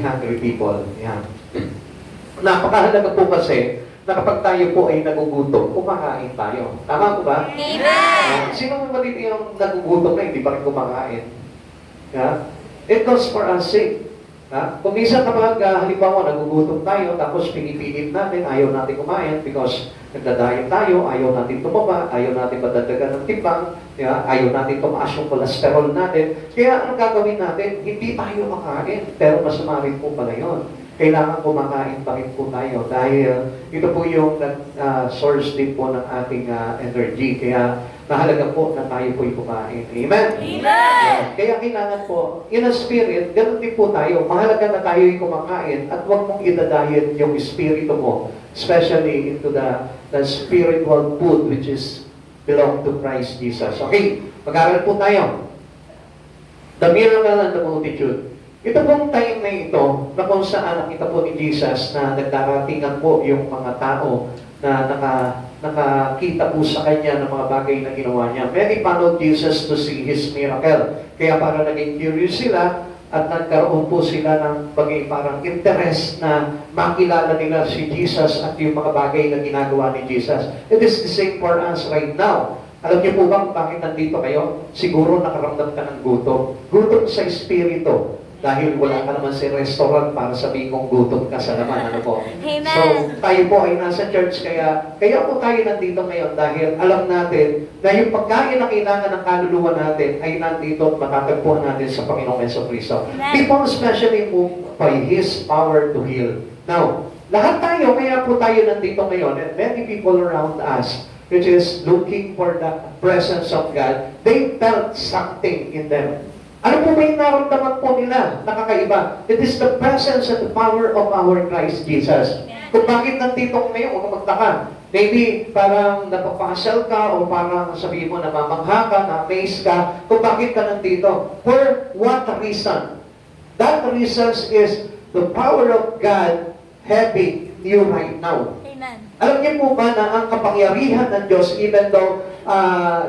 hungry people. Yan. Napakahalaga po kasi na kapag tayo po ay nagugutom, kumakain tayo. Tama po ba? Amen! Sino mo dito yung nagugutom na hindi pa rin kumakain? Yeah? It goes for us sake. Kung minsan kapag halimbawa nagugutom tayo, tapos pinipilit natin, ayaw natin kumain because nagdadayan tayo, ayaw natin tumaba, ayaw natin madadagan ng timbang, ayaw natin tumaas yung cholesterol natin. Kaya ano gagawin natin? Hindi tayo makain, pero masama rin po pala yun. Kailangan kumakain pa rin po tayo dahil ito po yung source din po ng ating energy. Kaya mahalaga po na tayo po kumain. Amen? Amen! Kaya kailangan po, in a spirit, ganun din po tayo. Mahalaga na tayo kumakain at huwag mong idadayan yung espiritu mo, especially into the spiritual food which is belong to Christ Jesus. Okay, mag-aaral po tayo. The miracle and the multitude. Ito pong time na ito, na kung saan nakita po ni Jesus na nagdaratingan po yung mga tao na nakakita po sa kanya ng mga bagay na ginawa niya. Many followed Jesus to see His miracle. Kaya para naging curious sila at nagkaroon po sila ng parang interest na makilala nila si Jesus at yung mga bagay na ginagawa ni Jesus. It is the same for us right now. Alam niyo po ba kung bakit nandito kayo? Siguro nakaramdam ka ng gutom. Gutom sa espiritu. Dahil wala ka naman sa restaurant para sabihin kong gutom ka sa laman. Ano po? Amen. So, tayo po ay nasa church, kaya po tayo nandito ngayon dahil alam natin na yung pagkain na kailangan ng kaluluwa natin ay nandito at matatagpuan natin sa Panginoong Jesucristo. People especially move by His power to heal. Now, lahat tayo, kaya po tayo nandito ngayon, and many people around us, which is looking for the presence of God, they felt something in them. Ano po ba yung naramdaman po nila? Nakakaiba. It is the presence and the power of our Christ Jesus. Kung bakit nandito ngayon, huwag magtaka. Maybe parang napapasal ka o parang sabihin mo namamangha ka, na-amaze ka. Kung bakit ka nandito. For what reason? That reason is the power of God having you right now. Amen. Alam niyo po ba na ang kapangyarihan ng Diyos, even though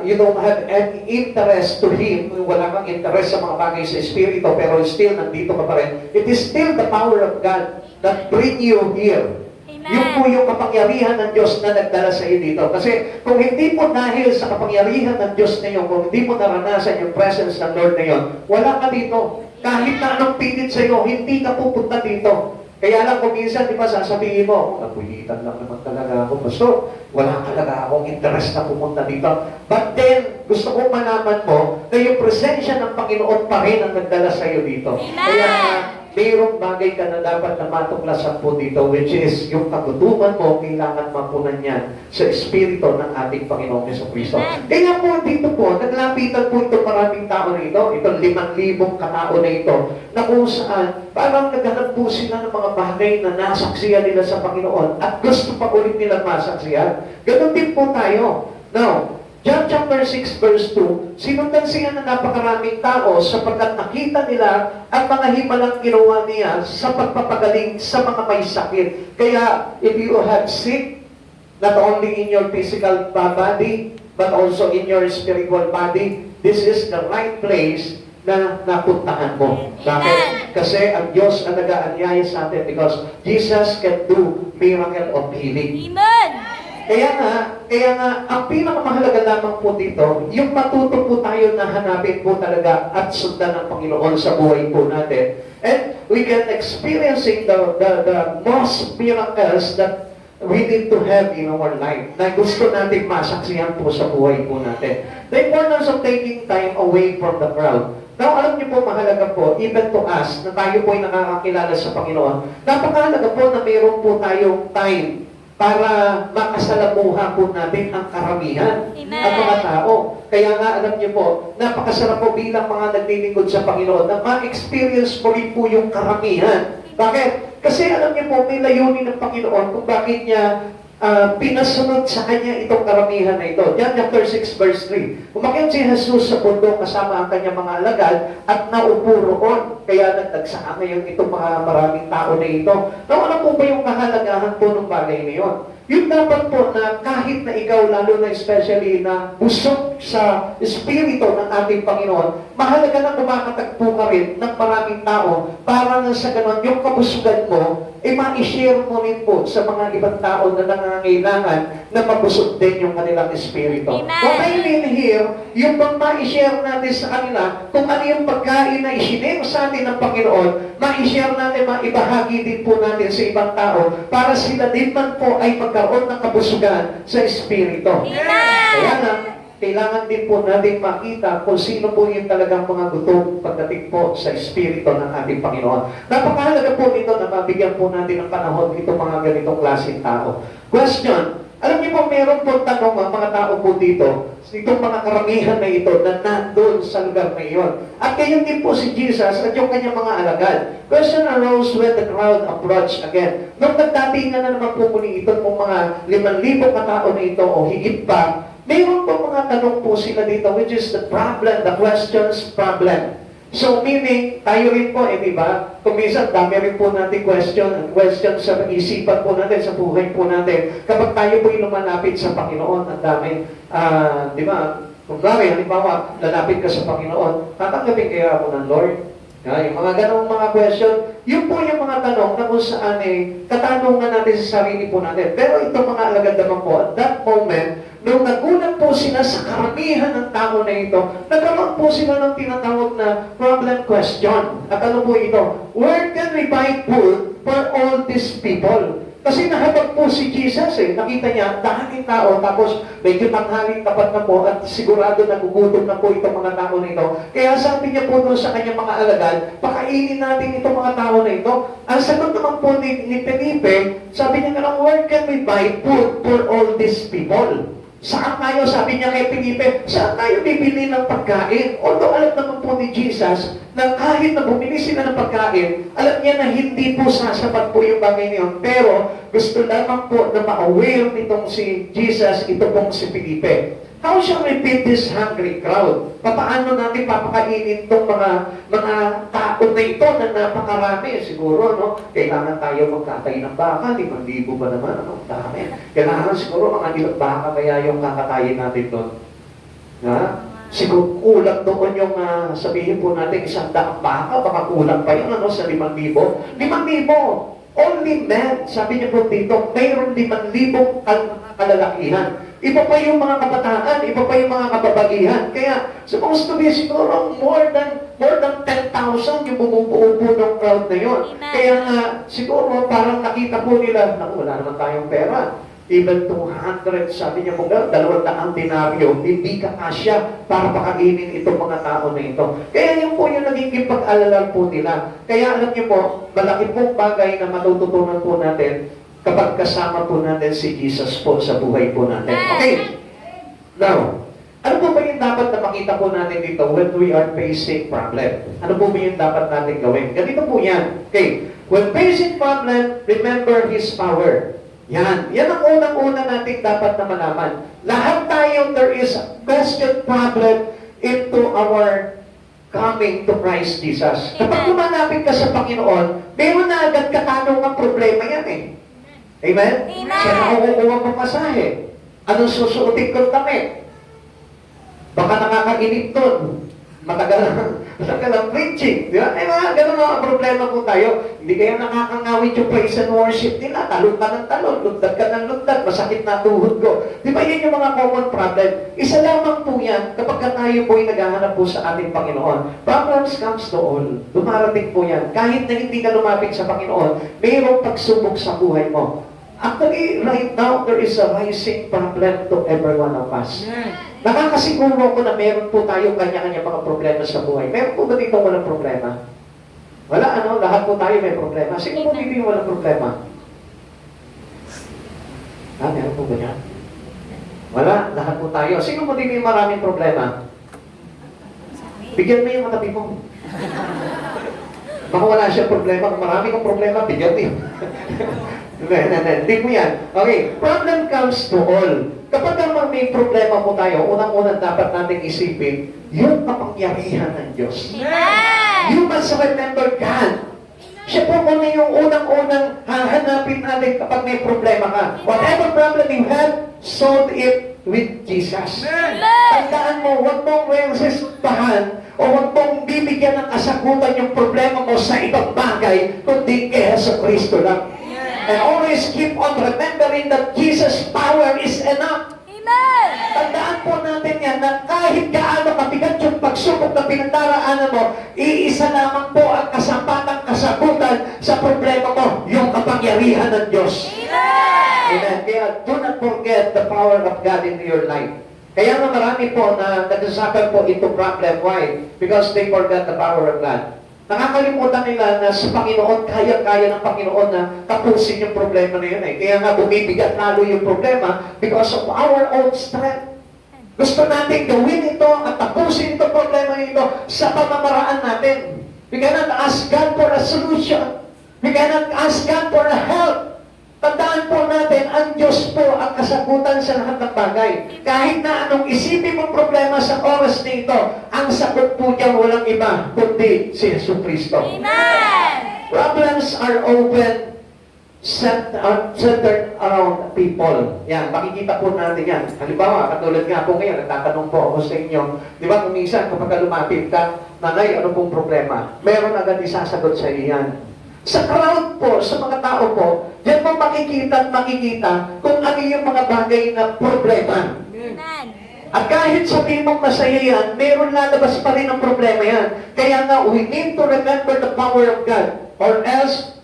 you don't have any interest to Him, wala kang interest sa mga bagay sa Espiritu, pero still nandito ka pa rin, it is still the power of God that bring you here. Amen. Yung po yung kapangyarihan ng Diyos na nagdala sa iyo dito. Kasi kung hindi po dahil sa kapangyarihan ng Diyos na yun, kung hindi mo naranasan yung presence ng Lord na yun, wala ka dito. Kahit na anong pilit sa iyo, hindi ka pupunta dito. Kaya lang kung minsan, di ba, sasabihin mo, nabuhitan lang naman talaga ako. Pastor, wala talaga akong interest na pumunta dito. But then, gusto kong malaman mo na yung presensya ng Panginoon pa rin ang nagdala sa iyo dito. Amen. Kaya mayroong bagay ka na dapat na matuklasan po dito, which is yung kagutuman mo, kailangan mapunan yan sa Espiritu ng ating Panginoong Jesucristo. Kaya po dito po, naglapitan po ito maraming tao na ito, itong 5,000 katao na ito, na kung saan, parang naghanap po sila ng mga bagay na nasaksiyan nila sa Panginoon at gusto pa ulit nilang masaksiyan. Ganon din po tayo. Now, John chapter 6 verse 2, sinundan siya ng napakaraming tao sapagkat nakita nila ang mga himalang ginawa niya sa pagpapagaling sa mga may sakit. Kaya, if you have sick, not only in your physical body, but also in your spiritual body, this is the right place na napuntahan mo. Bakit? Kasi ang Diyos ang nag-aanyaya sa atin because Jesus can do miracle of healing. Amen! Kaya nga, ang pinakamahalaga lamang po dito, yung matuto po tayo na hanapin po talaga at sundan ng Panginoon sa buhay po natin. And we can experiencing the most miracles that we need to have in our life na gusto natin masaksihan po sa buhay po natin. The importance of taking time away from the crowd. Now, alam niyo po, mahalaga po, even to us, na tayo po ay nakakakilala sa Panginoon, napakahalaga po na mayroon po tayong time para makasalamuha po natin ang karamihan at mga tao. Kaya nga, alam niyo po, napakasarap po bilang mga naglilingkod sa Panginoon na ma-experience mo rin po yung karamihan. Bakit? Kasi alam niyo po, may layunin ng Panginoon kung bakit niya pinasunod sa kanya itong karamihan na ito. John chapter 6 verse 3. Umakyat si Jesus sa bundok kasama ang kanyang mga alagad at naupo roon. Kaya nagdagsaan ngayon itong mga maraming tao na ito. Now, ano po ba yung kahalagahan po ng bagay na yun? Yung dapat po na kahit na ikaw, lalo na especially na busog sa Espiritu ng ating Panginoon, mahalaga na kumakatagpo ka rin ng maraming tao para na sa ganon, yung kabusugan mo, ma-share mo rin po sa mga ibang tao na nangangailangan na mabusog din yung kanilang Espiritu. What I mean here, yung bang ma-share natin sa kanila kung ano yung pagkain na isinero sa atin ng Panginoon, ma-share natin, maibahagi din po natin sa ibang tao para sila din man po ay magkaroon ng kabusugan sa Espiritu. Kaya na, kailangan din po natin makita kung sino po yung talagang mga gutom pagdating po sa Espiritu ng ating Panginoon. Napakahalaga po nito na mabigyan po natin ng panahon itong mga ganitong klaseng tao. Question, alam niyo po meron po tanong ang mga tao po dito, itong mga karamihan na ito na nandun sa lugar na iyon. At gayon din po si Jesus at yung kanyang mga alagad. Question arose when the crowd approached again. Nung nagdatingan na naman po muli ito pong mga 5,000 katao na ito o higit pa, mayroon po mga tanong po sila dito, which is the problem, the questions problem. So meaning, tayo rin po, di ba? Kung minsan, dami rin po natin question sa isipan po natin, sa buhay po natin. Kapag tayo po yung lumalapit sa Panginoon, ang dami, di ba? Kung halimbawa, lalapit ka sa Panginoon, tatanggapin kaya ako ng Lord? Yung mga ganong mga question, yun po yung mga tanong na kung saan katanungan natin sa sarili po natin. Pero itong mga alagad naman po, at that moment, nung nagulat po sila sa karamihan ng tao na ito, nagkaroon po sila ng tinatawag na problem question. At ano po ito? Where can we buy food for all these people? Kasi nahabag po si Jesus nakita niya, daming tao, tapos medyo tanghaling tapat na po at sigurado nagugutom na po itong mga tao na ito. Kaya sabi niya po doon sa kanyang mga alagad, pakainin natin itong mga tao na ito. Ang sagot naman po ni Felipe, sabi niya nga, where can we buy food for all these people? Saan tayo, sabi niya kay Felipe, saan tayo bibili ng pagkain? Although alam naman po ni Jesus na kahit na bumili sila ng pagkain, alam niya na hindi po sasapat po yung bagay niyon. Pero gusto lamang po na ma-aware nitong si Jesus, ito pong si Felipe. How shall we feed this hungry crowd? Paano natin papakainin itong mga tao na ito na napakarami? Siguro, no? Kailangan tayo magkatay ng baka. 5,000 ba naman? Ano? Dami. Kailangan siguro mga ilang baka kaya yung kakatayin natin doon. Siguro kulang doon yung sabihin po natin 100 baka. Baka kulang pa yun sa 5,000. 5,000! Only men, sabi niya po dito, mayroon 5,000 kalalakihan. Iba pa yung mga kabataan, iba pa yung mga kababagihan. Kaya, supposed to be siguro more than 10,000 yung bumubuo po ng crowd na yun. Kaya nga, siguro parang nakita po nila, wala naman tayong pera. Even 200, sabi niya po, 200 denaryo, hindi ka kasya para pakainin itong mga tao na ito. Kaya yun po yung naging pag-alala po nila. Kaya alam niyo po, malaki pong bagay na matututunan po natin kapag kasama po natin si Jesus po sa buhay po natin. Okay. Now, ano po ba yung dapat na makita po natin dito when we are facing problem? Ano po ba yung dapat natin gawin? Ganito po yan. Okay. When facing problem, remember His power. Yan ang unang-una natin dapat na malaman. Lahat tayo, there is a question problem into our coming to Christ Jesus. Kapag lumalapit ka sa Panginoon, meron na agad katanong ang problema yan Amen? Siya nakukuha mong masahe. Anong susuotin kong damit? Baka nakakainip doon. Matagal ang preaching. Di ba? Ganun mga problema po tayo. Hindi kayo nakakangawit yung praise and worship nila. Talon ka ng talon, lundag ka ng lundag, masakit na tuhod ko. Di ba yan yung mga common problem? Isa lamang po yan kapag tayo po ay naghahanap po sa ating Panginoon. Problems comes to all. Dumarating po yan. Kahit na hindi ka lumapit sa Panginoon, mayroong pagsubok sa buhay mo. Actually, right now, there is a rising problem to every one of us. Nakakasiguro ko na meron po tayong kanya-kanya mga problema sa buhay. Meron po ba dito walang problema? Wala, lahat po tayo may problema. Sino po dito yung walang problema? Meron po ba yan? Wala, lahat po tayo. Sino po dito yung maraming problema? Bigyan mo yung matabi mo. Baka wala siya problema. Kung marami kong problema, bigyan mo. Hindi po yan. Okay, problem comes to all. Kapag naman may problema po tayo, unang-unang dapat natin isipin, yung kapangyarihan ng Diyos. You must remember God. Siya po muna yung unang-unang hahanapin natin kapag may problema ka. Whatever problem you have, solve it with Jesus. Tandaan mo, huwag mong resistahan o huwag mong bibigyan ng kasagutan yung problema mo sa ibang bagay, kundi kay Yesu Kristo lang. And always keep on remembering that Jesus' power is enough. Amen. Tandaan po natin yan na kahit gaano kabigat yung pagsubok na pinagdaraanan mo, iisa lamang po ang kasapatang kasagutan sa problema mo, yung kapangyarihan ng Diyos. Amen. Kaya do not forget the power of God in your life. Kaya nga marami po na nagsasuffer po into problem. Why? Because they forgot the power of God. Nakakalimutan nila na sa Panginoon, kaya-kaya ng Panginoon na tapusin yung problema na yun eh. Kaya nga bumibigat lalo yung problema because of our own strength. Gusto natin gawin ito at tapusin itong problema ito sa pamamaraan natin. We cannot ask God for a solution. We cannot ask God for a help. Tandaan po natin, ang Diyos po ang kasagutan sa lahat ng bagay. Kahit na anong isipin mong problema sa oras na ito, ang sagot po niya walang iba, kundi si Yesu Kristo. Amen. Problems are often centered around people. Yan, makikita po natin yan. Halimbawa, katulad nga po ngayon, nagtatanong po ako sa inyo, di ba kung minsan, kapag lumapit ka, nanay, ano pong problema? Meron agad isasagot sa iyo yan. Sa crowd po, sa mga tao po, diyan mo makikita at makikita kung ano yung mga bagay na problema. Amen. At kahit sabihin mong masaya yan, meron lalabas pa rin ang problema yan. Kaya nga, we need to remember the power of God. Or else,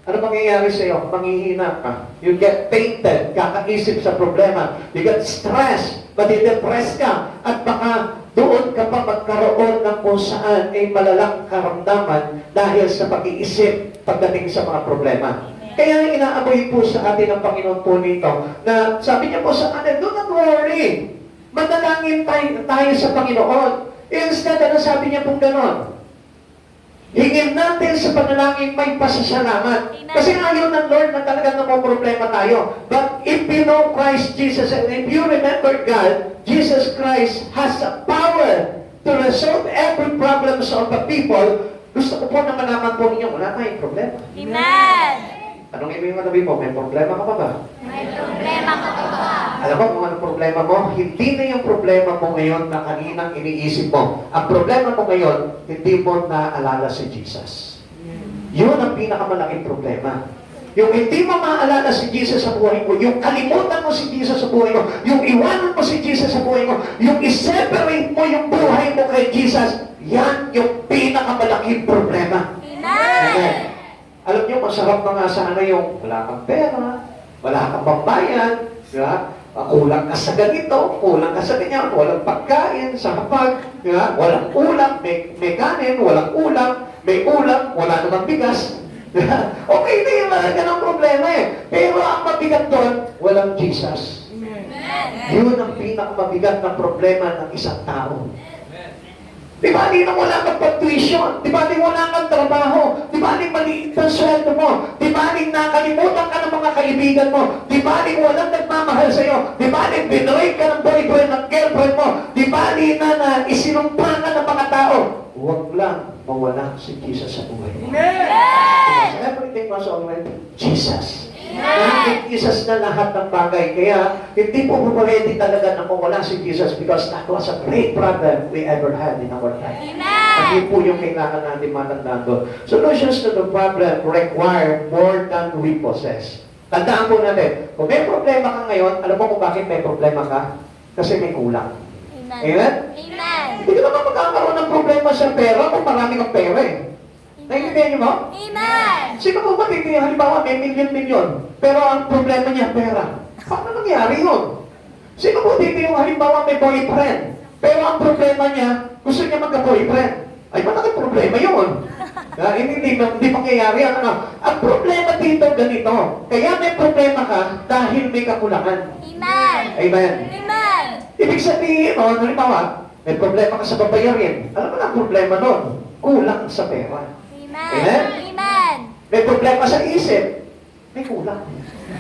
ano mangyayari sa iyo? Manghihina ka. You get fainted, kakaisip sa problema. You get stressed, madidepress ka. At baka doon ka pa magkaroon ng kung saan ay malalang karamdaman dahil sa pag-iisip pagdating sa mga problema. Kaya inaamoy po sa atin ng Panginoon po nito na sabi niya po sa atin, do not worry. Manalangin tayo sa Panginoon. Instead, ano sabi niya pong ganon? Hingin natin sa panalangin may pasasalamat. Kasi ayaw ng Lord na talagang problema tayo. But if you know Christ Jesus, and if you remember God, Jesus Christ has a power to resolve every problems of the people. Gusto ko po na malaman po ninyo, wala tayong problema. Amen. Anong ibig sabihin mo? May problema ka pa ba? May problema ka pa ba? Alam mo kung anong problema mo? Hindi na yung problema mo ngayon na kaninang iniisip mo. Ang problema mo ngayon, hindi mo naaalala si Jesus. Yun ang pinakamalaking problema. Yung hindi mo maaalala si Jesus sa buhay mo, yung kalimutan mo si Jesus sa buhay mo, yung iwanan mo si Jesus sa buhay mo, yung iseparate mo yung buhay mo kay Jesus, yan yung pinakamalaking problema. Amen. Alam niyo, masarap na nga sana yung wala kang pera, wala kang pambayan, diba? Kulang ka sa ganito, kulang ka sa ganyan, walang pagkain sa hapag, diba? Walang ulam, may kanin, walang ulam, may ulam, wala namang bigas. Diba? Okay na yung mga ganang problema eh. Pero ang mabigat doon, walang Jesus. Yun ang pinakamabigat na problema ng isang tao. Di ba, di na wala kang pag-tuition? Di ba, di wala kang trabaho? Di ba, di maliit ang sweldo mo? Di ba, di nakalimutan ka ng mga kaibigan mo? Di ba, di walang nagmamahal sa'yo? Di ba, di binray ka ng boyfriend, ng girlfriend mo? Di ba, di na isinumpa ka ng mga tao? Huwag lang mawala si Jesus sa buhay mo. Because everything was already Jesus. Dahil Jesus na lahat ng bagay. Kaya, hindi po pwede talaga na mawala si Jesus because that was a great problem we ever had in our life. At yun po yung kailangan natin matandaan doon. Solutions to the problem require more than we possess. Tandaan po natin, kung may problema ka ngayon, alam mo kung bakit may problema ka? Kasi may kulang. Amen? Amen. Hindi ka naman magkakaroon ng problema sa pera kung marami kang pera eh. Naintindihan niyo mo? Amen. Sino po ba titigyan? Halimbawa, may milyon-milyon. Pero ang problema niya, pera. Paano nangyari yun? Sino po titigyan? Halimbawa, may boyfriend. Pero ang problema niya, gusto niya magka-boyfriend. Ay, malaki problema yun. Hindi mangyayari. Ang problema dito, ganito. Kaya may problema ka dahil may kakulangan. Amen. Amen. Amen. Ibig sabihin, halimbawa, may problema ka sa babayarin. Alam mo na ang problema nun? Kulang sa pera. Amen. Amen. May problema sa isip, may kulang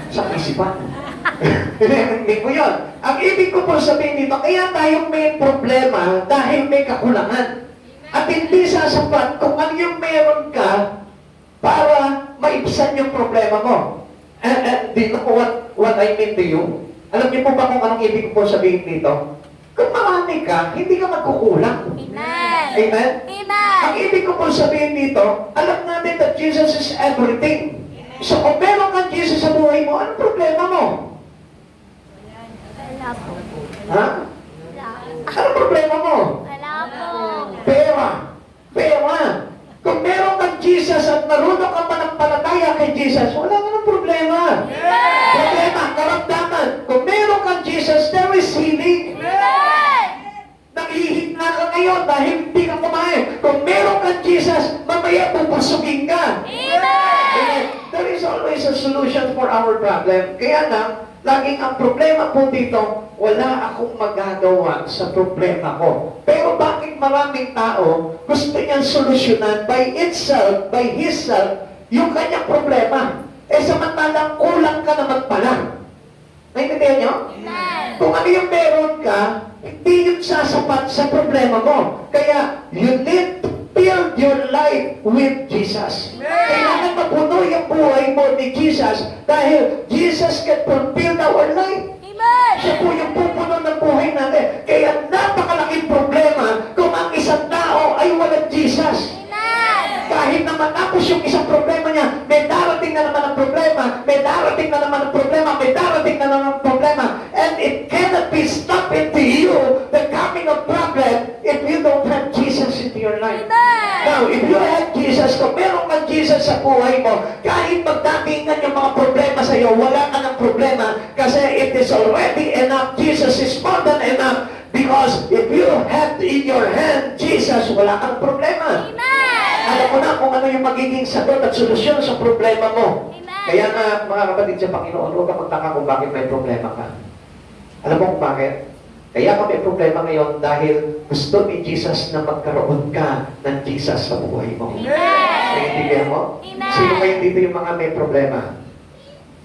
sa isipan. Hindi ko yun. Ang ibig ko po sabihin dito, kaya tayong may problema dahil may kakulangan. At hindi sasapat kung ano yung meron ka para maibsan yung problema mo. Do you know what I mean to you? Alam niyo po ba kung anong ibig ko po sabihin dito? Kung marami ka, hindi ka magkukulang. Amen. Amen? Amen. Ang ibig ko po sabihin dito, alam natin that Jesus is everything. So kung meron kang Jesus sa buhay mo, anong problema mo? Wala po. Ha? Wala. Anong problema mo? Wala po. Pera. Pera. Kung meron kang Jesus at marunong kang manampalataya kay Jesus, wala ka ng problema. Problema, karamdaman. Kung meron kang Jesus, there is healing. Amen. Naghihina ka ngayon dahil hindi ka kumain. Kung meron kang Jesus, mamaya pupasugin ka. Amen. There is always a solution for our problem. Kaya lang, laging ang problema po dito, wala akong magagawa sa problema ko. Pero bakit maraming tao gusto niyang solusyonan by itself, by himself, yung kanyang problema? Eh samantalang kulang ka naman pala. Naintindihan niyo? Amen. Kung ano yung meron ka, hindi yun sasapat sa problema mo. Kaya, you need to build your life with Jesus. Kailangan mapuno yung buhay mo ni Jesus dahil Jesus can fulfill our life. Amen. Siya po yung pupuno ng buhay natin. Kaya napakalaking problema kung ang isang tao ay walang Jesus. Amen. Kahit na matapos yung isang problema niya, may darating na naman ang problema, may darating na naman ang problema, may darating na naman ang problema. And it cannot be stopped into you, the coming of problem, if you don't have Jesus into your life. Amen. Now, if you have Jesus, kung meron kang Jesus sa buhay mo, kahit magdatingan yung mga problema sa iyo, wala ka ng problema kasi it is already enough. Jesus is more than enough because if you have in your hand Jesus, wala kang problema. Amen. Alam mo na kung ano yung magiging sagot at solusyon sa problema mo. Amen. Kaya nga, mga kapatid sa Panginoon, huwag ka magtaka kung bakit may problema ka. Alam mo kung bakit? Kaya ka may problema ngayon dahil gusto ni Jesus na magkaroon ka ng Jesus sa buhay mo. Amen. Naiintindihan mo? Amen. Sino kayo dito yung mga may problema?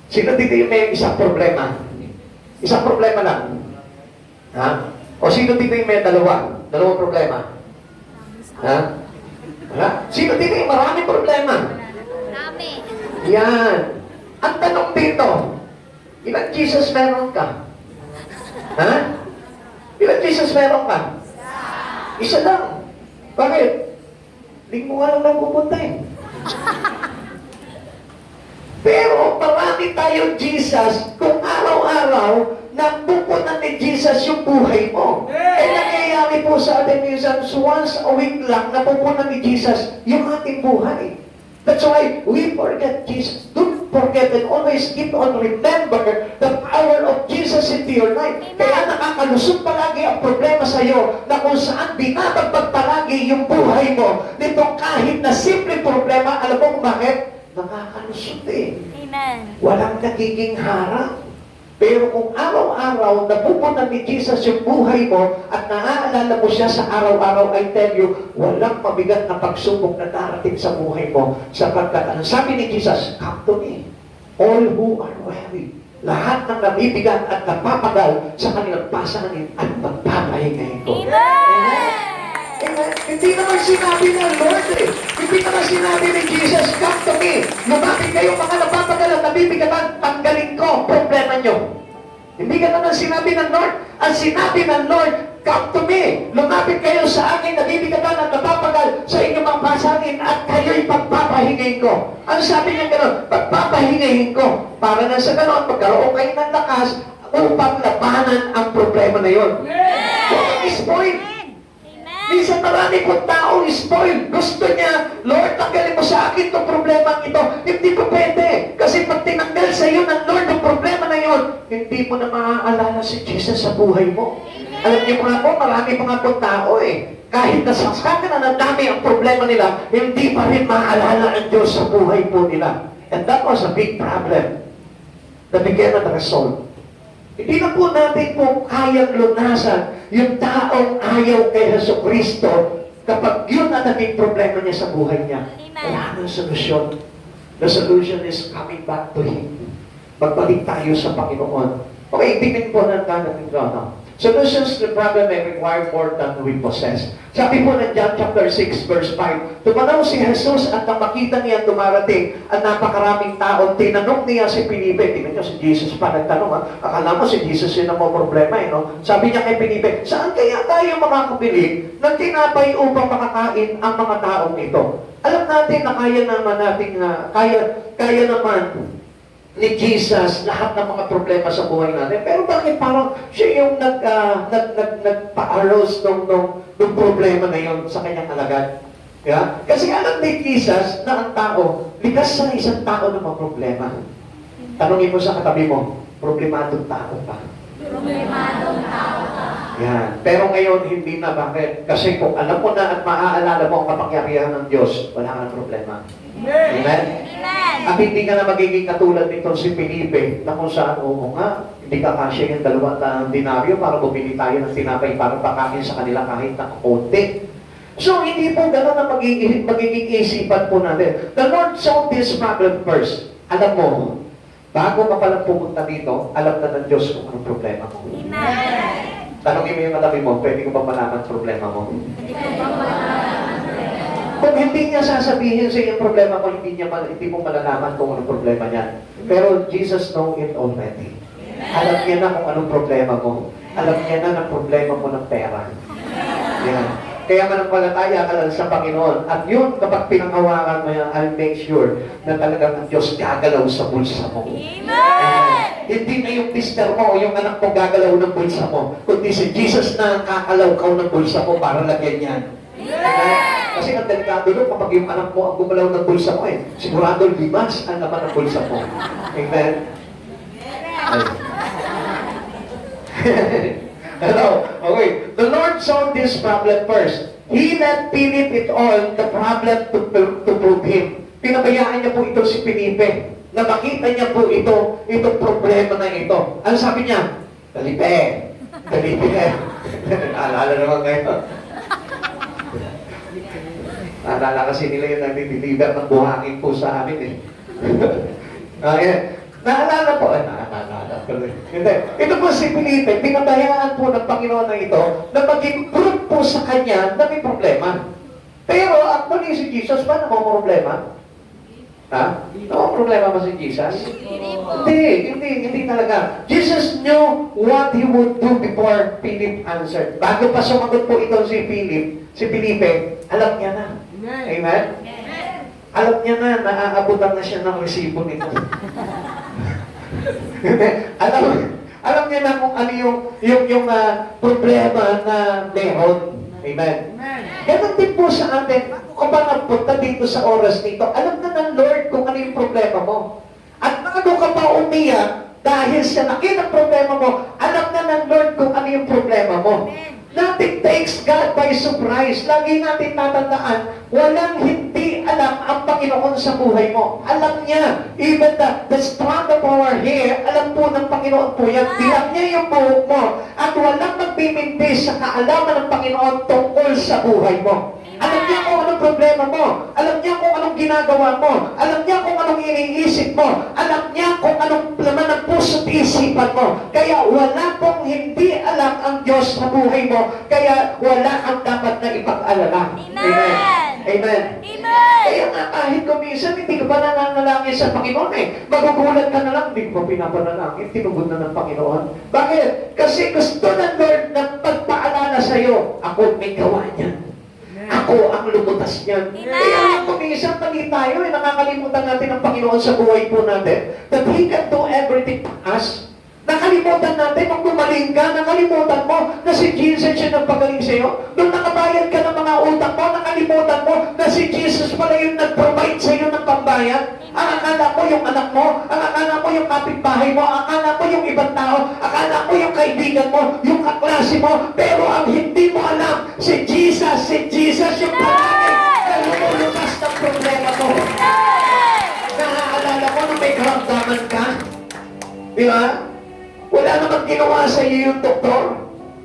Sino dito yung may isang problema? Isang problema lang. Ha? O sino dito yung may dalawa? Dalawang problema? Ha? Wala? Sino dito yung maraming problema? Marami. Yan. Ang tanong dito, ilang Jesus meron ka? Ha? Ilang Jesus meron ka? Isa lang. Bakit? Hindi mo nga lang pupunta eh. Pero marami tayong Jesus kung araw-araw napupunan ni Jesus yung buhay mo. Eh nangyayari po sa atin minsan, once a week lang napupunan ni Jesus yung ating buhay. That's why we forget Jesus. Don't forget and always keep on remember the power of Jesus into your life. Kaya nakakalusot palagi ang problema sa iyo na kung saan binabagbag palagi yung buhay mo nitong kahit na simple problema. Alam mo kung bakit? Nakakalusot eh. Amen. Walang nagiging harang. Pero kung araw-araw napupunan ni Jesus yung buhay mo at naaalala mo siya sa araw-araw, I tell you, walang mabigat na pagsubok na darating sa buhay mo sapagkat ang sabi ni Jesus, come to me, all who are weary. Lahat ng nabibigat at napapagal sa kanilang pasanin at magpapahingayin ko. Amen. Amen. Hindi naman sinabi ng Lord eh. Hindi naman sinabi ni Jesus, come to me. Lumapit kayo mga napapagal at nabibigatan, tanggalin ko problema nyo. Hindi ka naman sinabi ng Lord. Ang sinabi ng Lord, come to me. Lumapit kayo sa akin, nabibigatan at napapagal sa inyong mga pasanin at kayo'y pagpapahingayin ko. Ang sabi niya gano'n, pagpapahingayin ko. Para na sa gano'n, magkaroon kayo ng lakas upang labanan ang problema na yun. Huwag kang spoiled. Minsan marami pong tao spoiled. Gusto niya, Lord, tanggalin mo sa akin itong problema ito. Hindi po pwede. Kasi pag tinanggal sa iyo ng Lord ang problema na yun, hindi mo na maaalala si Jesus sa buhay mo. Alam niyo mga po, marami mga po tao eh. Kahit nasasaka na ng dami ang problema nila, hindi pa rin maaalala ang Diyos sa buhay po nila. And that was a big problem. The began at the result. Hindi na po natin po kayang lunasan yung taong ayaw kay Jesucristo kapag yun ang naging problema niya sa buhay niya. Wala nang solusyon. The solution is coming back to Him. Magbalik tayo sa Panginoon. Okay, tingnan po ng natin ito. Solutions to the problem may require more than we possess. Sabi po ng John chapter 6 verse 5, tumanaw si Jesus at nang makita niya dumarating ang napakaraming tao, tinanong niya si Felipe, tingnan niyo si Jesus pa nagtanong ha, akala mo si Jesus yun ang mga problema no? Sabi niya kay Felipe, saan kaya tayo makakabili ng tinapay upang makakain ang mga taong ito? Alam natin na kaya naman natin, kaya naman ni Jesus lahat ng mga problema sa buhay natin. Pero bakit parang siya yung nagpa-arouse ng problema na yun sa kanyang alagad? Yeah? Kasi alam ni Jesus na ang tao, likas sa isang tao ng mga problema. Tanungin mo sa katabi mo, problemadong tao pa. Problemadong tao ka. Yan. Pero ngayon, hindi na. Bakit? Kasi kung alam mo na at maaalala mo ang kapangyarihan ng Diyos, wala kang problema. Amen? Amen. At hindi ka na magiging katulad nito si Felipe na kung saan, oo nga, hindi ka kasya yung 2 dinaryo para bumili tayo ng tinapay para pakain sa kanila kahit na konti. So, hindi po gano'n ang magiging isipan po natin. The Lord saw this problem first. Alam mo, bago ka palang pumunta dito, alam na ng Diyos kung anong problema mo. Amen. Tanongin mo yung katabi mo, pwede ko ba malaman problema mo? Hindi ko ba malaman? Kung hindi niya sasabihin sa yung problema mo, hindi mo malalaman kung anong problema niya. Pero Jesus know it already. Alam niya na kung anong problema mo. Alam niya na ng problema mo ng pera. Yan. Kaya manampalataya ka lang sa Panginoon. At yun, kapag pinanghawakan mo yan, I'll make sure na talagang ang Diyos gagalaw sa bulsa mo. Amen. Hindi na yung mister mo o yung anak mo gagalaw ng bulsa mo, kundi si Jesus na ang kakalaw-kaw ng bulsa mo para lagyan yan. Kasi ang delikado doon kapag yung anak mo ang gumalaw ng bulsa mo sigurado limas ang naman ng bulsa mo. Amen? Hello? Okay. The Lord saw this problem first. He let Philip it all, the problem to prove him. Pinabayaan niya po ito si Felipe. Na makita niya po itong problema na ito. Ano sabi niya? Felipe. Naalala naman kayo. Naalala kasi nila yung nag-deliver ng buhangin po sa amin Naalala po. Naalala ko rin. Ito po si Felipe, pinabayaan po ng Panginoon na ito na maging proof po sa kanya na may problema. Pero actually si Jesus ba na may problema? Ha? No problema ba si Jesus? Hindi talaga. Jesus knew what he would do before Philip answered. Bago pa sumagot po ito si Felipe, alam niya na. Amen? Alam niya na, naaabutan na siya ng resibo nito. alam niya na kung ano yung problema na meron. Amen. Ganon din po sa atin, kung ba nagpunta dito sa oras nito, alam na ng Lord kung ano yung problema mo. At bago ka pa umiyak, dahil sa laki ng problema mo, alam na ng Lord kung ano yung problema mo. Nothing takes God by surprise. Lagi natin tatandaan, walang hindi alam ang Panginoon sa buhay mo. Alam niya, even the strand of our hair, alam po ng Panginoon po yan. Bilang niya yung buhok mo. At walang magbimintis sa kaalaman ng Panginoon tungkol sa buhay mo. Alam niya kung anong problema mo. Alam niya kung anong ginagawa mo. Alam niya kung anong iniisip mo. Alam niya kung anong laman ng puso't isipan mo. Kaya wala pong hindi alam ang Diyos sa buhay mo. Kaya wala kang dapat na ipag-alala. Amen. Amen. Kaya nga kahit kuminsan, hindi ka pa nananalangin sa Panginoon Magugulat ka na lang, hindi ko pa pinapanalangin. Tinugod na ng Panginoon. Bakit? Kasi gusto ng Lord na pagpaalala sa'yo, ako may gawa niyan. Ako ang lumutas niyan. Kaya kung minsan mali tayo, nakakalimutan natin ang Panginoon sa buhay po natin, that He can do everything for us. Nakalimutan natin, nung gumaling ka, nakalimutan mo na si Jesus yung nagpagaling sa'yo. Nung nakabayad ka ng mga utang mo, nakalimutan mo na si Jesus pala yung nag-provide sa'yo ng pambayad. Ang akala mo yung anak mo, ang akala mo yung kapitbahay mo, ang akala mo yung ibang tao, akala mo yung kaibigan mo, yung kaklase mo, pero ang hindi mo alam, si Jesus yung palagi na lumulutas ng problema mo. Nakaalala mo na may karamdaman ka? Di ba? Wala namang ginawa sa iyo yung doktor.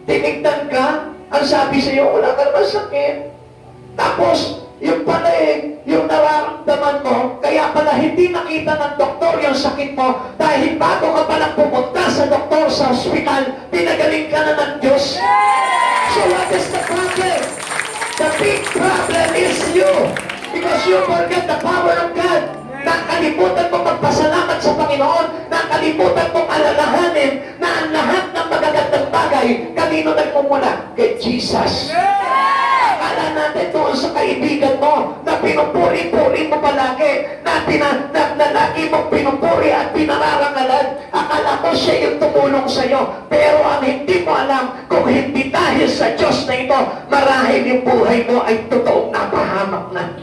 Tinignan ka, ang sabi sa iyo, wala ka naman sakit. Tapos, yung pala yung nararamdaman mo, kaya pala hindi nakita ng doktor yung sakit mo, dahil bago ka palang pumunta sa doktor sa ospital, pinagaling ka na ng Diyos. Because you forget the power of God. Nakalimutan mo magpasalamat sa Panginoon. Nakalimutan mo alalahanin na ang lahat ng magagandang bagay, kanino nagmumula? Kay Jesus. Akala natin doon sa kaibigan mo na pinupuri-puri mo palagi, na lagi mong pinupuri at pinararangalan. Akala mo siya yung tumulong sa'yo. Pero ang hindi mo alam, kung hindi dahil sa Diyos na ito, marahil yung buhay mo ay totoong napahamak na.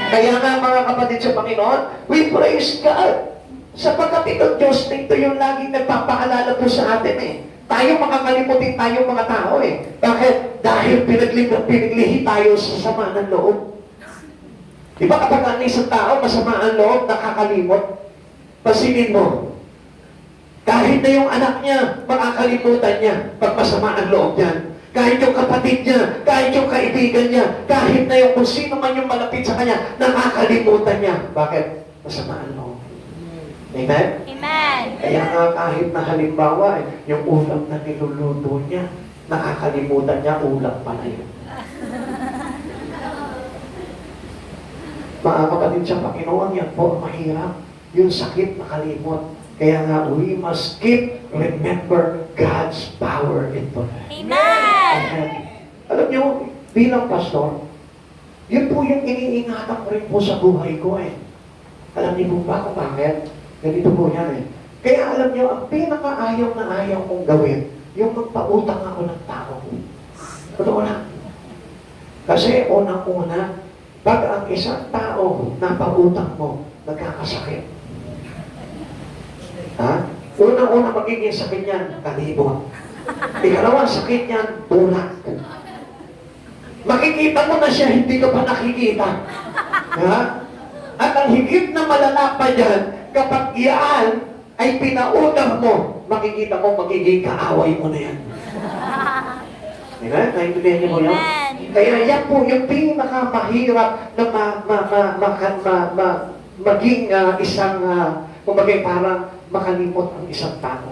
Kaya nga mga kapatid sa Panginoon, we praise God. Sapagkat itong Diyos na ito yung laging nagpapaalala po sa atin eh. Tayo makakalimutin tayong mga tao eh. Bakit? Dahil pinaglihi tayo sa sama ng loob. Di ba kapag ang isang tao masama ang loob, nakakalimot? Pasinin mo. Kahit na yung anak niya, makakalimutan niya pag masama ang loob niya. Kahit yung kapatid niya, kahit yung kaibigan niya, kahit na yung kung sino man yung malapit sa kanya, nakakalimutan niya. Bakit? Masama ang loob. Amen? Amen. Kaya nga kahit na halimbawa, yung ulam na niluluto niya, nakakalimutan niya, ulam pala yun. Mga kapatid sa Panginoon, yan po ang mahirap. Yung sakit nakalimot. Kaya nga, we must keep remember God's power in life. Amen. Amen. Alam niyo, bilang pastor, yun po yung iniingatan ko rin po sa buhay ko eh. Alam niyo po ba kung bakit? Ganito po yan eh. Kaya alam niyo, ang pinakaayaw na ayaw kong gawin, yung magpautang ako ng tao. Totoo lang. Kasi unang-una, pag ang isang tao napautang mo, nagkakasakit. Ha? Unang-una magiging sakit niyan, kalibot. Ikalawang sakit niyan, tulak. Makikita mo na siya, hindi ka pa nakikita. Ha? At ang higit na malala pa dyan, kapag iyan ay pinautang mo, makikita mo, magiging kaaway mo na yan. Diba? Naintindihan niyo mo yan? Kaya yan po yung pinakamahirap na maging isang, kumbaga parang makalimot ang isang tao.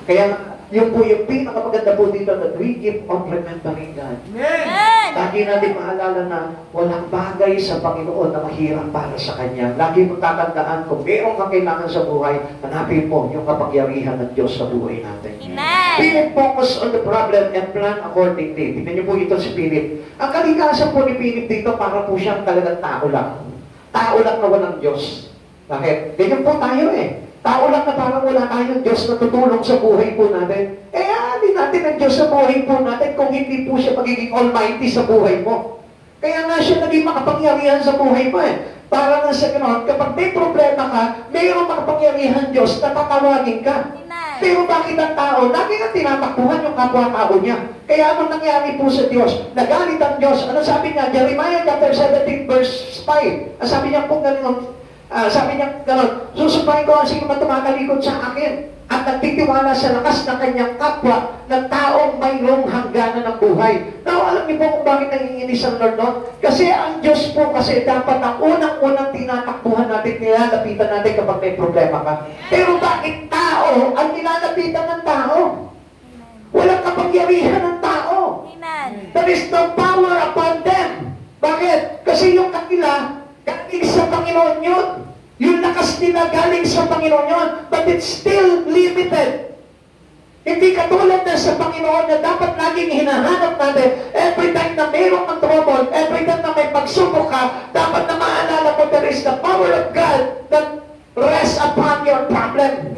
Kaya yung po yung pinakamaganda po dito that we keep on remembering God. Amen. Lagi natin maalala na walang bagay sa Panginoon na mahirap para sa Kanya. Lagi mong tatandaan kung mayroong kang kailangan sa buhay, hanapin mo yung kapangyarihan ng Diyos sa buhay natin. Amen. Philip focus on the problem and plan accordingly. Tingnan niyo po ito si Philip. Ang kalikasan po ni Philip dito para po siyang talagang tao lang. Tao lang na walang Diyos. Bakit? Ganyan po tayo eh. Tao lang na parang wala tayong Diyos na tutulong sa buhay po natin. Eh, hindi natin ang Diyos sa buhay po natin kung hindi po siya magiging almighty sa buhay mo. Kaya nga siya naging makapangyarihan sa buhay mo eh. Para nga sa ganoon, kapag may problema ka, mayroong makapangyarihan Diyos na tatawagin ka. Amen. Pero bakit ang tao, lagi nga tinatakbuhan yung kapwa-tao niya. Kaya anong nangyari po sa Diyos? Nagalit ang Diyos. Ano sabi niya? Jeremiah chapter 17 verse 5. Ang sabi niya po ganoon, sabi niya gano'n, susubayin ko ang sino man tumatalikod sa akin at nagtitiwala sa lakas ng kanyang kapwa ng taong mayroong hangganan ng buhay. Now, alam niyo po kung bakit nanginginis ang Lord no? Kasi ang Diyos po kasi dapat ang unang-unang tinatakbuhan natin, nilalapitan natin kapag may problema ka. Pero bakit tao ang nilalapitan ng tao? Walang kapangyarihan ng tao. Amen. There is no power upon them. Bakit? Kasi yung kanila, galing sa Panginoon yun. Yung lakas nila galing sa Panginoon yun. But it's still limited. Hindi katulad na sa Panginoon na dapat laging hinahanap natin. Every time na mayroong ang trouble, every time na may pagsubok ka, dapat na maalala mo there is the power of God that rests upon your problem.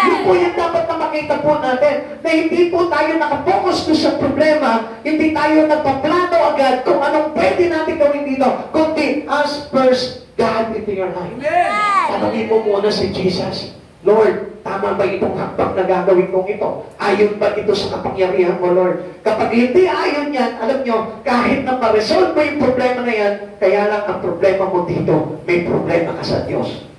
Yun po yung dapat na makita po natin. Na hindi po tayo nakapokus doon sa problema, hindi tayo nagpaplano agad kung anong pwede natin gawin dito, kundi ask first God into your life. Tanongin mo muna si Jesus, Lord, tama ba itong hakbang na gagawin kong ito? Ayon ba ito sa kapangyarihan mo, Lord? Kapag hindi ayon yan, alam nyo, kahit na ma-resolve mo yung problema na yan, kaya lang ang problema mo dito, may problema ka sa Diyos.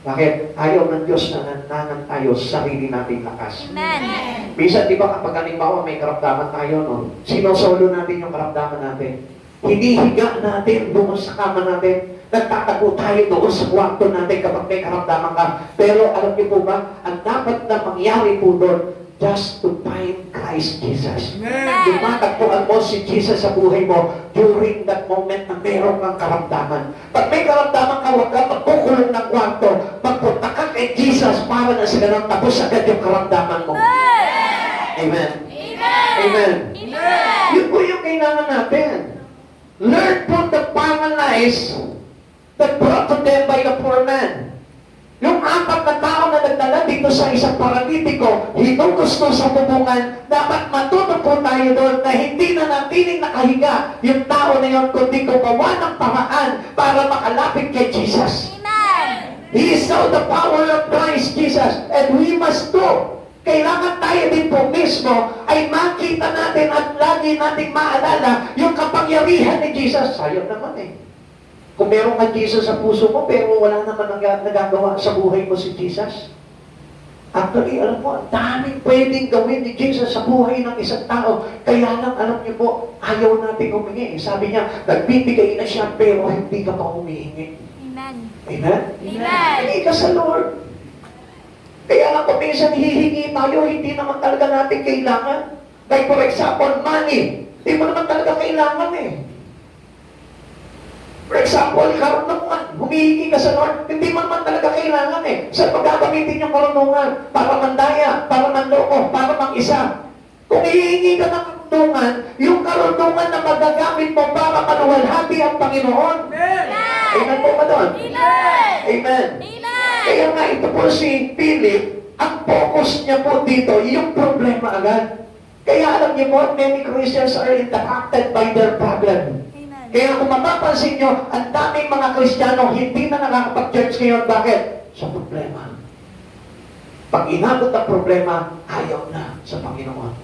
Bakit? Ayaw ng Diyos na nanangan tayo sa sarili nating lakas. Amen. Minsan, di ba kapag halimbawa may karamdaman tayo, no? Sinosolo natin yung karamdaman natin. Hinihiga natin doon sa kama natin. Nagtatago tayo doon sa kwarto natin kapag may karamdaman ka. Pero alam niyo po ba, ang dapat na mangyari po doon, just to find Christ Christ Jesus. Amen. Yung matagpuan mo si Jesus sa buhay mo during that moment na meron kang karamdaman. Pag may karamdaman ka, huwag ka magkukulong ng kwarto. Magpunta ka kay Jesus para na sa ganun tapos agad yung karamdaman mo. Amen. Amen. Yun po yung kailangan natin. Learn from the paralyzed that brought to them by the poor man. Yung 4 na tao na nagdala dito sa isang paralitiko, hinugusto sa bubungan, dapat matuto po tayo doon na hindi na natiling nakahiga yung tao na yun, kundi gumawa ng paraan para makalapit kay Jesus. He saw the power of Christ Jesus, and we must do. Kailangan tayo din po mismo ay makita natin at lagi nating maalala yung kapangyarihan ni Jesus. Sayang naman eh. Kung meron ka Jesus sa puso mo, pero wala naman nagagawa sa buhay mo si Jesus. Actually, alam mo, ang daming pwedeng gawin ni Jesus sa buhay ng isang tao. Kaya lang, alam niyo po, ayaw natin humingi. Sabi niya, nagbibigay na siya, pero hindi ka pa humihingi. Amen. Amen? Amen. Hindi ka sa Lord. Kaya lang kung minsan hihingi tayo, hindi naman talaga natin kailangan. Like for example, money. Hindi mo naman talaga kailangan eh. For example, karunungan. Humihingi ka sa Lord, hindi mo naman talaga kailangan eh. Saan magagamitin yung karunungan? Para mandaya, para manloko, para mang-isa. Kung hihingi ka ng karunungan, yung karunungan na magagamit mo para maluwalhati ang Panginoon. Amen po ba doon? Amen. Kaya nga ito po si Philip, ang focus niya po dito, yung problema agad. Kaya alam niyo po, many Christians are interrupted by their problem. Kaya kung mapapansin nyo, ang daming mga Kristiyano hindi na nakakapag-church ngayon. Bakit? Sa problema. Pag inabot ang problema, ayaw na sa Panginoon.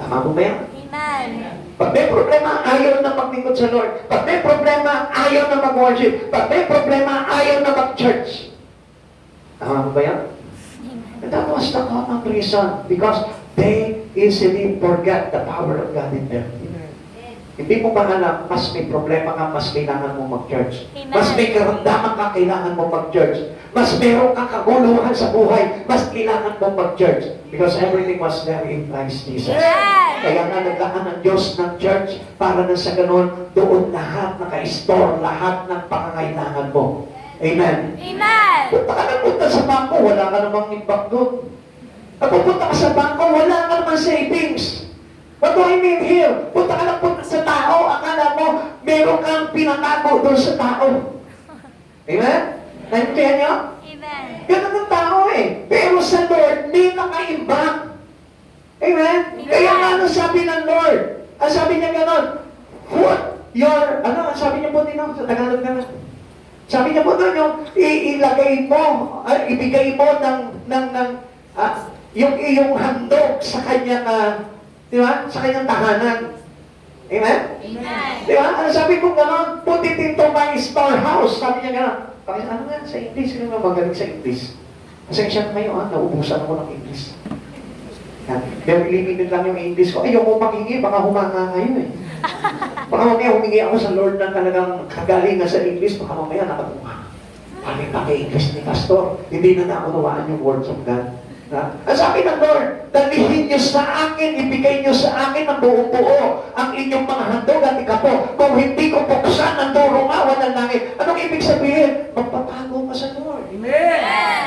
Tama mo ba yan? Amen. Pag may problema, ayaw na maglingkod sa Lord. Pag may problema, ayaw na mag-worship. Pag may problema, ayaw na mag-church. Tama mo ba yan? And that was the common reason. Because they easily forget the power of God in them. Hindi mo ba alam, mas may problema ka, mas kailangan mo mag-church. Amen. Mas may karamdaman ka, kailangan mo mag-church. Mas meron kang kaguluhan sa buhay, mas kailangan mo mag-church. Because everything was there in Christ Jesus. Yes. Kaya nga naglaan ng Diyos ng church para na sa ganun, doon lahat naka-store, lahat ng pangangailangan mo. Amen. Amen. Punta ka na punta sa bangko, wala ka namang impact doon. Pupunta ka sa bangko, wala ka namang savings. What do I mean here? Punta ka lang punta sa tao, akala mo, meron kang pinatago doon sa tao. Amen? Naintindihan niyo? Amen. Ganun ang tao eh. Pero sa Lord, may nakaimbak. Amen? Kaya nga ano sabi ng Lord? Ang sabi niya gano'n, put your, ano, ang sabi niya po din ako, sa Tagalog na. Sabi niya po doon, yung ilagay mo, ibigay mo yung iyong handog sa kanyang, di ba? Sa kanyang tahanan. Amen? Amen. Di ba? Ano sabi ko gano'n? Put it into my storehouse. Sabi niya gano'n. Ano nga sa English? Sino nga magaling sa English? Pasensya na kayo, naubusan ako ng English. Very limited lang yung English ko. Ayoko maghingi, baka humanga kayo eh. Baka mamaya humingi ako sa Lord ng talagang kagalingan sa English, baka mamaya nakatunga. Pag-English ni Pastor, hindi na naunawaan yung words of God. Ang sabi ng Lord, dalihin niyo sa akin, ibigay niyo sa akin ng buong buo ang inyong mga handog at ikapo. Kung hindi ko buksan ang durungawan ng langit, anong ibig sabihin? Magpatago ka sa Lord. Amen.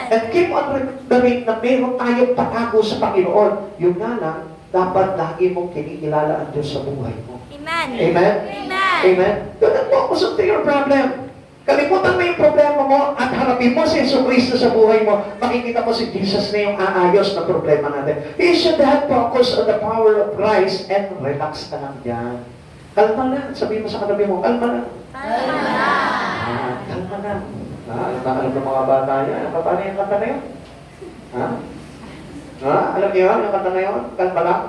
And keep on remembering na meron tayong patago sa Panginoon. Yun nga lang, dapat lagi mong kinikilala ang Diyos sa buhay mo. Amen. Amen? Amen. Amen? Don't focus on your problem. Kalimutan mo yung problema mo at harapin mo si Yesu Cristo sa buhay mo. Makikita mo si Jesus na yung aayos na problema natin. You should have focus on the power of Christ and relax ka lang dyan. Kalma lang. Sabihin mo sa katabi mo, kalma lang. Kalma lang. Alam ng mga bata yan. Paano yung kanta na yun? Alam niyo yun, yung kanta na yun? Kalma lang.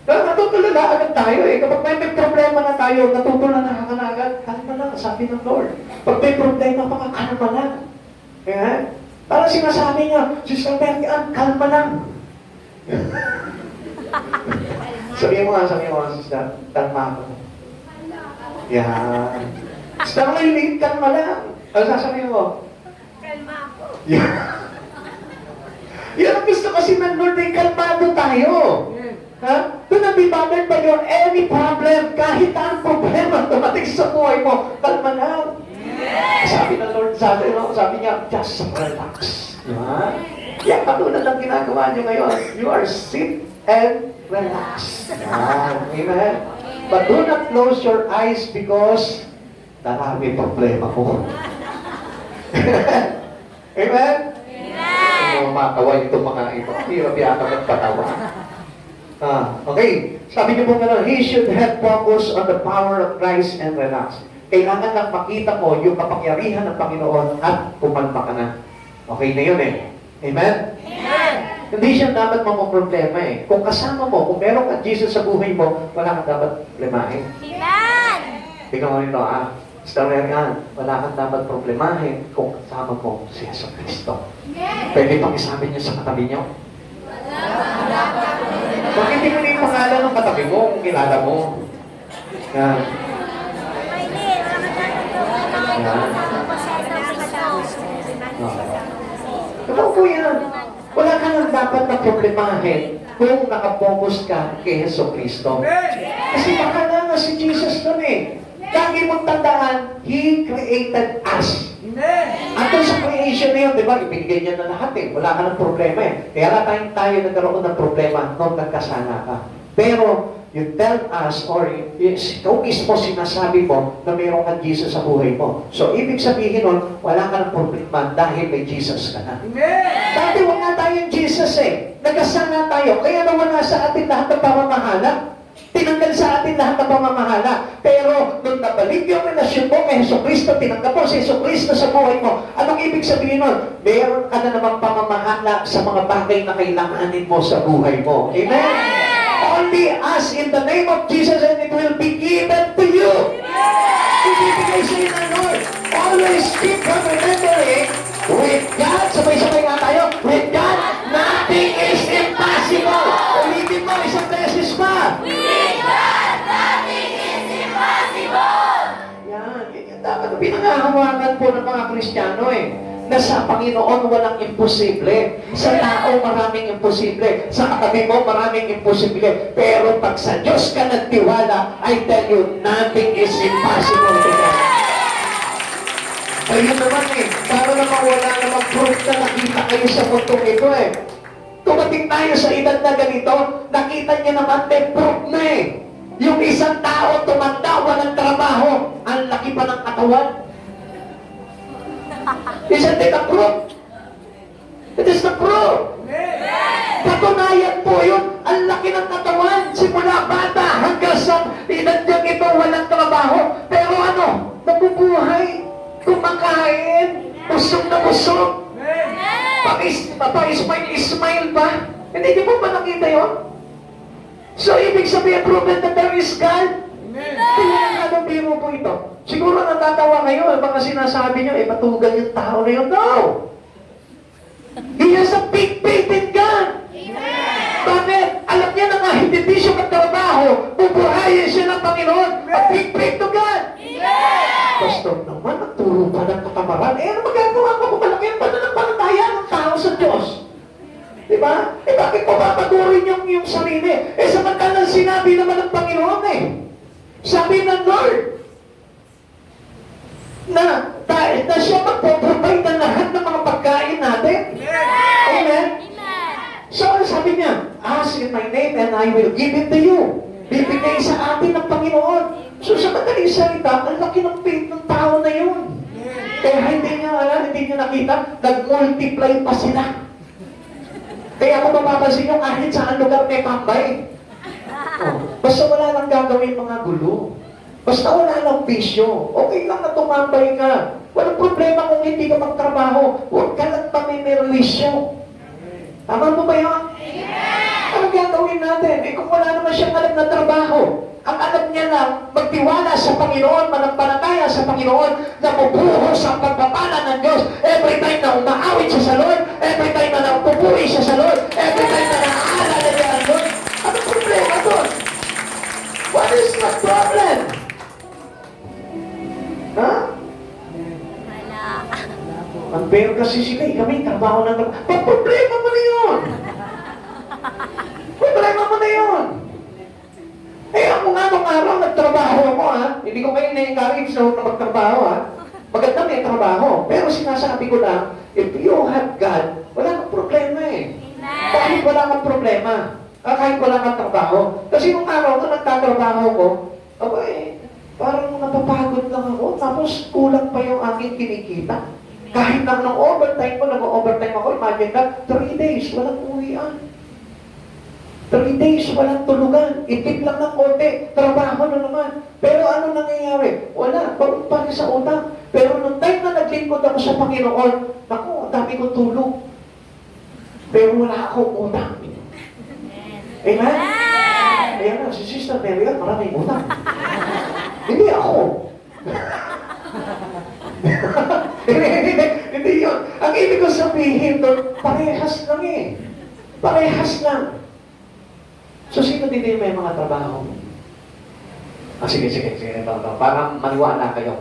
Kaya natutulala agad tayo eh. Kapag may problema na tayo, natutulala ka na agad. Kalma lang, sabi ng Lord. Pag may problema pa ka, kalma lang. Kaya, parang sinasabi niya, Sister Mary Ann, kalma lang. sabihin mo nga, Sister, kalma ako. Yan. Sister Mary, kalma lang. Ano sasabihin mo? Kalma ako. Yan. Yan ang gusto kasi ng Lord ay kalmado tayo. Ha? Do not be bothered by your any problem. Kahit ang problema dumating sa buhay mo, kalma lang. Sabi ng Lord sa atin, no? Sabi niya, just relax. Diba? Yan, katulad ang ginagawa niyo ngayon. You are sit and relax. Yan. Amen? But do not close your eyes because darami problema ko. Amen? Ano, matawa itong mga ito. Hirap yata magpatawa. Okay. Sabi niyo po gano'n, he should have focus on the power of Christ and relax. Kailangan lang makita mo yung kapangyarihan ng Panginoon at pumalma ka na. Okay na yun eh. Amen? Amen. Hindi siya dapat mamumroblema eh. Kung kasama mo, kung meron ka Jesus sa buhay mo, wala kang dapat problemahin. Amen. Tingnan mo nito Story yan, wala kang dapat problemahin kung kasama mo si Yeso Cristo. Pwede pang isabi niyo sa katabi niyo? Bakit hindi mo na yung pangalan ng katabi mo kung kilala mo? Yan. Totoo po yan. Wala ka nang dapat na problemahin kung nakapokus ka kay Yeso Cristo. Kasi baka na si Jesus nun eh. Lagi mong tandaan, He created us. At doon sa creation na yun, di ba, ibigay niya na lahat eh. Wala ka ng problema eh. Kaya tayo nagkaroon ng problema nung nagkasala ka. Pero, you tell us, or ikaw mismo sinasabi mo na mayroon kang Jesus sa buhay mo. So, ibig sabihin nun, wala ka ng problema dahil may Jesus ka na. Dati wala tayong Jesus eh. Nagkasala tayo. Kaya nawala sa atin lahat ng pamamahala. Tinanggal sa atin lahat ng pamamahala. Pero nung nabalik yung relasyon mo kay Heso Kristo, tinanggap mo si Heso Kristo sa buhay mo, anong ibig sabihin nun? Meron ka na namang pamamahala sa mga bagay na kailanganin mo sa buhay mo. Amen? Only ask in the name of Jesus and it will be given to you. Ibibigay sa'yo ng Lord. Always keep on remembering, with God, sabay-sabay nga tayo, with God, nothing is impossible. Ulitin mo, isang beses pa. Yan dapat pinangahawakan po ng mga Kristiyano eh. Na sa Panginoon walang imposible. Sa tao maraming imposible. Sa katabi mo maraming imposible. Pero pag sa Diyos ka nagtiwala, I tell you, nothing is impossible to God. Ayun naman eh, para naman wala namang proof na nakita kayo sa mundong ito eh. Tumating tayo sa edad na ganito, nakita niya naman, may proof na eh. Yung isang tao tumanda, walang trabaho, ang laki pa ng katawan. Isn't it a proof? It is the proof. Patunayan po yun, ang laki ng katawan, simula bata hanggang sa edad niyang ito, walang trabaho. Pero ano, nabubuhay, kumakain, busog na busog. Pa-smile pa. Hindi niyo po ba nakita yun? So, ibig sabihin, proven that there is God. Anong biro po ito? Siguro natatawa kayo, baka sinasabi niyo, patugan yung tao na yun. No! He has a big faith in God. Bakit? Alam niya na nga, hindi siya magtrabaho, bubuhayin siya ng Panginoon. A big faith to God. Pastor naman, nagturo pa ng katamaran. Ano magagawa ko kung malaki ang pananampalataya ng tao sa Diyos? Diba? Bakit ko papaturin yung sarili? Samantalang sinabi naman ng Panginoon eh. Sabi ng Lord, na siya magpo-provide ng lahat ng mga pagkain natin. Amen? So, sabi niya, ask in my name and I will give it to you. Bibigay sa atin ng Panginoon. So, sa madaling salita, ang laki ng faith ng tao na yun. Kaya hindi niya nakita, nag-multiply pa sila. Kaya kung mapapansin nyo, kahit saan lugar may tambay. Basta wala lang gagawin mga gulo. Basta wala lang bisyo. Okay lang na tumambay ka. Walang problema kung hindi ka magtrabaho. Huwag ka lang pamimirwisyo. Tama mo ba yun? Ano gagawin natin? Kung wala naman siyang alam na trabaho, ang alam niya lang, magtiwala sa Panginoon, manampalataya sa Panginoon, na bubuhos ang pagpapala ng Diyos. Every time na umaawit siya sa Lord, every time na napupuri siya sa Lord, every time na naaalala niya ang Lord. Ano problema doon? What is the problem? Ha? Unfair kasi sila, kami trabaho ng trabaho. Pag problema mo na yun. Problema mo na yun. Eh, ako nga nung araw, nagtrabaho ako, ha? Hindi ko kayo na-encourage na magtrabaho, ha? Maganda may trabaho. Pero sinasabi ko lang, if you have God, wala kang problema, eh. Kahit wala kang problema. Kahit wala kang trabaho. Kasi nung araw na nagtatrabaho ko, parang napapagod lang ako, tapos kulang pa yung aking kinikita. Kahit na ng overtime ko, nag-overtime ako, imagine na, 3 days, walang uwian. 3 days, walang tulugan. Itip lang ng konti. Trabaho na naman. Pero ano nangyayari? Wala. Pa rin sa utang. Pero nung time na naglingkod ako sa Panginoon, naku, ang dami kong tulog. Pero wala akong utang. Amen? Ayan na, si Sister Mary, maraming utang. Hindi ako. Hindi yun. Ang ibig ko sabihin doon, parehas lang eh. Parehas lang. So, sino dito yung may mga trabaho? Sige. Parang maniwala kayo.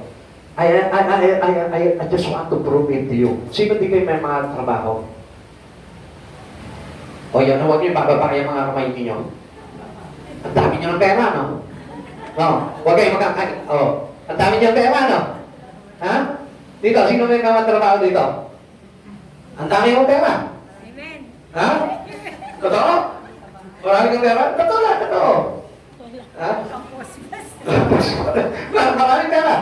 I just want to prove it to you. Sino dito yung may mga trabaho? O yan, huwag niyo bababa yung mga kamay ninyo. Ang dami niyo ng pera, no? No, huwag kayo magkakain. Ang dami niyo ng pera, no? Ha? Dito, sino may mga trabaho dito? Ang dami mong pera. Amen. Ha? Totoo? Marami kang pera? Totoo lang, totoo. Ha? Maraming pera.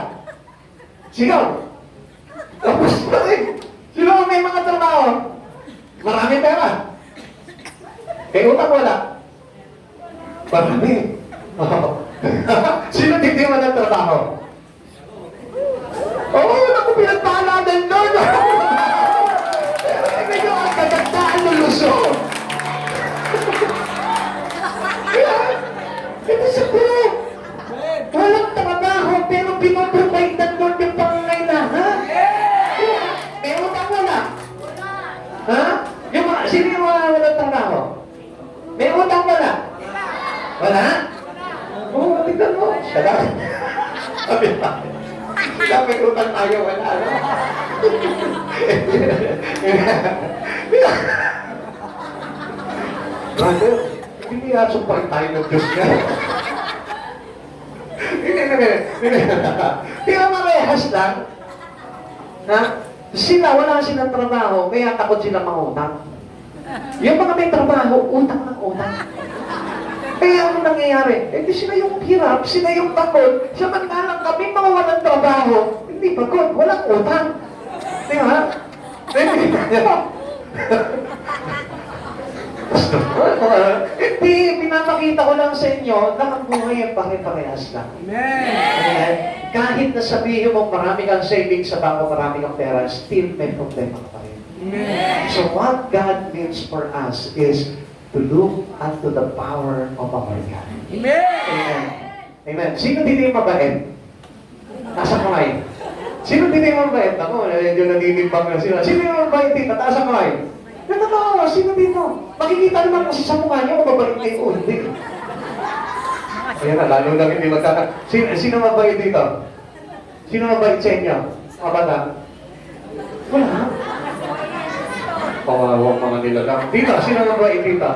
Sino? Tapos pa rin. Sino ang may mga trabaho? Maraming pera. Kaya utang wala. Marami. Sino hindi mo ng trabaho? Naku, pinagpahaladan doon. Pero medyo ang kagandaan ng Luzon. Ito sa buhay. Walang trabaho, pero pinaprovide doon yung pangangailangan. May utang wala. Ha? Sino yung walang trabaho? May utang wala. Wala? Oo, tignan mo. Sabi utang tayo, wala. Brother, hindi asumpahin tayo ng Diyos niya. Kaya marehas lang. Ha? Sila, wala silang trabaho, kaya takot sila mangutang. Yung mga may trabaho, utang ng utang. Kaya ano nangyayari? Di sila yung hirap, sila yung takot. Samantalang kami mga walang trabaho, hindi pagod, walang utang. Di ba? Hindi, pinapakita ko lang sa inyo na ang buhay ang pare-parehas lang. Amen. Kahit na sabihin mo marami kang savings sa bangko, marami kang pera, still may problema ka pa rin. So what God means for us is to look unto the power of our God. Amen. Amen. Sino dito yung mabait? Taas ang kamay. Sino dito yung mabait? Ako, medyo naninimbang na sila. Sino yung mabait dito? Taas ang kamay. Totoo, sino dito? Makikita naman kasi sa mukha niyo kung mabait kayo o hindi. Ayan na, lalo lang hindi magkaka... Sino mabait dito? Sino mabait sa inyo? Mga bata? Wala. Pawawang mga nilalang. Dito, sino mabait dito?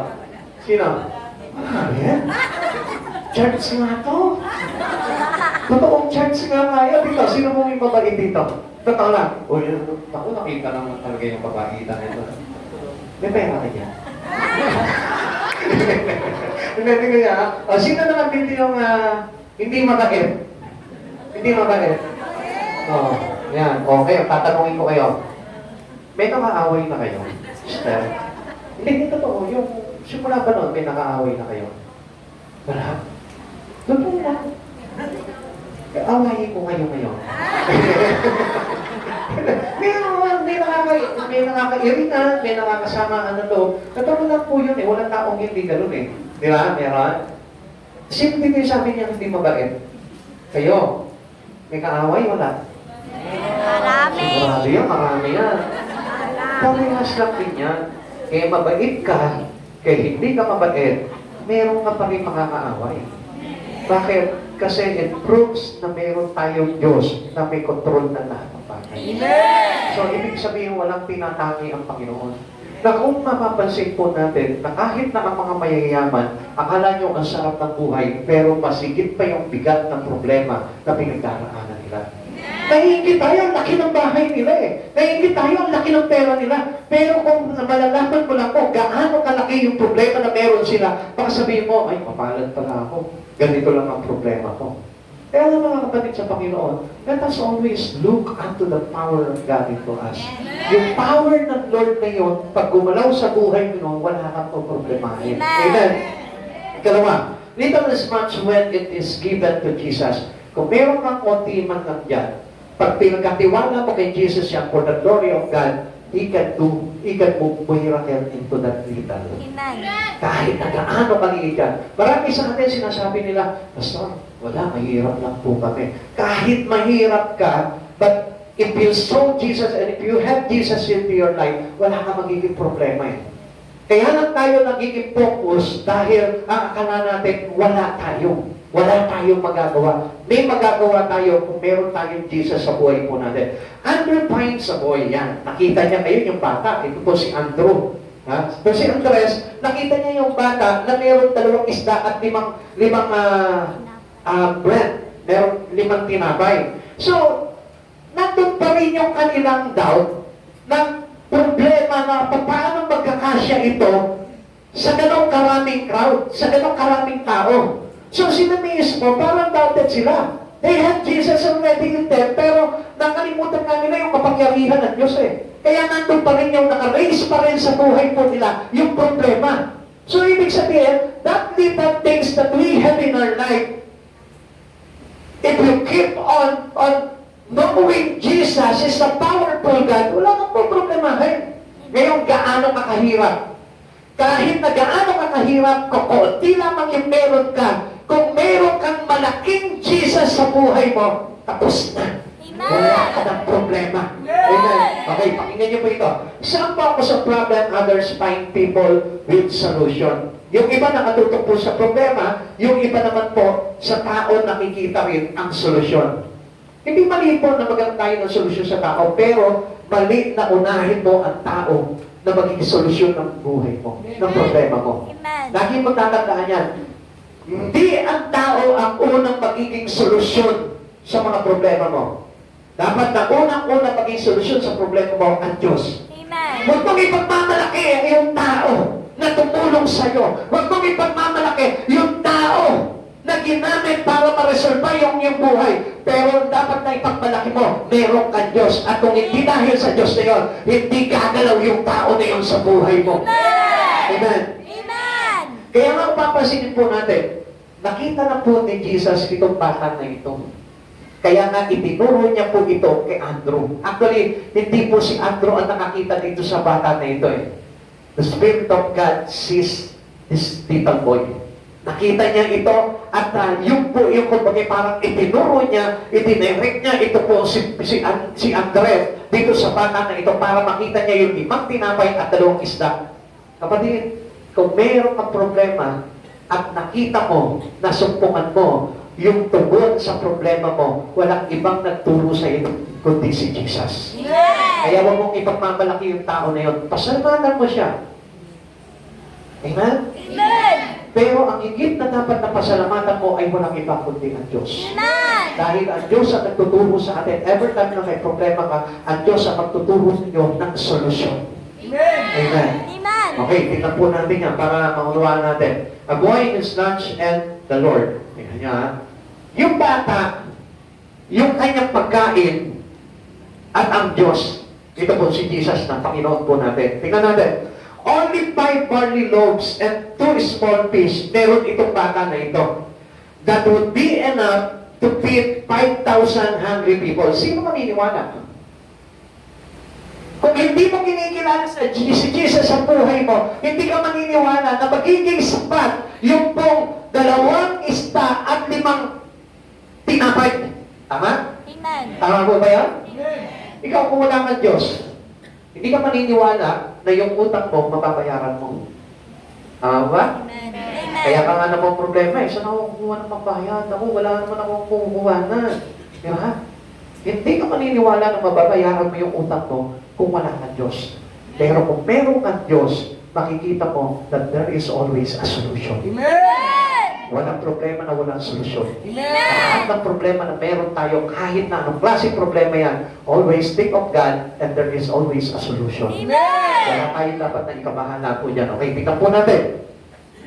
Sino? Wala rin. Church nga to. Totoong church nga kaya dito. Sino mo yung mabait dito? Totoo lang. O yun, ako nakita naman talaga yung babaitan nito. May pera ka dyan. Hindi kaya. Sino naman dito yung hindi mabait? Hindi mabait? Yan. Okay, tatanungin ko kayo. May nakaaway na kayo? Sister? Hindi totoo. Yung simula ba noon, may nakaaway na kayo? Wala? Totoo lang. Awayin ko kayo ngayon. may nakakairingan, may nakakasama to. Totoo lang po yun eh. Walang taong hindi ganun eh. Di ba? Meron? Sino dito yung sabi niya hindi mabait? Kayo? May kaaway? Wala? Marami. Sigurado yan, marami yan. Parehas lang din yan. Kaya mabait ka, kaya hindi ka mabait, meron ka pa rin makakaaway. Bakit? Kasi it proves na meron tayong Diyos na may control na lahat ng bagay. So, ibig sabihin walang tinatangi ang Panginoon. na kung mapapansin po natin na kahit na ang mga mayayaman, akala nyo ang sarap ng buhay, pero masigit pa yung bigat ng problema na pinagdaraanan nila. Naiingit tayo, ang laki ng bahay nila eh. Naiingit tayo, ang laki ng pera nila. Pero kung malalaman mo lang po, gaano kalaki yung problema na meron sila, baka sabihin mo, ay, mapalad pala ako. Ganito lang ang problema ko. Kaya mga kapatid sa Panginoon, let us always look unto the power of God into us. Yung power ng Lord na yun, pag gumalaw sa buhay mo, wala kang problemahin. Amen. Ikalawa, little is much when it is given to Jesus. Kung meron kang konti man lang dyan, pag pinagkatiwala mo kay Jesus yan for the glory of God, He can move miracle into that little. Amen. Kahit na gaano kaliit yan. Marami sa atin sinasabi nila, Pastor, wala, mahirap lang po kami. Kahit mahirap ka, but if you saw Jesus and if you have Jesus into your life, wala ka magiging problema eh. Kaya lang tayo nagiging focus dahil ang akala natin, wala tayo. Wala tayong magagawa. May magagawa tayo kung meron tayong Jesus sa buhay po natin. Andrew finds a boy, yan. Nakita niya ngayon yung bata. Ito po si Andrew. Ha? Pero si Andres, nakita niya yung bata na meron 2 isda at limang bread. Meron 5 tinapay. So, nandun pa rin yung kanilang doubt na problema na paano magkakasya ito sa ganong karaming crowd, sa ganong karaming tao. So sila mismo, parang doubted sila. They had Jesus already in them, pero nakalimutan nga nila yung kapangyarihan ng Diyos eh. Kaya nandun pa rin yung naka-raise pa rin sa buhay po nila, yung problema. So ibig sabihin, that little things that we have in our life, if you keep on knowing Jesus is a powerful God, wala kang po problemahin. Ngayon, gaano ka kahirap? Kahit na gaano ka kahirap, kukunti lamang yung meron ka. Kung meron kang malaking Jesus sa buhay mo, tapos na. Wala ka ng problema. Amen. Okay, pakinggan niyo po ito. Saan pa ako sa problem, others find people with solution. Yung iba nakatutok po sa problema, yung iba naman po sa tao nakikita rin ang solusyon. Hindi mali po na maganda tayo ng solusyon sa tao, pero mali na unahin mo ang tao na maging solusyon ng buhay mo, ng problema mo. Lagi magtatandaan yan. Hindi ang tao ang unang magiging solusyon sa mga problema mo. Dapat na unang-unang maging solusyon sa problema mo ang Diyos. Huwag mong ipagmamalaki yung tao na tumulong sa'yo. Huwag mong ipagmamalaki yung tao na ginamit para ma-resolve yung iyong buhay. Pero dapat na ipagmalaki mo, meron kang Diyos. At kung hindi dahil sa Diyos na yun, hindi gagalaw yung tao na yun sa buhay mo. Amen. Kaya nga papansinin po natin, nakita na po ni Jesus itong bata na ito. Kaya nga itinuro niya po ito kay Andrew. Actually, hindi po si Andrew ang nakakita dito sa bata na ito eh. The Spirit of God sees this little boy. Nakita niya ito at yung po, yung kumbaga parang itinuro niya, itinirect niya ito po si Andres dito sa bata na ito para makita niya yung 5 tinapay at 2 isda. Kapatid, kung mayroon kang problema at nakita mo, nasumpungan mo, yung tugon sa problema mo, walang ibang nagturo sa iyo kundi si Jesus. Kaya huwag mong ipagmamalaki yung tao na yun. Pasalamanan mo siya. Amen? Pero ang higit na dapat na pasalamatan mo ay walang iba kundi ang Diyos. Dahil ang Diyos ang nagtuturo sa atin. Every time na may problema ka, ang Diyos ang magtuturo sa iyo ng solusyon. Amen. Okay, tingnan po natin yan para maunawaan natin. A boy is lunch and the Lord. Tingnan niya ha. Yung bata, yung kanyang pagkain, at ang Diyos. Ito po si Jesus na Panginoon po natin. Tingnan natin. Only 5 barley loaves and 2 small fish. Meron itong bata na ito. That would be enough to feed 5,000 hungry people. Sino maniniwala? Kung hindi mo kinikilala si Jesus sa buhay mo, hindi ka maniniwala na magiging sapat yung pong 2 isda at 5 tinapay. Tama? Amen. Tama po ba yan? Ikaw kung wala kang Diyos, hindi ka maniniwala na yung utang mo, mababayaran mo. Tama ba? Kaya ka nga namang problema eh. Saan ako kukuha ng pambayad? Ako, wala naman akong kukuha na. Di ba? Hindi ka maniniwala na mababayaran mo yung utang mo kung wala kang Diyos. Pero kung meron kang Diyos, makikita mo that there is always a solution. Walang problema na walang solusyon. Lahat ng problema na meron tayo, kahit na anong klaseng problema yan, always think of God and there is always a solution. Kaya tayo dapat na ikabahala po dyan. Okay, tingnan po natin.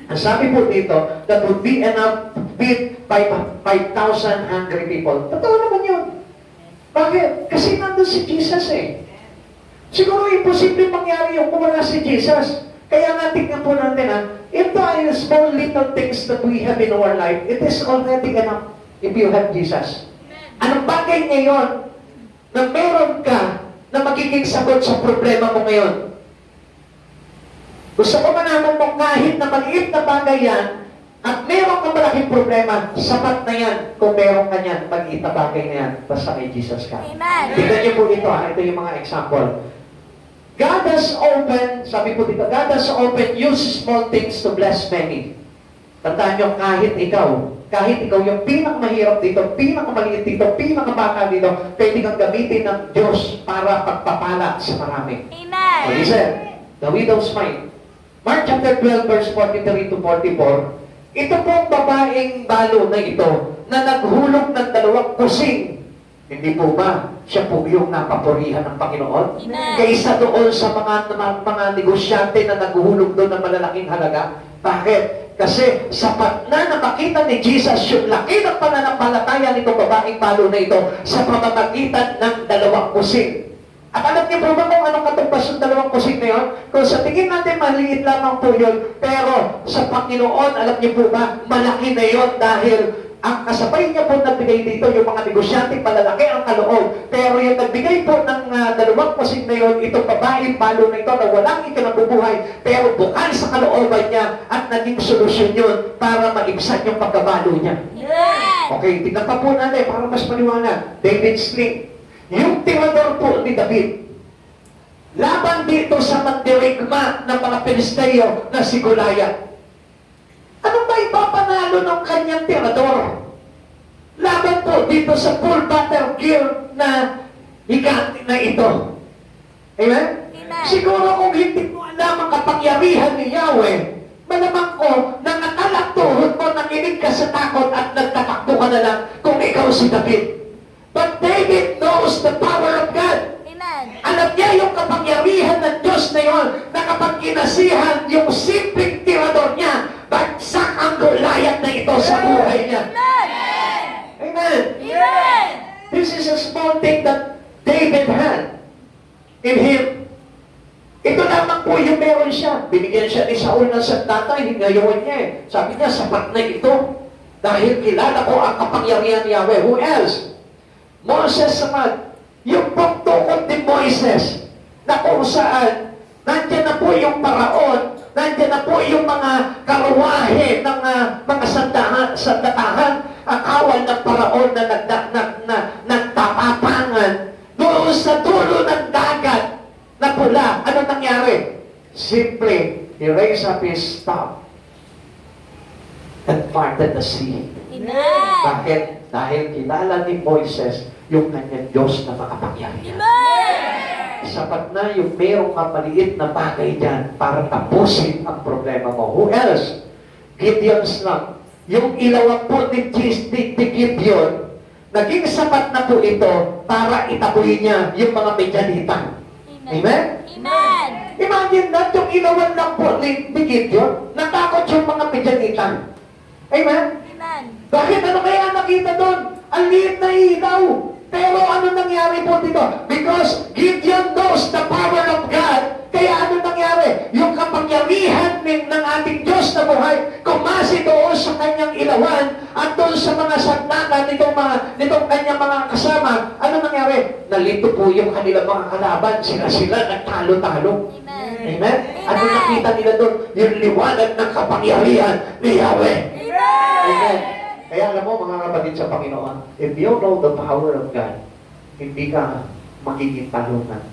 Ang sabi po dito, that would be enough to feed 5,000 hungry people. Totoo naman yun. Bakit? Kasi nandun si Jesus eh. Siguro imposible mangyari yung kung wala si Jesus. Kaya nga tignan po natin if the small little things that we have in our life, it is already enough if you have Jesus. Anong bagay ngayon na meron ka na magiging sagot sa problema mo ngayon? Gusto ko malaman mo kahit na maliit na bagay yan, at meron kang malaking problema, sapat na yan kung meron ka yan, maliit na bagay na yan, basta may Jesus ka. Tignan niyo po ito ito yung mga example. God has opened, sabi po dito, God has opened use small things to bless many. Tandaan nyo, kahit ikaw yung pinakamahirap dito, pinakamaliit dito, pinakamabaka dito, pwede kang gamitin ng Diyos para pagpapala sa marami. Amen. So listen, the widow's mite. Mark chapter 12, verse 43 to 44, ito pong babaeng balo na ito, na naghulog ng 2 kusing. Hindi po ba siya po yung napapurihan ng Panginoon? Amen. Kaysa doon sa mga negosyante na naghulog doon ng malalaking halaga. Bakit? Kasi sapat na makita ni Jesus yung laki ng pananampalataya nitong babaeng balo na ito sa pamamagitan ng 2 kusing. At alam niyo po ba kung anong katumbas yung 2 kusing na yun? Kung sa tingin natin maliit lamang po yun, pero sa Panginoon, alam niyo po ba, malaki na yun dahil ang kasabay niya po nagbigay dito, yung mga negosyante, malalaki ang kaloob. Pero yung nagbigay po ng 2 kusing na yun, itong babaeng balo na ito na walang ikinabubuhay, pero bukal sa kalooban niya at naging solusyon yun para maibsan yung pagkabalo niya. Okay, tignan pa po natin para mas maliwanag. David sling. Yung tirador po ni David, laban dito sa mandirigma ng mga Pilisteo na si Goliath. Ano ba ipapanalo ng kanyang tirador? Laban po dito sa full battle gear na higante na ito. Amen? Siguro kung hindi mo alam ang kapangyarihan ni Yahweh, malamang ko na nakalak tuhod mo, nanginig ka sa takot at nagtatakbo ka na lang kung ikaw si David. But David knows the power of God. Amen. Alam niya yung kapangyarihan ng Diyos na yun, na kapag kinasihan yung simpleng tirador niya, bagsak ang Goliath na ito sa buhay niya. Amen. Amen. This is a small thing that David had in him. Ito lamang po yung meron siya. Binigyan siya ni Saul ng sandatay, hinayawan niya eh. Sabi niya, sapat na ito. Dahil kilala ko ang kapangyarihan ni Yahweh. Who else? Moses naman, yung pagtukod ni Moises, na kung saan, nandyan na po yung paraon, nandyan na po yung mga karuwahe ng mga sandatahan, akawal ng paraon na nagtapapangan, doon sa dulo ng dagat na pula. Ano nangyari? Simply, he raised up his staff and parted the sea. Amen. Bakit? Dahil kilala ni Moises yung kanyang Diyos na makapangyarihan. Sapat na yung mayroong maliit na bagay dyan para tapusin ang problema mo. Who else? Gideon's lang. Yung ilawan po ni Gideon, naging sapat na po ito para itaboy niya yung mga Midianita. Amen? Amen. Imagine that, yung ilawan lang po ni Gideon, natakot yung mga Midianita. Amen? Amen. Bakit? Ano kaya nakita doon? Ang liit na ilaw. Pero ano nangyari po dito? Because Gideon knows the power of God. Kaya ano nangyari? Yung kapangyarihan ng ating Diyos na buhay, kumasi doon sa kanyang ilawan at doon sa mga sagnakan nitong kanyang mga kasama. Ano nangyari? Nalito po yung kanilang mga kalaban. Sila nagtalo-talo. Amen. Amen? Ano nakita nila doon? Yung liwanag ng kapangyarihan ni Yahweh. Amen. Kaya alam mo mga kapatid sa Panginoon, if you know the power of God, hindi ka magiging talunan.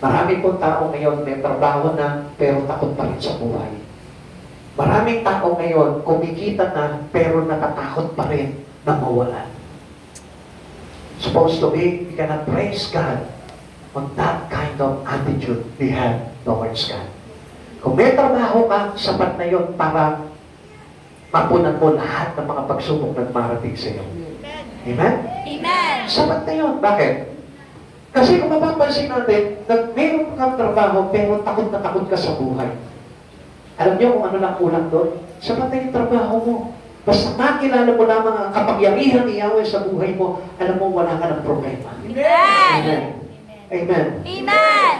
Marami pong tao ngayon may trabaho na pero takot pa rin sa buhay. Maraming tao ngayon kumikita na pero natatakot pa rin na mawalan. Supposed to be, we cannot praise God on that kind of attitude we have towards God. Kung may trabaho ka, sapat na yon para mapunan mo lahat ng mga pagsubok na marating sa iyo. Amen? Amen. Sapat na yun. Bakit? Kasi kung mapapansin natin, meron kang trabaho, pero takot na takot ka sa buhay. Alam niyo kung ano lang kulang doon? Sapat na yung trabaho mo. Basta makilala mo lamang ang kapangyarihan ni Yahweh sa buhay mo, alam mo wala ka ng problema. Amen. Amen. Amen. Amen.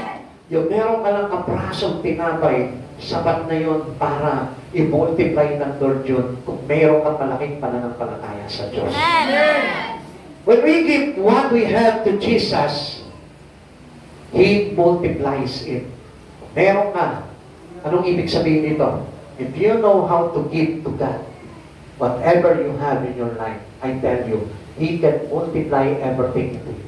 Yung meron ka lang kaprasong tinapay, sapat na yun para i-multiply ng Lord yun kung meron kang malaking pananampalataya sa Diyos. Amen. When we give what we have to Jesus, He multiplies it. Meron ka. Anong ibig sabihin nito? If you know how to give to God, whatever you have in your life, I tell you, He can multiply everything to you.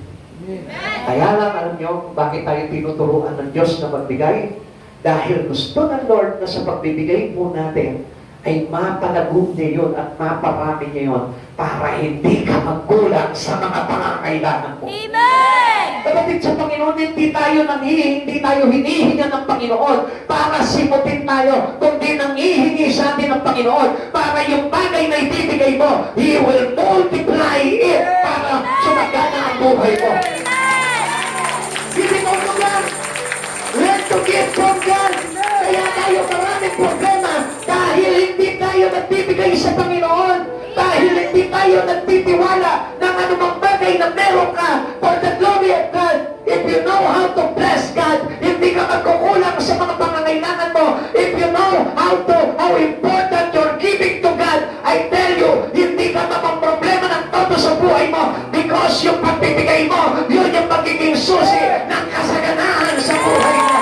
Kaya lang, alam nyo, bakit tayo tinuturuan ng Diyos na magbigay? Dahil gusto ng Lord na sa pagbibigay po natin, ay mapalagog niya yun at maparami niya yun para hindi ka magkulang sa mga pangangailangan mo. Amen. Kapatid sa Panginoon, hindi tayo hinihinga ng Panginoon para simutin tayo, kundi nanghihingi sa atin ng Panginoon para yung bagay na ibibigay mo, He will multiply it para sumagana ang buhay mo. Hindi mo yan. Learn to give from God. Kaya tayo maraming problema dahil hindi tayo nagbibigay sa Panginoon. Dahil hindi tayo nagtitiwala ng anumang bagay na meron ka for the glory of God. If you know how to bless God, hindi ka magkukulang sa mga pangangailangan mo. If you know how important you're giving to God, I tell you, hindi ka problema ng todo sa buhay mo because yung pagbibigay mo, yun yung magiging susi ng kasaganaan sa buhay mo.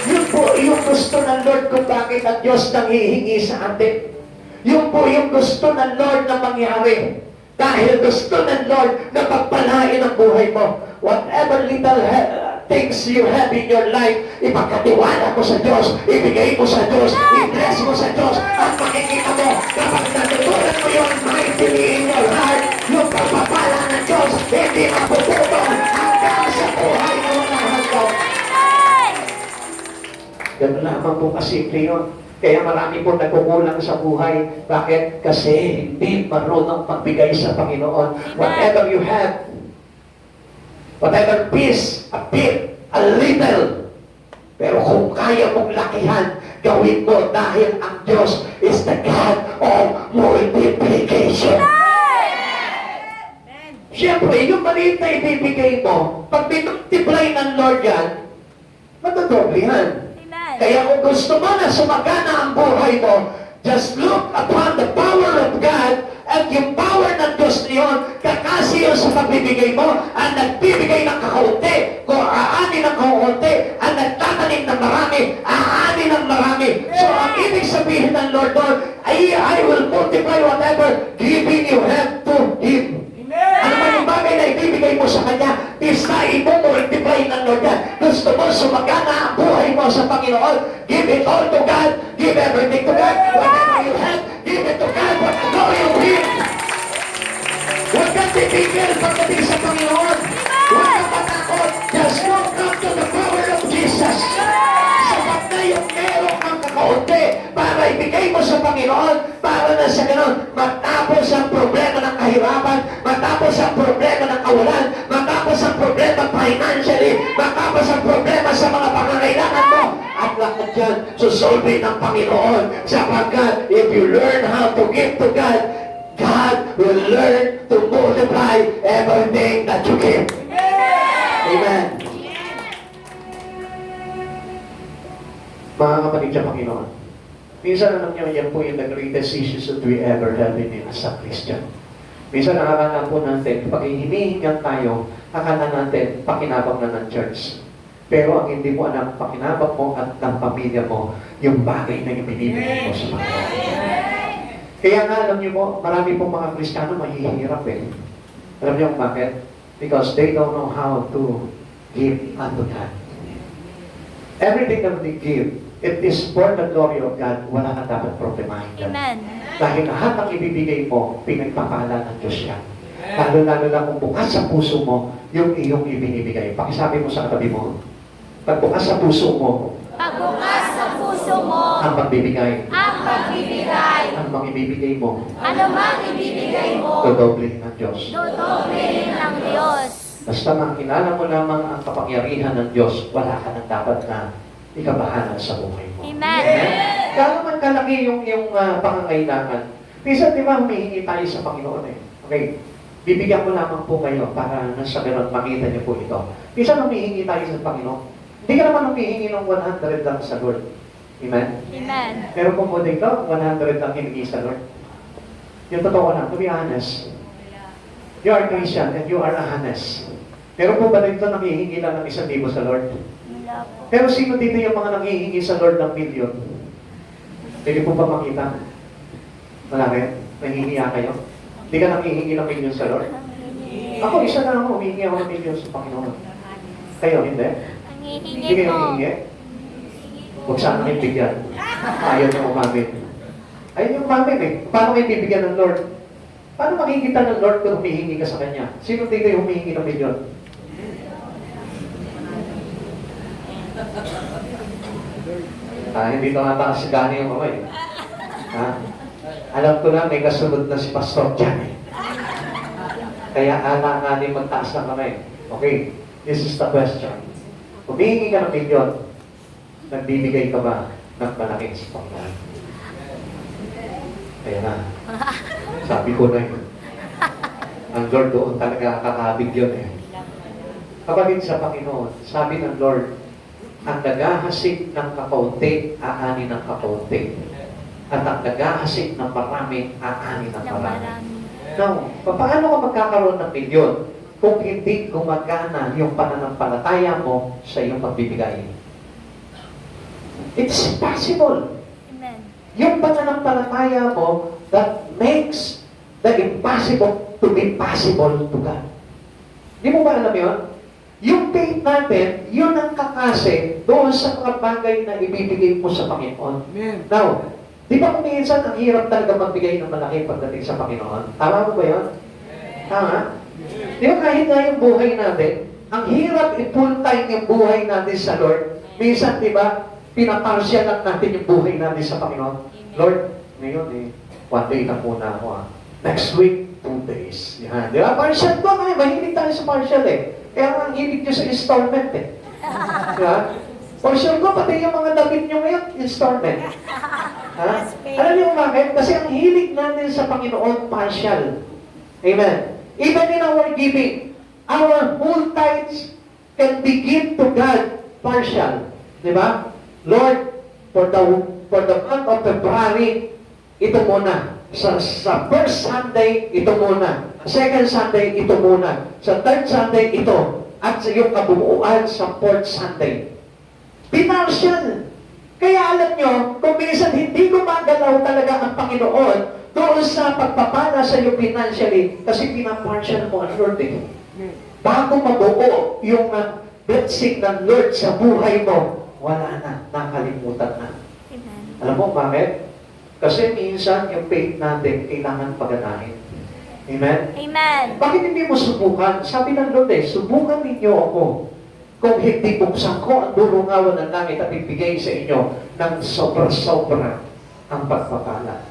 Yun po yung gusto ng Lord kung bakit ang Diyos nang hihingi sa atin. Yun po yung gusto ng Lord na mangyari. Dahil gusto ng Lord na pagpalain ang buhay mo. Whatever little things you have in your life, ipagkatiwala mo sa Diyos, ibigay mo sa Diyos, i-bless mo sa Diyos, at makikita mo, kapag natutunan mo yung mightily in your heart, yung pagpapala ng Diyos, hindi mapuputol hanggang sa buhay mo na hanggang. Ganun lamang po kasimple yun. Kaya marami po nagkukulang sa buhay. Bakit? Kasi hindi marunong magbigay sa Panginoon. Whatever you have, whatever piece, a bit, a little, pero kung kaya mong lakihan, gawin mo dahil ang Diyos is the God of multiplication. Siyempre, yung maliit na ibibigay mo, pag binultiply ng Lord yan, matudoble yan. Kaya kung gusto mo na sumagana ang buhay mo, just look upon the power of God at yung power ng Diyos niyon, kakasi yun sa pagbibigay mo, ang nagbibigay ng kakaunti, kung aani ng kakaunti, ang nagtatanim ng marami, aani ng marami. So ang ibig sabihin ng Lord doon, I will multiply whatever giving you have to give. Ano man yung bagay na ibibigay mo sa Kanya, isa i-multiply ng Lord yan. Gusto mo sumagana ang buhay mo sa Panginoon, give it all to God, give everything to God, whatever you have, give it to God, what the glory of Him. Huwag kang titigil pagdating sa Panginoon. Huwag kang matakot. Just look up to the power of Jesus. Sapat na yung meron kang kakaunti para ibigay mo sa Panginoon, para na sa ganon, matapos ang problema ng kahirapan, matapos ang problema ng kawalan, matapos ang problema financially, matapos ang problema sa mga pangangailangan mo, at lahat yan susolve ng Panginoon. Sapagkat if you learn how to give to God, God will learn to multiply everything that you give. Amen. Mga kapatid sa Panginoon, minsan alam niyo, yan po yung the greatest issues that we ever have in as a Christian. Minsan nakakala po natin, pag hinihingan tayo, akala natin pakinabang na ng church. Pero ang hindi mo alam, pakinabang mo at ng pamilya mo, yung bagay na ibinibigay mo sa Panginoon. Kaya nga, alam niyo po, marami pong mga Kristiyano mahihirap eh. Alam niyo kung bakit? Because they don't know how to give unto God. Everything that they give, it is for the glory of God, wala ka dapat problemahin yan. Amen. Dahil lahat ng ibibigay mo, pinagpapala ng Diyos yan. Lalo-lalo na kung bukas sa puso mo yung iyong ibinibigay. Pakisabi mo sa katabi mo, pag bukas sa puso mo, Pagbukas sa puso mo, ang pagbibigay, ang pagbibigay, ang ibibigay mo, ano mang ibibigay mo, dodoble ng Diyos. tutubilin ng Diyos. Basta makilala mo lamang ang kapangyarihan ng Diyos, wala ka nang dapat na ikabahanan sa buhay mo. Amen. Kaya man kalaki yung pangangailangan. Minsan, di ba, humihingi tayo sa Panginoon eh. Okay, bibigyan ko lamang po kayo para nasa ganun makita niyo po ito. Minsan, humihingi tayo sa Panginoon. Hindi ka naman humihingi ng 100 lang sa Lord. Amen? Amen. Pero kung mo dito, 100 lang hiningi sa Lord. Yung totoo lang, to be honest. You are Christian and you are honest. Pero po ba dito nanghihingi lang ng 1,000 sa Lord? Wala po. Pero sino dito yung mga nanghihingi sa Lord ng milyon? Pwede po ba makita? Malaki? Nanghihingi kayo? Hindi ka nanghihingi ng milyon sa Lord? Ako, isa na ako, humihingi ako ng milyon sa Panginoon. Kayo, hindi? Ang Hindi hihingi kayo ko. humihingi? Huwag sana kayo bigyan. Ayaw niyo umamin. Ayaw niyo umamin eh. Paano kayo bibigyan ng Lord? Paano makikita ng Lord kung humihingi ka sa Kanya? Sino dito yung humihingi ng milyon? Hindi ito natakas si Dani yung kamay. Ha? Alam ko na may kasunod na si Pastor dyan eh. Kaya alanganin magtaas ng kamay. Okay, this is the question. Humihingi ka ng milyon, nagbibigay ka ba ng malaking sa Panginoon? Kaya na. Sabi ko na yun. Ang Lord doon talaga kakabig yun eh. Kapatid sa Panginoon, sabi ng Lord, ang naghahasik ng kakaunti, aani ng kakaunti. At ang naghahasik ng marami, aani ng Ng marami. marami. Now, paano ka magkakaroon ng milyon kung hindi gumagana yung pananampalataya mo sa iyong pagbibigay? It's impossible. Amen. Yung pananampalataya mo that makes the impossible to be possible to God. Di mo ba alam yun? Yung faith natin, yun ang kakase doon sa mga bagay na ibibigay mo sa Panginoon. Amen. Now, di ba kung minsan ang hirap talaga magbigay ng malaki pagdating sa Panginoon? Tama mo ba yun? Tama? Di ba kahit na yung buhay natin, ang hirap i-full time yung buhay natin sa Lord. Minsan, di ba, pinaparsya lang natin yung buhay natin sa Panginoon. Lord, ngayon eh, 1 day na muna ako ah. Next week, 2 days. Yan. Di ba? Partial ko, mahilig tayo sa partial eh. Kaya ang hilig nyo sa installment eh. Di ba? Partial ko, pati yung mga damit nyo ngayon, installment. Ha? Alam niyo kung bakit? Kasi ang hilig natin sa Panginoon, partial. Amen. Even in our giving, our whole tithes can be given to God partial. Di ba? Lord, for the month of February, ito muna. Sa first Sunday, ito muna. Second Sunday, ito muna. Sa third Sunday, ito. At sa iyong kabuuan sa fourth Sunday. Pinartial. Kaya alam nyo, kung minsan hindi gumagalaw talaga ang Panginoon doon sa pagpapala sa iyo financially, kasi pinapartial mo ang Lord eh. Bago mabuo yung blessing ng Lord sa buhay mo, wala na, nakalimutan na. Amen. Alam mo bakit? Kasi minsan yung faith natin kailangan paganahin. Amen? Amen. Bakit hindi mo subukan? Sabi ng Lord eh, subukan ninyo ako. Kung hindi buksan ko ang durungawan ng langit at ibigay sa inyo ng sobra-sobra ang pagpapala.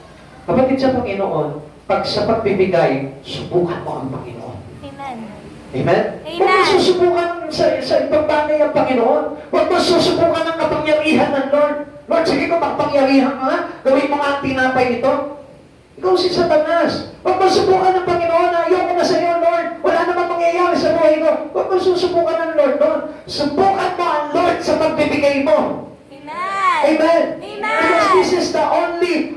Kapatid sa Panginoon, pag sa pagbibigay, subukan mo ang Panginoon. Amen. Amen? Amen. Huwag mo susubukan sa ibang bagay ang Panginoon. Huwag mo susubukan ang kapangyarihan ng Lord. Lord, sige ko, magpangyarihan ka nga. Gawin mo nga ang tinapay ito. Ikaw si Satanas. Huwag mo subukan ng Panginoon. Ayoko na sa iyo, Lord. Wala namang mangyayari sa buhay ko. Huwag mo susubukan ng Lord, Lord. Subukan mo ang Lord sa pagbibigay mo. Amen. Amen. Amen. Because this is the only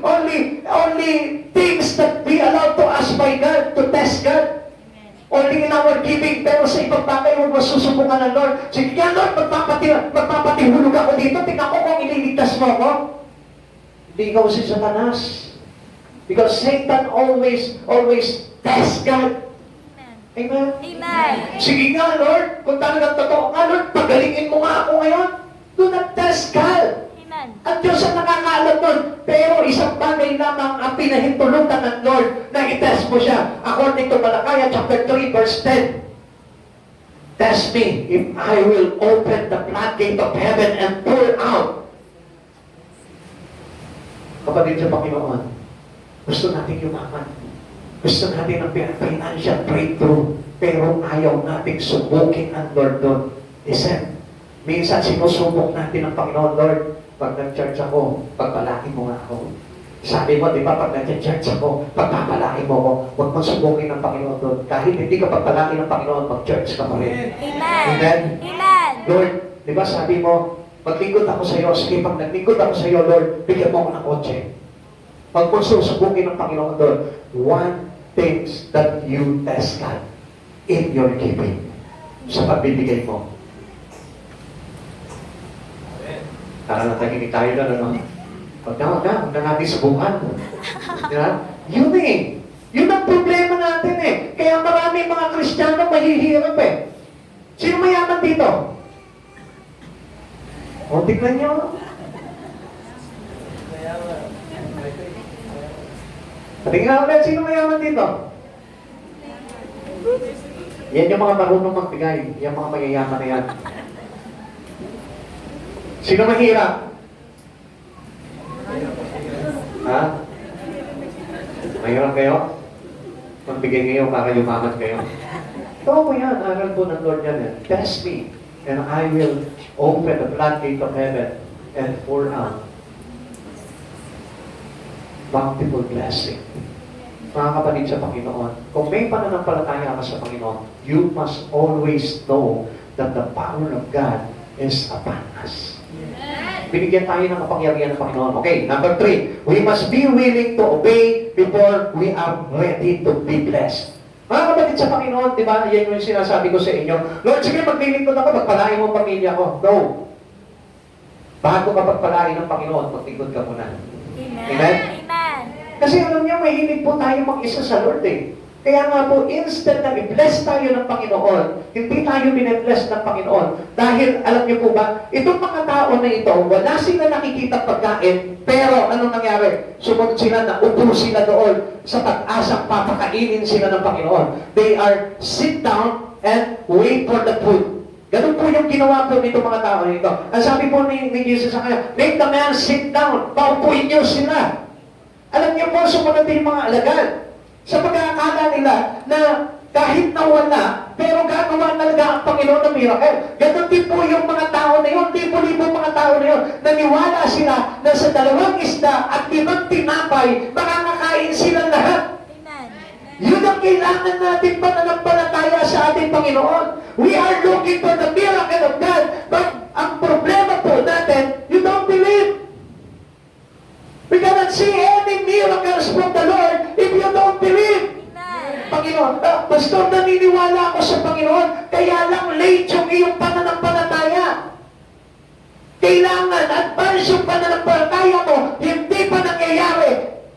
things that we allowed to us by God, to test God. Only in our giving, pero sa ibang bagay, huwag masusubukan ng Lord. Sige nga, Lord, magpapatihulog ako dito. Tingnan ko kung ililigtas mo ako. Hindi ikaw si Satanas. Because Satan always tests God. Amen? Amen. Sige nga, Lord, kung talagang totoo nga, Lord, pagalingin mo nga ako ngayon. Do not test God. Amen. At Diyos ang nakakaalam mo Panginoon. Pero isang bagay lamang ang pinahintulutan ng Lord na itest mo siya. According to Malakaya chapter 3 verse 10. Test me if I will open the floodgate of heaven and pour out. Kapatid sa Panginoon, gusto natin yumaman. Gusto natin ng financial breakthrough. Pero ayaw natin subukin ang Lord doon. Listen, minsan sinusubok natin ang Panginoon, Lord, pag nag-church ako, pagpalaki mo nga ako. Sabi mo, di ba, pag nag-church ako, pagpapalaki mo ako, huwag mong subukin ng Panginoon doon. Kahit hindi ka pagpalaki ng Panginoon, mag-church ka pa rin. Amen. Amen? Amen. Lord, di ba sabi mo, maglingkod ako sa iyo, sige, pag naglingkod ako sa iyo, Lord, bigyan mo ako ng kotse. Pag mong susubukin ng Panginoon doon, one things that you test God in your giving, sa pagbibigay mo. Para natahimik tayo na, ano? Huwag na natin subukan. Diba? Yun eh. Yun ang problema natin eh. Kaya marami mga Kristiyano mahihirap eh. Sino mayaman dito? O, tignan nyo. Tingnan ulit, sino mayaman dito? Yan yung mga marunong magbigay. Yan mga mayayaman na yan. Sino mahirap? Ha? Mahirap kayo? Magbigay kayo para yumaman kayo. Ito po yan, aral po ng Lord yan. Test me, and I will open the floodgate of heaven and pour out bountiful blessing. Mga kapatid sa Panginoon, kung may pananampalataya ka sa Panginoon, you must always know that the power of God is upon us. Binigyan tayo ng kapangyarihan ng Panginoon. Okay, number 3, we must be willing to obey before we are ready to be blessed. Mga kapatid sa Panginoon, di ba, yan yung sinasabi ko sa inyo, Lord, sige, maglilingkod ako, magpalain mo ang pamilya ko. No. Bago ka pagpalain ng Panginoon, maglingkod ka muna. Amen. Amen? Amen. Kasi alam niyo, mahilig po tayo mag-isa sa Lord eh. Kaya nga po, instead na i-bless tayo ng Panginoon, hindi tayo bine-bless ng Panginoon. Dahil, alam niyo po ba, itong mga tao na ito, wala sila nakikita pagkain, pero anong nangyari? Sumunod sila na upo sila doon sa pag-asang papakainin sila ng Panginoon. They are sit down and wait for the food. Ganun po yung ginawa po nito mga tao nito. Ang sabi po ni Jesus sa kanya, make the man sit down, paupuin niyo sila. Alam niyo po, sumunod din yung mga alagad. Sa pagkakala nila na kahit nawala, pero gagawa talaga ang Panginoon ng miracle. Ganun din po yung mga tao na yun, libo-libo mga tao na yun, naniwala sila na sa 2 isda at 5 tinapay, makakakain silang lahat. Amen. Yun ang kailangan natin pananampalataya sa ating Panginoon. We are looking for the miracle of God, but ang problema po natin, you don't believe. We cannot see any miracles from the Lord if you don't believe. Amen. Panginoon, Pastor, naniniwala ako sa Panginoon, kaya lang late yung iyong pananampalataya. Kailangan advance yung pananampalataya mo, hindi pa nangyayari.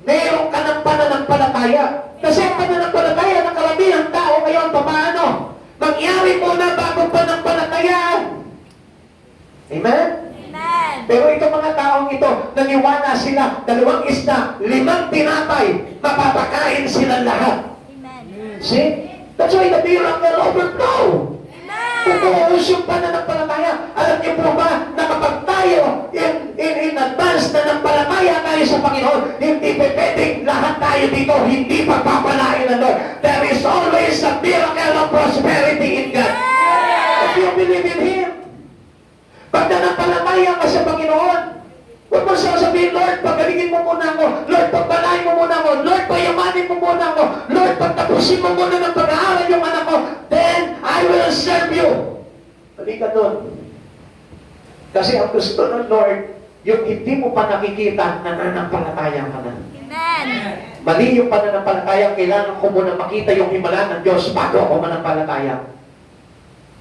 Meron ka ng pananampalataya. Kasi ang pananampalataya ng karamihan tao ngayon, paano? Mangyari muna bago pananampalatayaan. Amen? Amen. Pero itong mga taong ito, naniwala sila, 2 isda, 5 tinapay, mapapakain sila lahat. Amen. See? That's why the miracle overflow. Kung buhos yung pananampalataya, alam niyo po ba na kapag tayo in advance na nampalataya tayo sa Panginoon, hindi pwedeng lahat tayo dito, hindi pagpapalain ng Lord. There is always a miracle of prosperity in God. If you believe in Him, pag nanampalataya ka sa Panginoon, huwag mo sasabihin, Lord, pagalingin mo muna ako. Lord, pagpalain mo muna ako. Lord, payamanin mo muna ako. Lord, pagtapusin mo muna ng pag-aaral yung anak ko. Then, I will serve you. Balik ka doon. Kasi ang gusto ng Lord, yung hindi mo pa nakikita, nananampalataya ka na. Amen. Mali yung pananampalataya, kailangan ko muna makita yung himala ng Diyos bago ako manampalataya.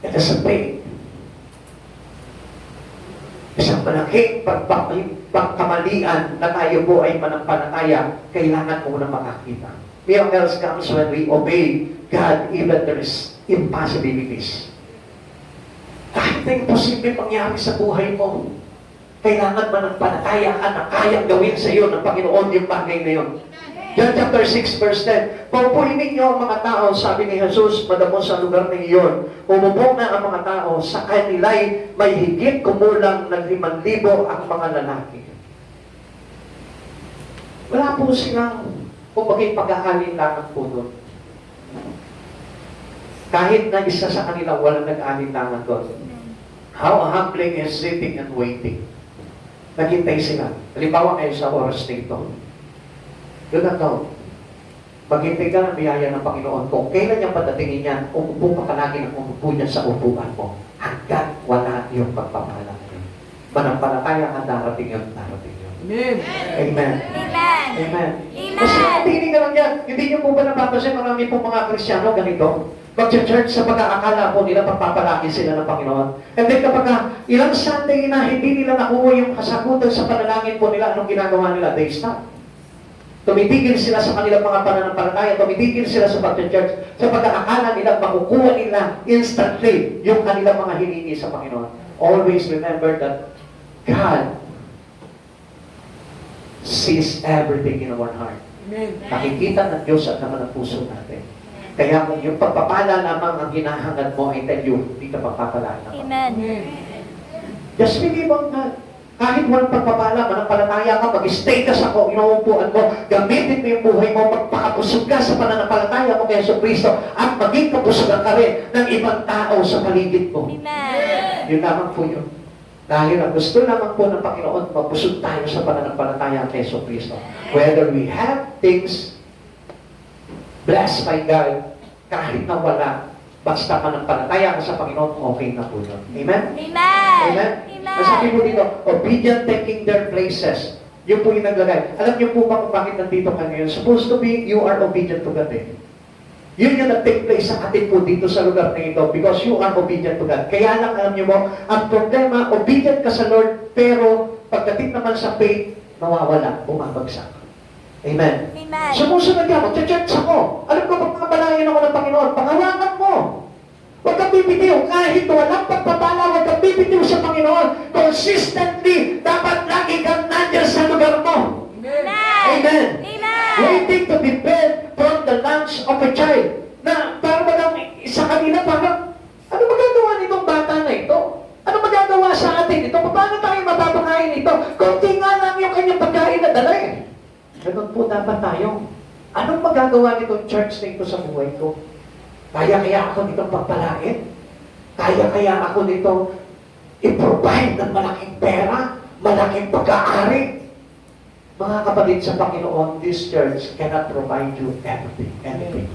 It is a faith. Isang malaking pagkamalian na tayo po ay manampalataya, kailangan mo na makakita. Miracles comes when we obey God even there is impossibilities. Kahit na imposible mangyari sa buhay mo, kailangan mananampalataya ka na kayang gawin sa iyo ng Panginoon yung bagay na yun. John chapter 6 verse 10, paupuin ninyo ang mga tao, sabi ni Jesus, madamo sa lugar na iyon. Umubong na ang mga tao, sa kanila'y may higit kumulang ng 5,000 ang mga lalaki. Wala po silang, kumbaga pag-aalinlangan po doon. Kahit na isa sa kanila, walang nag-aalinlangan doon. How humbling is sitting and waiting. Naghintay sila. Halimbawa kayo sa oras na ito. Doon na to. Maghintay ka ng biyaya ng Panginoon. Kung kailan niya padatingin yan, umupo ka lagi ng umupo niya sa upuan mo. Hanggang wala yung pagpapala niya. Manampalataya ka, darating yun, darating yun. Amen. Amen. Amen. Amen. Amen. Kasi tinig ka lang yan. Hindi niyo po ba napapansin, marami po mga Kristiyano ganito? Mag-church sa pag-aakala po nila, pagpapalaki sila ng Panginoon. And then kapag ilang Sunday na hindi nila nakuha yung kasagutan sa panalangin po nila, anong ginagawa nila? They stop. Tumitigil sila sa kanilang mga pananampalataya, tumitigil sila sa pag-church, sa pag-aakala nila, makukuha nila instantly yung kanilang mga hiningi sa Panginoon. Always remember that God sees everything in our heart. Amen. Nakikita ng Diyos at naman ang puso natin. Kaya kung yung pagpapala lamang ang hinahangad mo, I tell you, hindi ka pagpapalaan na. Amen. Just believe on God. Kahit walang pagpapala, manampalataya ka, mag-stay ka sa inuupuan mo, gamitin mo yung buhay mo, magpakapusog ka sa pananampalataya mo kay Yesu Cristo, at maging kapusogan ka rin ng ibang tao sa paligid mo. Amen. Yun lamang po yun. Dahil ang gusto lamang po ng Panginoon, mapusog tayo sa pananampalataya kay Yesu Cristo. Whether we have things blessed by God, kahit na wala, basta manampalataya ka sa Panginoon, okay na po yun. Amen? Amen. Amen? Masabi po dito, obedient taking their places. Yun po yung naglagay. Alam niyo po ba kung bakit nandito ka ngayon? Supposed to be, you are obedient to God eh. Yun yung nag-take place sa atin po dito sa lugar na ito because you are obedient to God. Kaya lang alam niyo mo, ang problema, obedient ka sa Lord, pero pagdating naman sa faith, nawawala, bumabagsak. Amen. Amen. Sumusunod ka, mag-church ako. Alam ko, pagpapalayan ako ng Panginoon, pangawakan mo. Huwag kang bibitiw. Kahit walang pagpapala, huwag kang bibitiw sa Panginoon. Consistently, dapat lagi kang nandiyan sa lugar mo. Amen. Amen. Amen. Waiting to be fed from the lunch of a child. Na parang bagang sa kanila, parang, ano magagawa nitong bata na ito? Ano magagawa sa atin ito? Paano tayo mapapakain ito? Kunti nga lang yung kanyang pagkain na dala eh. Ganun po dapat tayo. Anong magagawa nitong church na ito sa buhay ko? Kaya ako nitong pagpalain? Kaya ako nitong i-provide ng malaking pera, malaking pag-aari? Mga kapatid sa Panginoon, this church cannot provide you anything.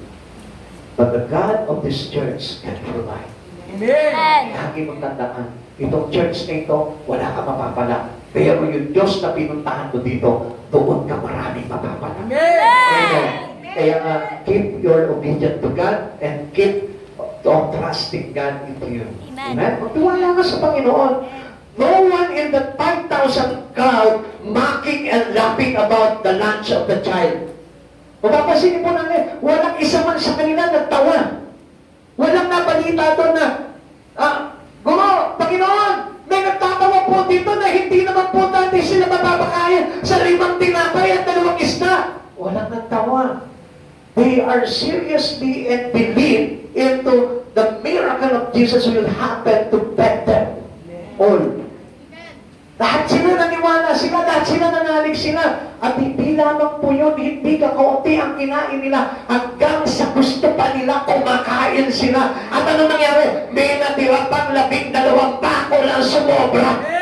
But the God of this church can provide. Amen. Lagi mong tandaan, itong church na ito, wala ka mapapala. Pero yung Diyos na pinuntahan mo dito, doon ka maraming mapapala. Amen. Amen. Kaya nga, keep your obedient to God and keep trusting God into you. Amen. Magtiwala ka sa Panginoon. No one in the 5,000 crowd mocking and laughing about the lunch of the child. Mapapansin po natin, walang isa man sa kanila nagtawa. Walang nabalita doon na, Guro, Panginoon, may nagtatawa po dito na hindi naman po dati sila mapapakain sa 5 tinapay at 2 isda. Walang nagtawa. They are seriously and believe into the miracle of Jesus will happen to bet them all. Lahat sila naniwala sila, lahat sila nanalig sila. At hindi lamang po yun, hindi kakaunti ang kinain nila hanggang sa gusto pa nila kumakain sila. At ano nangyari? May natira pang 12 bako lang sumobra. Amen.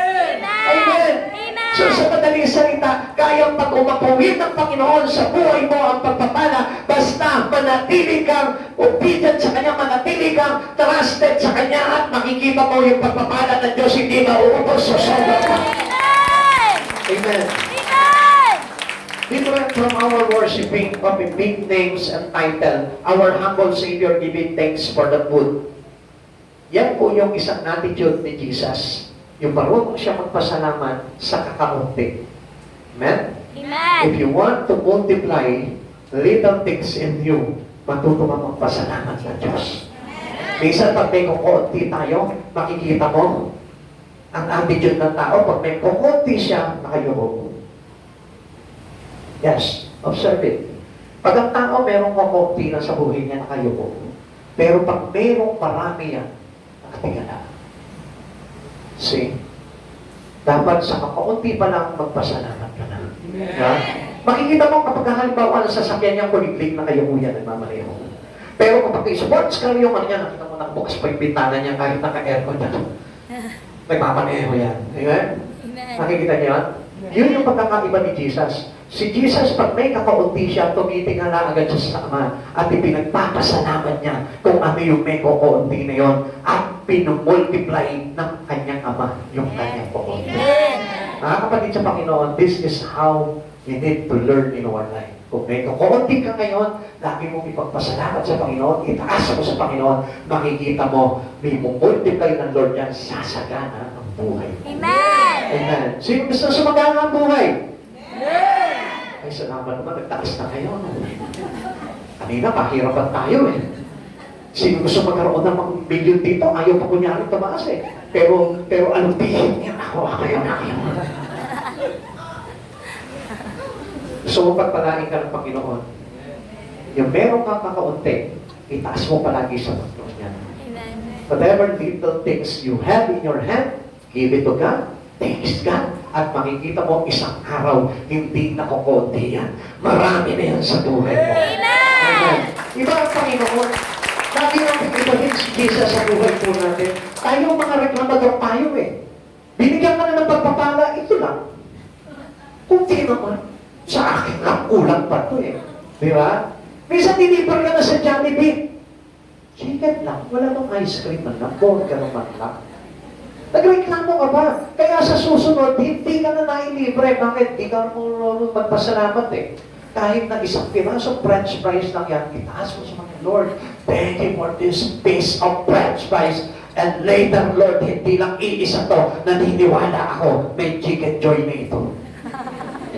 So sa madaling salita, kayang pag-umapuwid ng Panginoon sa buhay mo ang pagpapala basta manatili kang obedient sa Kanya, manatili kang trusted sa Kanya at makikita mo yung pagpapala ng Diyos hindi mauubos sa sobra pa. Amen. Different from our worshiping of big names and title, our humble Savior giving thanks for the food. Yan po yung isang attitude ni Jesus. Yung marunong siya magpasalamat sa kakaunti. Amen? Amen. If you want to multiply little things in you, matuto ka magpasalamat sa Diyos. Minsan pag may kukunti tayo, makikita mo, Ang attitude ng tao, pag may kukunti siya, nakayuko. Yes, observe it. Pag ang tao merong kukunti na sa buhay niya, nakayuko. Pero pag merong marami yan, nakatingala. See? Dapat sa kakaunti pa lang, magpasalamat ka na. Ha? Makikita mo kapag halimbawa ang sasakyan niyang kuliglig na kayo kuya, nagmamaneho. Pero kapag sports car yung ano niya, nakita mo nakabukas pa yung bintana niya kahit naka-aircon niya. Nagmamaneho yan. Amen? Nakikita niyo yan? Yun yung pagkakaiba ni Jesus. Si Jesus, pag may kakaunti siya, tumitingala agad siya sa Ama at ipinagpapasalamat niya kung ano yung may kakaunti na yon at pinumultiply ng kanyang Ama yung kanyang kakaunti. Mga kapatid sa Panginoon, this is how we need to learn in our life. Kung may kakaunti ka ngayon, lagi mong ipagpasalamat sa Panginoon, itaas mo sa Panginoon, makikita mo, may multiply ng Lord yan, sasagana ang buhay. Amen! Amen. Sino gusto sumagana ang buhay? Ay, salamat naman, nagtaas na kayo. No? Kanina, pahirapan tayo eh. Sino gusto magkaroon ng mga milyon dito? Ayaw pa kunyari tumaas eh. Pero anong tingin niya? Ako yun. Gusto mo pagpalain ka ng Panginoon. Yung meron kang kakaunti, itaas mo palagi sa Panginoon niya. Whatever little things you have in your hand, give it to God. Thanks God. At makikita mo isang araw, hindi nakukunti yan. Marami na yan sa buhay mo. Amen. Iba ang Panginoon. Lagi natin ibahin si Jesus sa buhay po natin. Tayo mga reklamador tayo eh. Binigyan ka na ng pagpapala, ito lang. Kunti naman. Sa akin lang, kulang pa ito eh. Di ba? Minsan dinipan ka na sa Jollibee. Chicken lang. Wala nang ice cream man lang. Bored ka naman lang. Nagreklamo ka ba? Kaya sa susunod, hindi ka na nailibre. Bakit? Hindi ka mo magpasalamat eh. Kahit na isang pirasong French fries lang yan, itaas mo sa mga Lord, thank you for this piece of French fries. And later, Lord, hindi lang iisa to, naniniwala ako, may chicken joy na ito.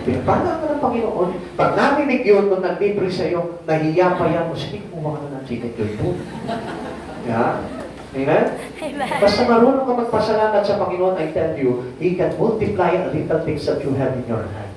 Pinapala ka ng Panginoon. Pag narinig yun, nung naglibre sa'yo, nahiya pa yan, sige, kumuha ka na ng chicken joy po. Yeah? Amen? Basta marunong ka magpasalamat sa Panginoon, I tell you, He can multiply the little things that you have in your hand.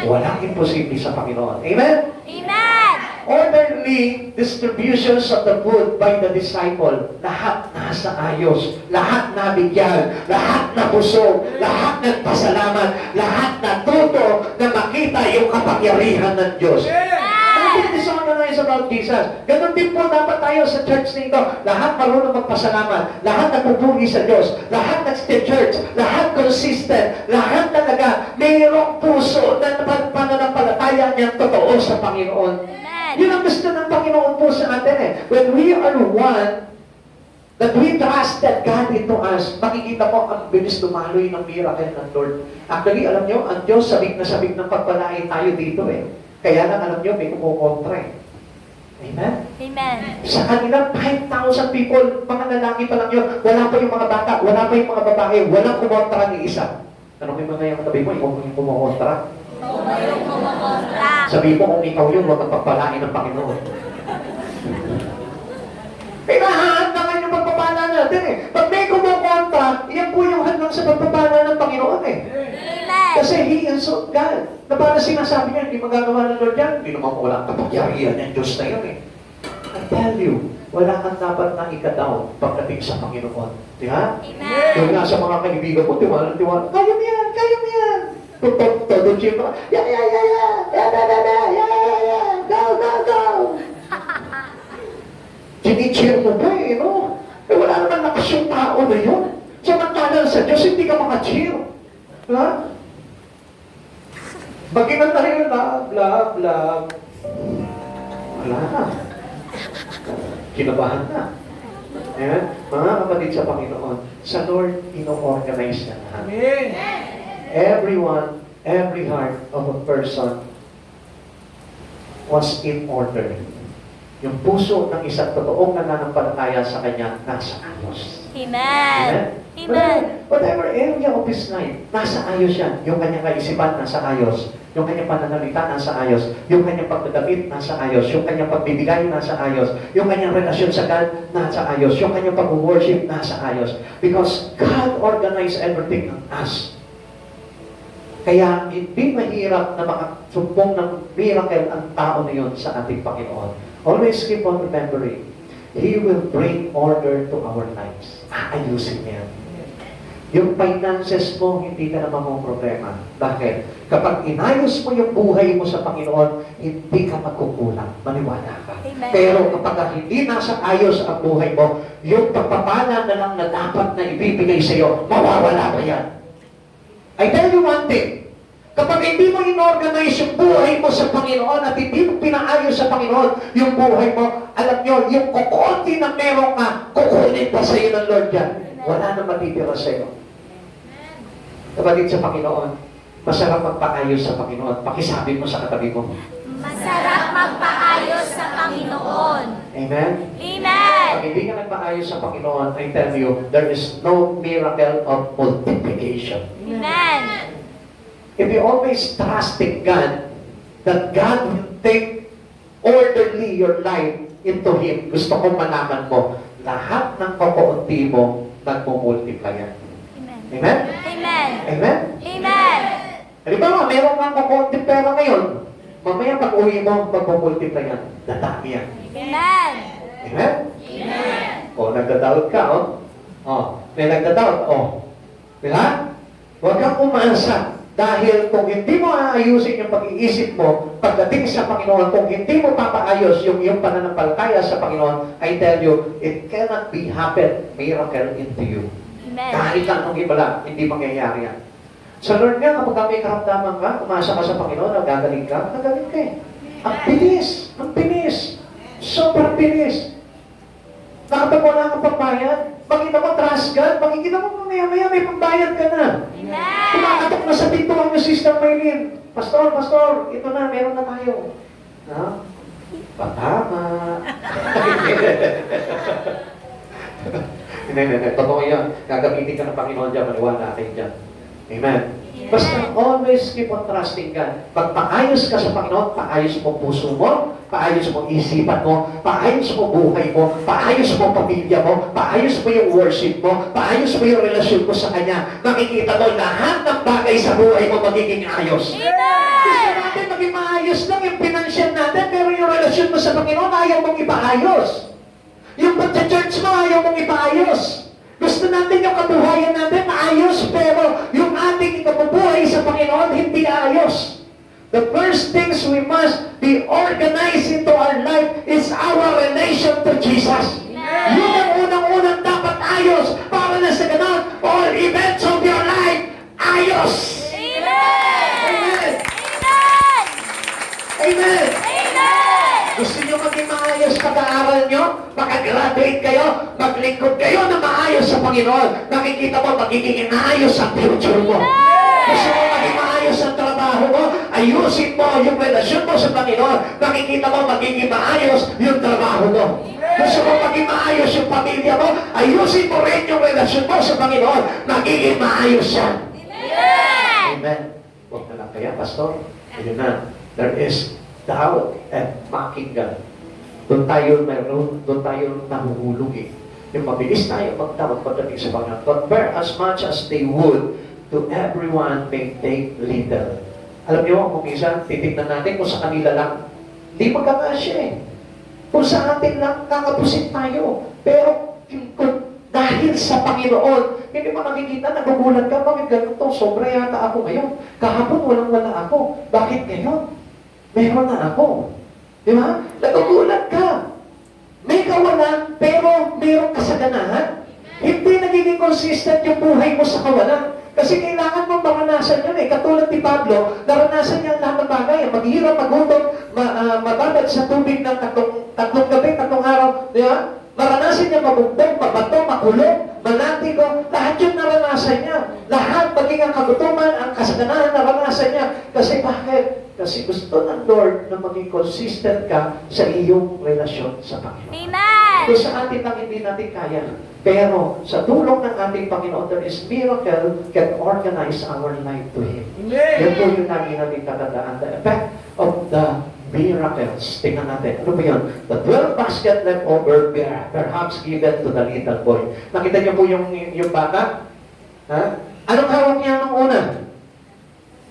Walang imposible sa Panginoon. Amen? Amen! Orderly distributions of the food by the disciple. Lahat nasa ayos. Lahat nabigyan. Lahat nabusog. Lahat nagpasalamat. Lahat natuto na makita yung kapangyarihan ng Diyos. This is about Jesus. Ganon din po dapat tayo sa church nito. Lahat marunong magpasalamat. Lahat nagpupuri sa Diyos. Lahat nag-church. Lahat consistent. Lahat talaga mayroong puso na pananampalataya niyang totoo sa Panginoon. Yun ang gusto ng Panginoon po sa atin eh. When we are one, that we trust that God into us, makikita mo ang bilis lumaloy ng miracle ng Lord. Actually, alam nyo, ang Diyos sabik na sabik ng pagpalain tayo dito eh. Kaya lang alam nyo, may kumukontra eh. Amen? Amen. Sa kanila, 5,000 people, mga lalaki pa lang yun. Wala pa yung mga bata, wala pa yung mga babae, walang kumontra ni isa. Ano may mga yung katabi mo, ikaw yung kumukontra? Sabi mo, kung ikaw yun, huwag kang pagpalain ng Panginoon. Pinahahandangan yung pagpapala natin eh. Pag may kumukontra, yan po yung handang sa pagpapala ng Panginoon eh. Kasi He is God. Na parang sinasabi niya, hindi magagawa ng Lord yan. Hindi naman walang kapagyarihan ng Diyos na yun eh. I tell you, wala kang dapat na ika-down pagdating sa Panginoon. Di ba? Yung nga sa mga kaibigan mo, tiwala. Kaya mo yan, kaya mo yan. Todo chip ka. Go. Chinicheer mo ba eh, no? Eh wala naman lakas yung tao na yun. Samantalang sa Diyos, hindi ka maka-cheer. Ha? Magkinanta rin love. Wala na. Kinabahan na. Ayan? Mga kapatid sa Panginoon, sa Lord, ino-organize na lahat. Everyone, every heart of a person was in order. Yung puso ng isang totoong nananampalataya sa Kanya nasa ayos. Amen. Amen? Amen. Whatever area of his life, nasa ayos yan. Yung kanyang kaisipan, nasa ayos. Yung kanyang pananalita, nasa ayos. Yung kanyang pagdadamit, nasa ayos. Yung kanyang pagbibigay, nasa ayos. Yung kanyang relasyon sa God, nasa ayos. Yung kanyang pag-worship, nasa ayos. Because God organized everything in us. Kaya hindi mahirap na makasumpong ng miracle ang tao na yun sa ating Panginoon. Always keep on remembering, He will bring order to our lives. Aayusin niya. Yung finances mo, hindi ka naman mong problema. Bakit? Kapag inayos mo yung buhay mo sa Panginoon, hindi ka magkukulang. Maniwala ka. Amen. Pero kapag hindi nasa ayos ang buhay mo, yung pagpapala na lang na dapat na ibibigay sa iyo, mawawala pa yan. I tell you one thing, kapag hindi mo inorganize yung buhay mo sa Panginoon at hindi mo pinaayos sa Panginoon yung buhay mo, alam nyo, yung kukunti na meron ka, kukunin pa sa iyo ng Lord yan. Wala na matitira sa iyo. Kapatid sa Panginoon, masarap magpaayos sa Panginoon. Pakisabi mo sa katabi mo. Masarap magpaayos sa Panginoon. Amen? Amen. Pag hindi ka nagpaayos sa Panginoon, I tell you, there is no miracle of multiplication. Amen. If you always trust in God, that God will take orderly your life into Him, gusto kong malaman mo, lahat ng kakunti mo, nagmumultiply yan. Amen. Amen? Amen. Amen? Amen. Halimbawa, meron kang kakunti pera ngayon, mamaya pag uwi mo, magmumultiply yan. Dadami yan. Amen. Amen? Amen. O, nagdadoubt ka, o. O, may nagdadoubt, o. Diba? Huwag kang umasa. Dahil kung hindi mo aayusin yung pag-iisip mo, pagdating sa Panginoon, kung hindi mo papaayos yung iyong pananampalataya sa Panginoon, I tell you, it cannot be happen miracle into you. Amen. Kahit anong ibala, hindi mangyayari yan. Sa Lord nga, kapag may karamdaman ka, umasa ka sa Panginoon, nagagaling ka eh. Ang bilis! Ang bilis! Sobrang bilis! Nakapag wala kang pagbayad, makita mo, trust God, makikita mo mamaya-maya may pagbayad ka na. Amen. Kumakatok na sa pintuan yung Sister Maylin. Pastor, ito na, meron na tayo. Ha? Patama. Hindi. Totoo yan. Gagamitin ka ng Panginoon dyan, maniwala kayo dyan. Amen. Basta always keep on trusting God. Pag paayos ka sa Panginoon, paayos mo puso mo, paayos mo isipan mo, paayos mo buhay mo, paayos mo pamilya mo, paayos mo yung worship mo, paayos mo yung relasyon mo sa Kanya. Makikita mo lahat ng bagay sa buhay mo magiging ayos. Gusto natin maging maayos lang yung financial natin, pero yung relasyon mo sa Panginoon, ayaw mong ipaayos. Yung pagka-church mo, ayaw mong ipaayos. Gusto natin yung kabuhayan natin maayos, pero yung ating ikabubuhay sa Panginoon, hindi ayos. The first things we must be organized into our life is our relation to Jesus. Yun ang unang-unang dapat ayos para na sa ganon, all events of your life, ayos. Amen. Amen. Amen. Amen. Gusto nyo maging maayos pag-aaral nyo? Makagraduate kayo? Maglingkod kayo na maayos sa Panginoon? Nakikita mo, magiging maayos ang future mo. Gusto mo maging maayos ang trabaho mo? Ayusin mo yung relasyon mo sa Panginoon. Nakikita mo, magiging maayos yung trabaho mo. Gusto mo maging maayos yung pamilya mo? Ayusin mo rin yung relasyon mo sa Panginoon. Magiging maayos yan. Amen. Huwag na lang kaya, Pastor. Ayun na. There is doubt and mocking God. Doon tayo nahuhulog eh. Yung mabilis tayo mag-doubt pagdating sa Panginoon. But bear as much as they would, to everyone may take little. Alam niyo, kung minsan, titignan natin kung sa kanila lang, hindi magkakasya eh. Kung sa atin lang, kakapusin tayo. Pero dahil sa Panginoon, hindi mo nakikita, nagugulat ka, bakit ganito? Sobra yata ako ngayon. Kahapon walang-wala ako. Bakit ngayon? Meron na ako. Di ba? Nagugulat ka. May kawalan, pero meron ka sa ganahan. Hindi nagiging consistent yung buhay mo sa kawalan. Kasi kailangan mong maranasan yun eh. Katulad ni Pablo, naranasan niya ang lahat ng bagay. Maghirap, magutom, mababad sa tubig ng tatlong gabi, tatlong araw. Di ba? Maranasan niya mabugbog, mabato, makulong, malatigo. Lahat yun naranasan niya. Lahat, maging ang kagutuman, ang kasaganahan, naranasan niya. Kasi bakit? Kasi gusto ng Lord na maging consistent ka sa iyong relasyon sa Panginoon. Amen. Kung sa atin lang hindi natin kaya. Pero sa tulong ng ating Panginoon, there is miracle can organize our life to Him. Yan po yung lagi natin tatandaan. The effect of the miracles. Tingnan natin. Ano ba yun? The 12 basket left over, perhaps given to the little boy. Nakita niyo po yung bata? Ha? Anong hawak niya nung una?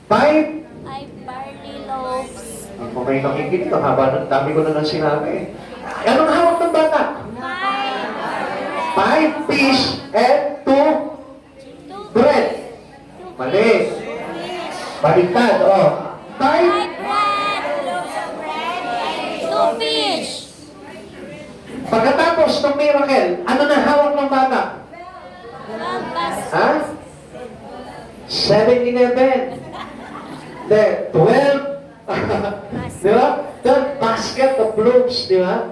5? 5 barley loaves. Kung may nakikinig, ang haba ng dami ko na nang sinabi. Anong hawak ng bata? 5 fish and 2 bread. Mali. Baliktad, oh. 5 5 bread. 2 fish. Pagkatapos ng miracle, ano na hawak ng bata? 12 baskets. Ha? 7-11. De, 12. Di ba? 12 basket of loaves, di ba?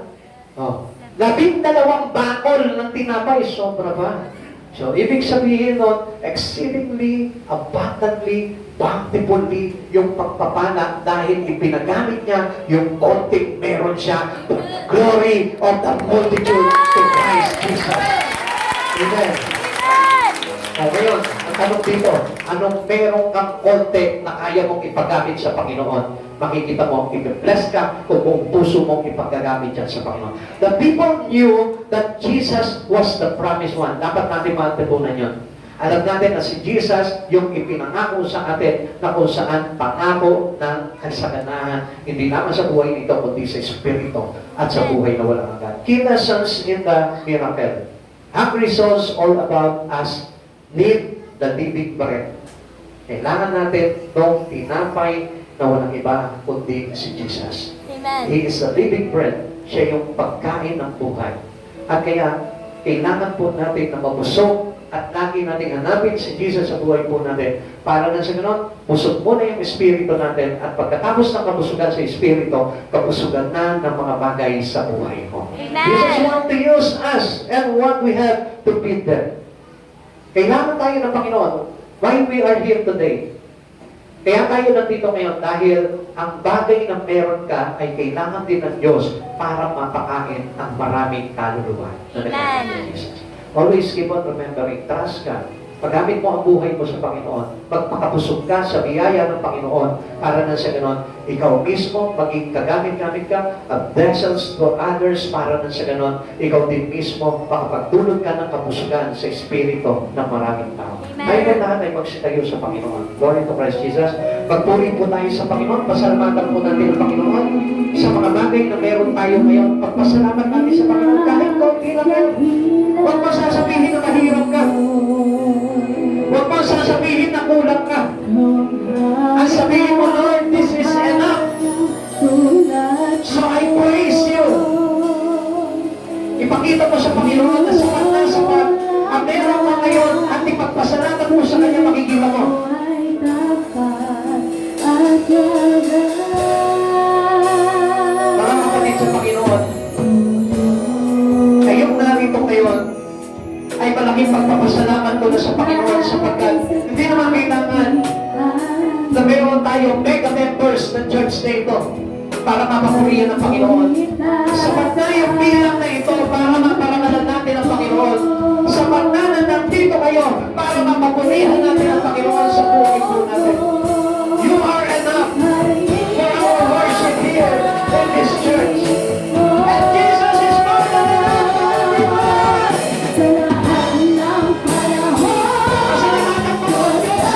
Oh. 12 bakol ng tinapay, sobra ba? So, ibig sabihin nun, exceedingly, abundantly, bountifully, yung pagpapala dahil ipinagamit niya yung konting meron siya, the glory of the multitude to Christ Jesus. Amen. O ngayon, ang tanong dito, anong meron kang konti na kaya mong ipagamit sa Panginoon? Makikita mo, i-bless ka kung buong puso mong ipagagamit yan sa Panginoon. The people knew that Jesus was the promised one. Dapat natin matutunan yun. Alam natin na si Jesus yung ipinangako sa atin na kung saan pangako ng kasaganahan, hindi naman sa buhay nito, kundi sa Espiritu at sa buhay na walang hanggan. Key lessons in the miracle. Hungry souls all about us need the living bread. Kailangan natin itong tinapay na walang iba kundi si Jesus. Amen. He is the living bread. Siya yung pagkain ng buhay. At kaya, kailangan po natin na mabusog at lagi natin hanapin si Jesus sa buhay po natin. Para na sa ganon, busog muna yung Espiritu natin at pagkatapos ng kabusugan sa Espiritu, kabusugan na ng mga bagay sa buhay mo. Amen. Jesus wants to use us and what we have to feed them. Kailangan tayo ng Panginoon. Why we are here today? Kaya tayo nandito ngayon dahil ang bagay na meron ka ay kailangan din ng Diyos para mapakain ang maraming kaluluwa na nagkakaroon ng Jesus. Always keep on remembering, trust ka. Paggamit mo ang buhay mo sa Panginoon, magpakabusog ka sa biyaya ng Panginoon para na sa ganon, ikaw mismo maging kagamit-gamit ka at vessels for others para na sa ganon, ikaw din mismo makapagtulog ka ng kabusugan sa Espiritu ng maraming tao. Ngayon lahat ay magsitayo sa Panginoon. Glory to Christ Jesus. Pagpuri po tayo sa Panginoon, pasalamatan po natin ang Panginoon sa mga bagay na meron tayo ngayon. Pagpasalamat natin sa Panginoon kahit konti lang yan. Huwag mo sasabihin na mahirap ka. Huwag mo sasabihin na kulang ka. Ang sabihin mo, Lord, this is enough. So I praise you. Ipakita mo sa Panginoon na sapat na sapat. Ang meron mo ngayon at ipagpasalamat mo sa Kanya makikita mo. Mga kapatid sa Panginoon, kayong narito ngayon, ay malaking pagpapasalamat ko na sa Panginoon sapagkat hindi naman kailangan na meron tayong mega members ng church na ito para mapapurihan ng Panginoon. Sapat na yung bilang na ito para maparangalan natin ang Panginoon. Sapat na nandito kayo para mapapurihan natin ang Panginoon sa buhay po natin. You are enough for our worship here in this church. And Jesus is more than enough for everyone. Pasalamatan mo ang Diyos sa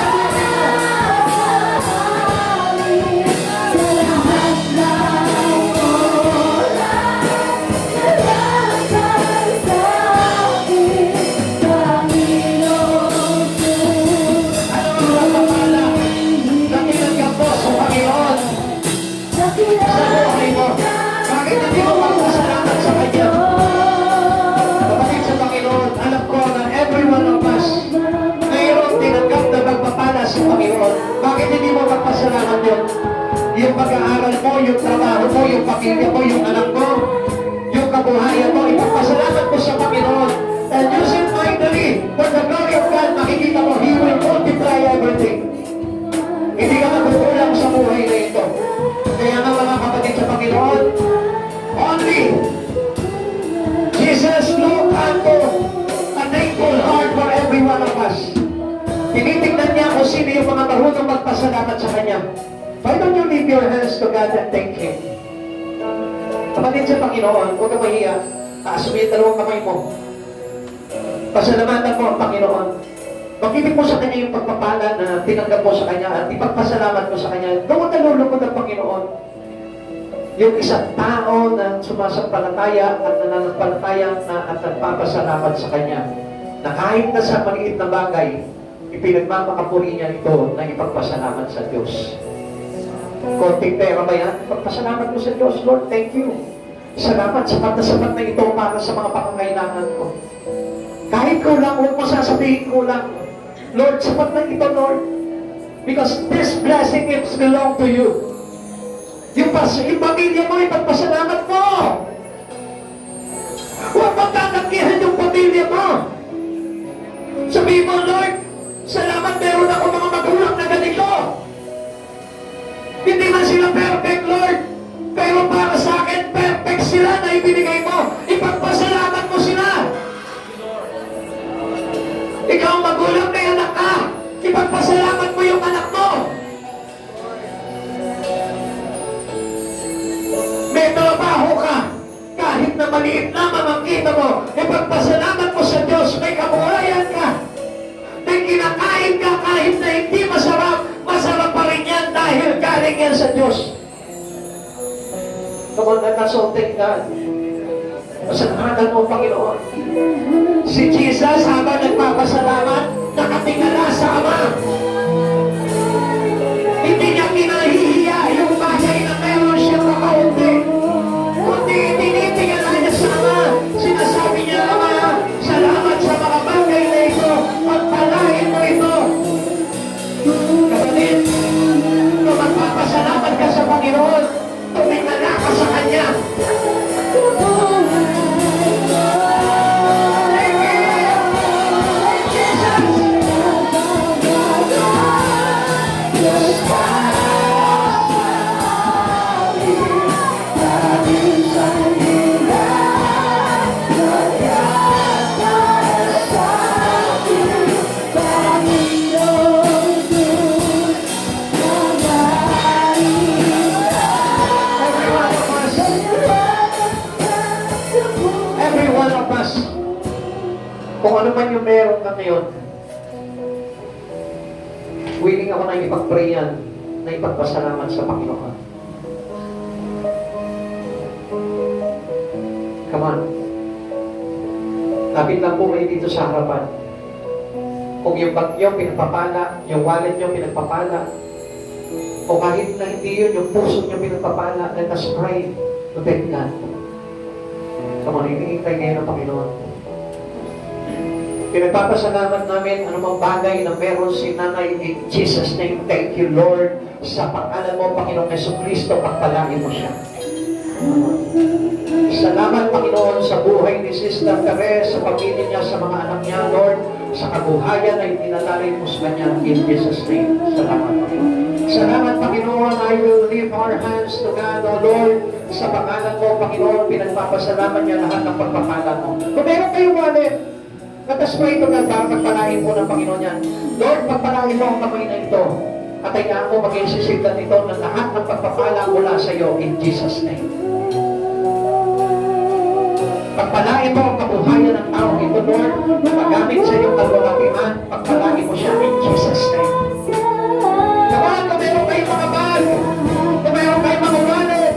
ano ang magpapala? Dakilan ka po sa Panginoon sa buhay mo. Bakit hindi mo magpasalamat sa Kanya? Kapatid sa Panginoon, alam ko na every one of us mayroong tinanggap na magpapala sa Panginoon. Bakit hindi mo magpasalamat yun? Yung pag-aaral mo, yung trabaho mo, yung pamilya mo, yung anak mo, yung kabuhayan mo, ipagpasalamat mo sa Panginoon. And use it mightily for the glory of God. Makikita mo, He will multiply everything. Hindi ka magkukulang sa buhay na ito. Kaya nga mga kapatid sa Panginoon, only Jesus magpasalamat sa Kanya. Why don't you leave your hands to God and thank Him? Kapatid sa Panginoon, huwag kang mahiya. Taas mo yung dalawang kamay mo. Pasalamatan mo ang Panginoon. Mag-ibig mo sa Kanya yung pagpapala na tinanggap mo sa Kanya at ipagpasalamat mo sa Kanya. Doon ang nalulungkot ang Panginoon. Yung isang tao na sumasampalataya at nananampalataya na at nagpapasalamat sa Kanya na kahit na sa maliit na bagay, ipinagmamakapuri niya ito na ipagpasalamat sa Diyos. Konting pera ba yan? Ipagpasalamat mo sa Diyos, Lord, thank you. Salamat, sapat na ito para sa mga pangangailangan ko. Kahit kulang, huwag mo sasabihin kulang. Lord, sapat na ito, Lord. Because this blessing is belong to you. Yung pamilya mo, ipagpasalamat mo. Huwag mong tatanggihan yung pamilya mo. Sabihin mo, Lord, salamat meron ako mga magulang na ganito. Hindi man sila perfect, Lord. Pero para sa akin, perfect sila na ibinigay mo. Ipagpasalamat mo sila. Ikaw magulang may anak ka. Ipagpasalamat mo yung anak mo. May trabaho ka. Kahit na maliit lamang ang kita mo, ipagpasalamat mo sa Diyos. May kabuhayan ka. May kinakain ka kahit na hindi masarap. Masarap pa rin yan dahil galing yan sa Diyos. Come on, let us all thank God. Pasalamat mo, Panginoon. Si Jesus, habang nagpapasalamat, nakatingala sa Ama. Hindi niya kinahihiya yung bagay na meron siyang kakaunti. Kundi tinitingala niya sa Ama. Sinasabi niya, Ama, salamat sa mga bagay na ito. Pagpalain mo ito. Kapatid, kung magpapasalamat ka sa Panginoon, tumingala ka sa Kanya. Every one of us, kung ano man yung meron ka ngayon, willing ako na ipag-pray yan, na ipagpasalamat sa Panginoon. Come on. Lapit lang po kayo dito sa harapan. Kung yung bag nyo pinagpapala, yung wallet nyo pinagpapala, o kahit na hindi yun, yung puso nyo pinagpapala, let us pray to thank God. Come on, hinihintay ngayon ng Panginoon. Pinagpapasalamat namin anumang bagay na meron si Nanay in Jesus' name. Thank you, Lord. Sa pangalan mo, Panginoong Jesucristo, pagpalain mo siya. Salamat, Panginoon, sa buhay ni Sister Perez, sa pamilya niya, sa mga anak niya, Lord, sa kabuhayan na itinalay mo sa kanya in Jesus' name. Salamat, Panginoon. Salamat, Panginoon. I will lift our hands to God, O Lord. Sa pangalan mo, Panginoon, pinagpapasalamat niya lahat ng pagpapala mo. Kung meron kayong wallet, katas mo ito na pagpalain mo ng Panginoon yan. Lord, pagpalain mo ang kamay na ito. At hayaan mo maging sisigdan ito ng lahat ng pagpapala mula sa iyo in Jesus' name. Pagpalain mo ang kabuhayan ng tao ito, Lord, na magamit sa iyong kalwalatian. Pagpalain mo siya in Jesus' name. Naman, kung meron kayong mga bag, kung meron kayong mga wallet,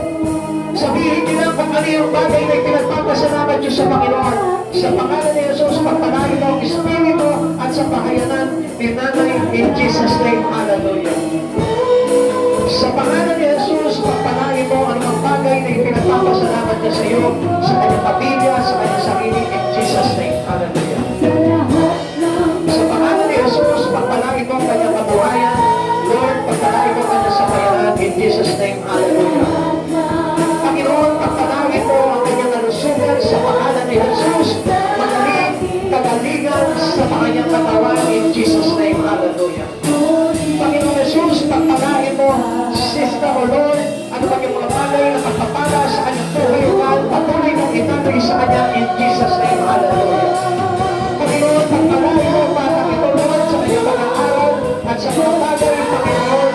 sabihin niyo lang kung ano yung bagay na pinagpapasalamat niyo sa Panginoon. Sa pangalan ni Jesus, pagpalain mo ang Espiritu at sa pahayanan ni Nanay in Jesus' name. Hallelujah. Sa pangalan ni Jesus, pagpalain mo ang mga bagay na ipinagpapasalamat niya sa iyo, sa kanyang pamilya, sa kanyang sarili in Jesus' name. Hallelujah. Sa pangalan ni Jesus, pagpalain mo ang kanyang kabuhayan. Lord, pagpalain mo ang kanyang sabayanan in Jesus' name. Hallelujah. Panginoon, pagpalain mo ang kanyang kalusugan sa pangalan ni Jesus. Magaling, kagalingan sa kanyang katawan in Jesus' name. Hallelujah. Panginoon Jesus, pagpalain mo, Sister o Lord, ano ba yung mga bagay na pagpapala sa kanyang buhay o God, patuloy mong itatuloy sa kanya in Jesus' name. Hallelujah. Panginoon, pagpalain mo, batang ito, Lord, sa kanyang mga araw at sa mga bagay, Panginoon,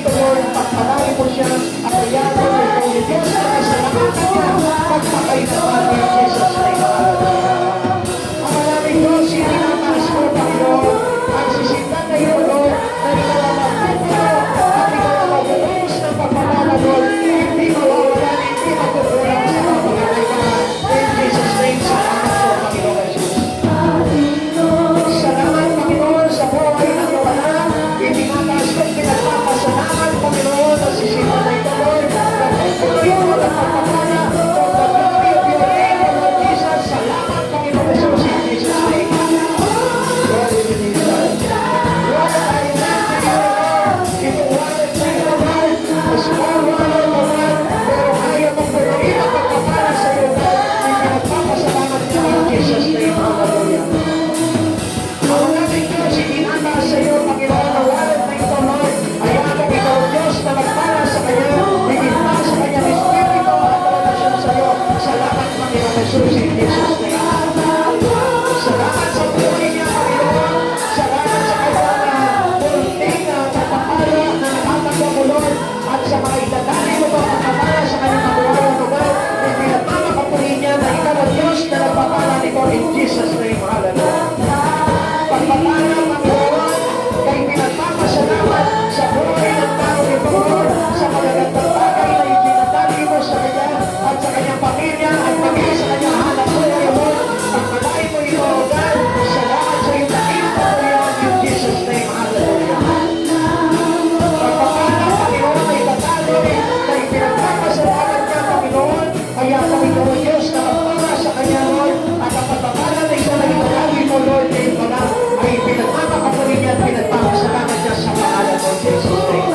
ito, Lord, pagpalain mo siya, at ayan, Lord, ikaw ni Diyos, na kasalamatan niya, pagpatay naman in Jesus' name. Ang maraming Diyos, sininatas mo, Panginoon, ang sisindan na iyo, Lord, na ikaw ang magpupuno, at ikaw ang magpupunos ng pagpapala, Lord, hindi mawawalan, hindi magkukulang sa mga pagkakailangan. In Jesus' name, salamat po, Panginoon Jesus. Salamat, Panginoon, sa buhay ng iyong anak. Itinataas ko, pinagpapasalamat, Panginoon, na sisindan na ito, Lord, nagpupuloy mo ng pagpapala, for the glory of your name, Lord Jesus. Salamat, Panginoon Jesus, in Jesus' name. Glory to Jesus. Lord, I thank you, Lord. Ito wallet na ito, Lord. A small wallet, Lord, pero kaya mong punuin ang pagpapala sa iyo, Lord. Ipinagpapasalamat niya in Jesus' name. Hallelujah. Ang aming Diyos, itinataas sa iyo, Panginoon, na wallet na ito, Lord. Ayaw mo ikaw, Diyos, na magpala sa kanya. Itinta sa kanyang Espiritu at relasyon sa iyo. Salamat, Panginoon Jesus, in Jesus' name. Salamat sa buhay niya, Panginoon. Salamat sa kanyang bulting na pagpapala na nakatanggap mo, Lord. At sa mga itadali mo ba pagpapala sa kanyang mabuhay mo, Lord. Ipinagmamakapunin niya na ikaw ang Diyos na nagpapala nito in Jesus' name. Hallelujah. Pagpapala, Panginoon, kay pinagpapasalamat sa buhay ng tao nito, Lord, sa magagandang bagay na ipinatali mo sa kanya at sa kanyang pamilya at pamilya sa kanyang hanap buhay, Lord. Pagpalain mo ito, God. Salamat sa iyong nakita mo yan in Jesus' name. Hallelujah. Pagpapala, Panginoon, na itataloy na ipinagpapasalamat niya, Panginoon. Kaya, Panginoon Diyos, na magpala sa kanya, Lord, at ang pagpapala na ito na itatali mo, Lord, na ito na ay pinagmamakapunin niya at pinagpapasalamat niya sa pangalan mo, Jesus' name.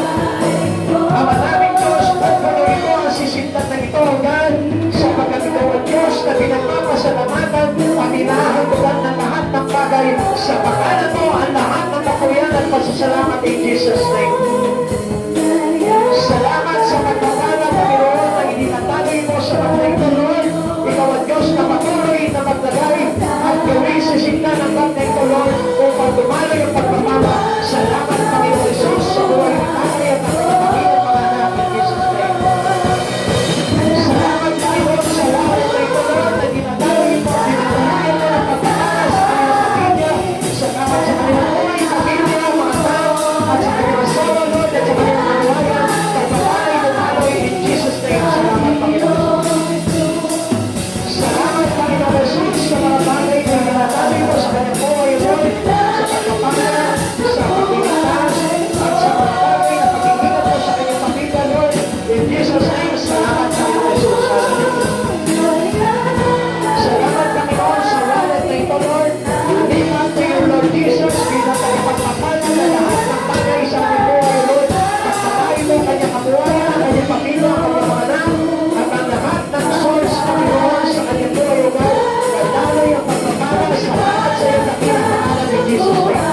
Ang maraming Diyos, pagpatuloy mo ang sisintan na ito, God, sa pagkakitaw ng Diyos na pinagpapasalamatan ang inahandugan ng lahat ng bagay sa pangalan mo, ang lahat ng kapuyan at pasasalamat in Jesus' name. Salamat sa pagpapala, Panginoon, na itinataloy mo sa mga ito, Lord. Ikaw ang Diyos na patuloy na maglagay at gawin sisintan ng lahat na ito, Lord, upang dumaloy ang pagpapala. Salamat, Panginoon Jesus, sa buhay ng tatay at ang kapatid at mga anak in Jesus' name. Salamat, Panginoon, sa lahat na ito, Lord, na dinadaloy mo, dinadaloy mo ng pagpapala sa kanilang pamilya. Salamat sa kanilang buhay, pamilya, mga tao, at sa kanilang asawa, Lord, at sa kanilang mga kawayan. Pagpapala'y dumaloy in Jesus' name. Salamat, Panginoon. Salamat, Panginoon Jesus, sa mga bagay na dinadaloy mo sa kanyang buhay, Lord, sa pagpapala, sa pagpilitas, at sa mga bagay na pagkikilat mo sa kanyang pamilya, Lord. In Jesus' name, salamat, Panginoon Jesus. Salamat, Panginoon, sa wallet na ito, Lord. Lipat to you, Lord Jesus, bilang kanyang pagpapala na lahat ng bagay sa kanyang buhay, Lord. Pagpapalay mo kanyang kabuhayan, kanyang pamilya, kanyang mga anak, at ang lahat ng souls, Panginoon, sa kanyang buhay, O God. Pagdaloy ang pagpapala sa lahat sa iyong dakilang pangalan ni Jesus Christ.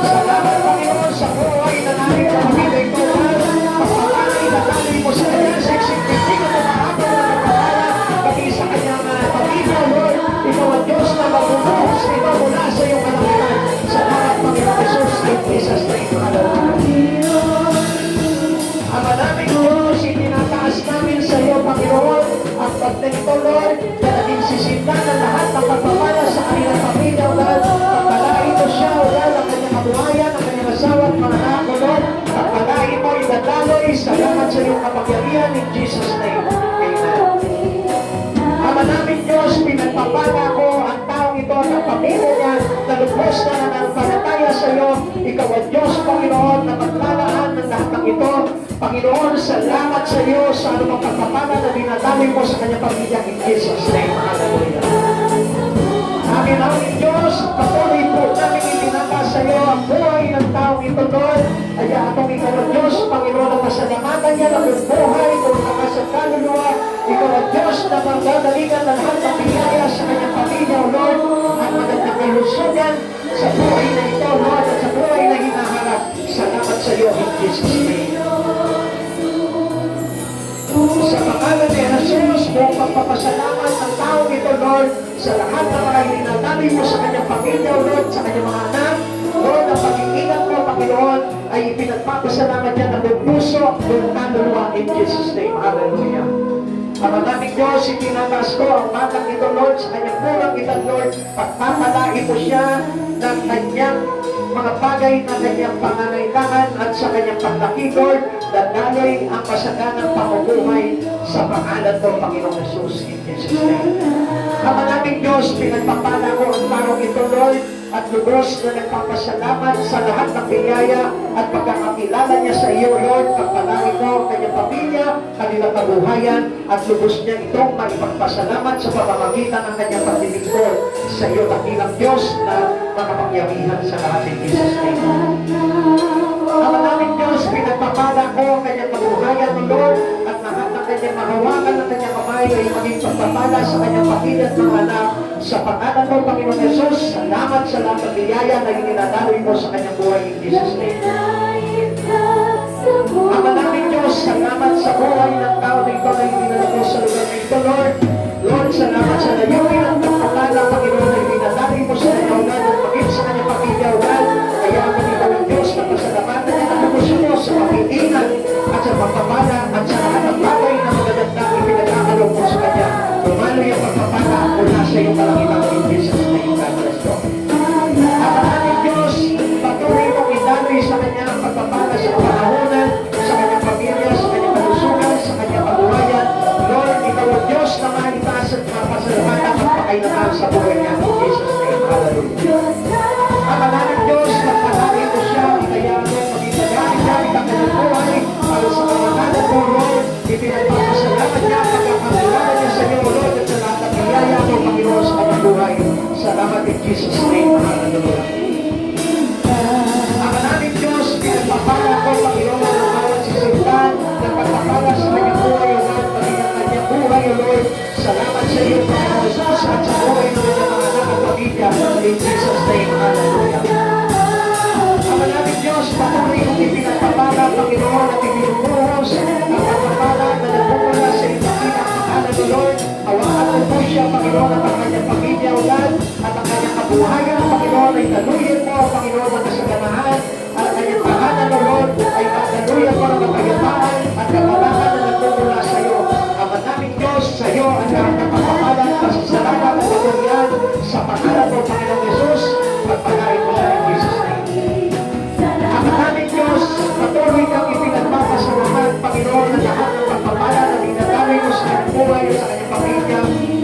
Salamat, Panginoon, sa buhay na namin na pamilya ito, God. Pagpapalay na daloy mo sa kanya, sa eksipiti ko na mahapon na pagpapala, pati sa kanyang pamilya, Lord. Ikaw ang Diyos na magbubuhos nito mula sa iyong kalangitan. Salamat, Panginoon Jesus, in Jesus' name. Hallelujah. Ang maraming Diyos, itinataas namin sa iyo, Panginoon, ang pagtento, Lord, na naging sisindan ng lahat ng pagpapala sa kanilang pamilya, O God. Pagpalain mo siya, O God, ang kanyang kabuhayan, ang kanyang asawa at mga anak, O Lord. Pagpalain mo, idadaloy, salamat sa iyong kapagyarihan in Jesus' name. Amen. Ang maraming Diyos, pinagpapala ko ang taong ito at ang pamilya niya na lubos na nananampalataya sa iyo. Ikaw ang Diyos, Panginoon, na maglalaan ng lahat ng ito. Panginoon, salamat sa iyo sa anumang pagpapala na dinadaloy mo sa kanyang pamilya in Jesus' name. Hallelujah. Amin ang Diyos, patuloy po namin itinataas sa iyo ang buhay ng taong ito, Lord. Kaya atong ikaw ang Diyos, Panginoon, na pasalamatan niya ng buhay kung nakasang kaluluwa. Ikaw ang Diyos na magdadaligan ng lahat ng biyaya sa kanyang pamilya, O Lord, at magandang kalusugan sa buhay na ito, Lord, at sa buhay na hinaharap. Salamat sa iyo in Jesus' name. Sa pangalan ni Jesus, buong pagpapasalamat ng tao ito, Lord, sa lahat ng mga hinatali mo sa kanyang pamilya, Lord, sa kanyang mga anak, Lord, ang pag-iingat mo, Panginoon, ay ipinagpapasalamat niya ng buong puso, buong kaluluwa in Jesus' name. Hallelujah. Ama naming Diyos, itinataas ko ang batang ito, Lord, sa kanyang murang edad, Lord. Pagpapalain mo siya ng kanyang mga bagay na kanyang pangangailangan at sa kanyang paglaki, Lord, dadaloy ang kasaganang pamumuhay sa pangalan ko, Panginoong Jesus, in Jesus' name. Ama naming Diyos, pinagpapala ko ang tarong ito, Lord, at lubos na nagpapasalamat sa lahat ng biyaya at pagkakakilala niya sa iyo, Lord. Pagpalain mo ang kanyang pamilya, kanilang kabuhayan, at lubos niya itong maipagpasalamat sa pamamagitan ng kanyang paglilingkod sa iyo, dakilang Diyos na makapangyarihan sa lahat in Jesus' name. Ama naming Diyos, pinagpapala ko ang kanyang kabuhayan, Lord, at lahat ng kanyang mahawakan ng kanyang kamay ay maging pagpapala sa kanyang pamilya at mga anak. Sa pangalan mo, Panginoon Jesus, salamat sa lahat ng biyaya na ininadaloy mo sa kanyang buhay in Jesus' name. Ama naming Diyos, salamat sa buhay ng tao na ito na ininadaloy mo sa lugar na ito, Lord. Lord, salamat sa layunin at pagpapala, Panginoon, na ininadaloy mo sa kanyang ulan at maging sa kanyang pamilya ulan. Kaya ang Panginoon Diyos, napasalamatan niya ang puso mo sa pag-iingat at sa pagpapala at sa lahat ng bagay na magagandang ipinagkakalong mo sa kanya. Tumalo yung pagpapala mula sa iyong kalangitan in Jesus' name. God bless you. At ang aming Diyos, patuloy mong idaloy sa kanya ang pagpapala sa panahonan, sa kanyang pamilya, sa kanyang kalusugan, sa kanyang kabuhayan. Lord, ikaw ang Diyos na maitaas at mapasalamatan at pakailangan sa buhay niya in Jesus' name. Hallelujah. Ang aming Diyos, nagpalari mo siya, kaya mo maging gamit ang kanyang buhay para sa kamanalan mo, Lord. Ipinagpapasalamat niya, pagkakakilala niya sa iyo, Lord, at sa lahat ng biyaya mo, Panginoon, sa kanyang buhay. Salamat in Jesus' name. Hallelujah. Ang aming Diyos, pinagpapala ko, Panginoon, ang bawat sisimpan, nagpapapala sa kanyang buhay, O Lord, maging ang kanyang buhay, O Lord. Salamat sa iyo, Panginoon Jesus, at sa buhay ng kanyang mga anak at pamilya. In Jesus' name. Hallelujah. Ang aming Diyos, patuloy kong ipinagpapala, Panginoon, at ibinubuhos ang pagpapala na nagpupula sa iyong pangalan, O Lord. Hawakan mo po siya, Panginoon, at ang kanyang pamilya, O Lord, at ang kanyang kabuhayan, Panginoon, ay taluyin mo, Panginoon, ang kasaganahan, at ang kanyang tahanan, O Lord, ay taluyin mo ang kapayapaan at kapalakan na nagpupula sa iyo. Ang naming Diyos, sa iyo ang lahat ng pagpapala at pasasalamat at pagpapalian sa pangalan mo, Panginoon Jesus, pagpalain mo siya in Jesus' name. Ang aming Diyos, patuloy kang ipinagpapasalamat, Panginoon, ang lahat ng pagpapala na dinadaloy mo sa kanyang buhay at sa kanyang pamilya.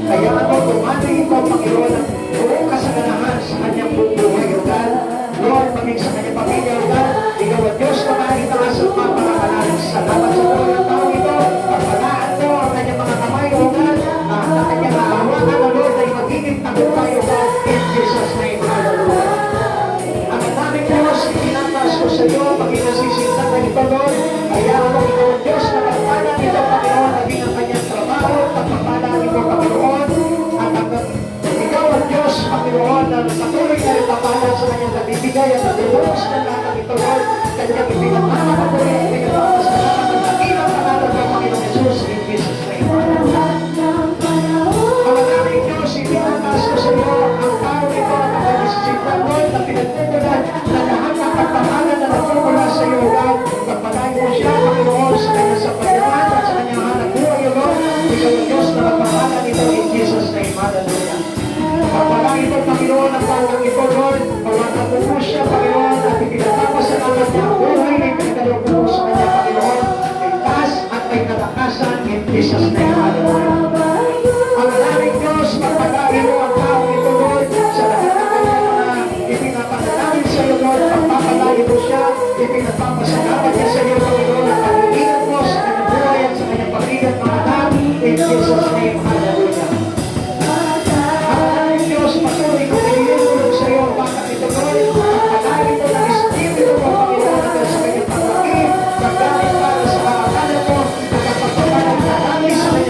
Kaya ako, tumatoy ito, Panginoon, ang buong kasaganahan sa kanyang buhay, O God. Lord, maging sa kanyang pamilya, O God, ikaw ang Diyos na maitaas at mapakakalan. Salamat sa buhay ng tao ito. Pagpalaan mo ang kanyang mga kamay, O God, at ang kanyang kahawakan, O Lord, ay magiging tagumpay, O God, in Jesus' name. Hallelujah. Ang aming Diyos, itinataas ko sa iyo, maging nasisintan na ito, Lord. Kaya ako, ikaw ang Diyos na pagpala nito, Panginoon, maging ang kanyang trabaho, pagpapala nito, Panginoon, at ikaw ang Diyos, Panginoon, na patuloy na ipapala sa kanyang nabibigay at nagulungs na lahat ito, Lord. Kanyang ipinagpapatuloy at ipinagpapasalamat ang dakilang pangalan mo, Panginoon Jesus, in Jesus' name. Ang aming Diyos, itinataas ko sa iyo ang tao nito at ang nagsisimpan, Lord, na pinagpupulan na lahat ng pagpapala na nagpupula sa iyo, God. Pagpalain mo siya, Panginoon, sa kanyang sapalitan at sa kanyang hanap buhay, O Lord. Ikaw ang Diyos na magpapala nito in Jesus' name. Hallelujah. Pagpalain mo, Panginoon, ang tawag ito, Lord. Pawakan mo po siya, Panginoon, at ipinagpapasalamat niya ang buhay na ipinagkaloob mo sa kanya, Panginoon. May taas at may kalakasan in Jesus' name. Hallelujah. Ang aming Diyos, pagpalain mo ang tao ito, Lord, sa lahat ng kanyang mga ipinapanalangin sa iyo, Lord. Pagpapalain mo siya, ipinagpapasalamat niya sa iyo, Panginoon, at pag-iingat mo sa kanyang buhay at sa kanyang pamilya at mga anak. In Jesus' name. Hallelujah. Ang aming Diyos, patuloy kong inilulog sa iyo, bakit ito, Lord, pagpalain mo ng Espiritu mo, Panginoon, at sa kanyang paglaki, paggamit para sa pangalan mo, at ang pagpapalang namin sa kanyang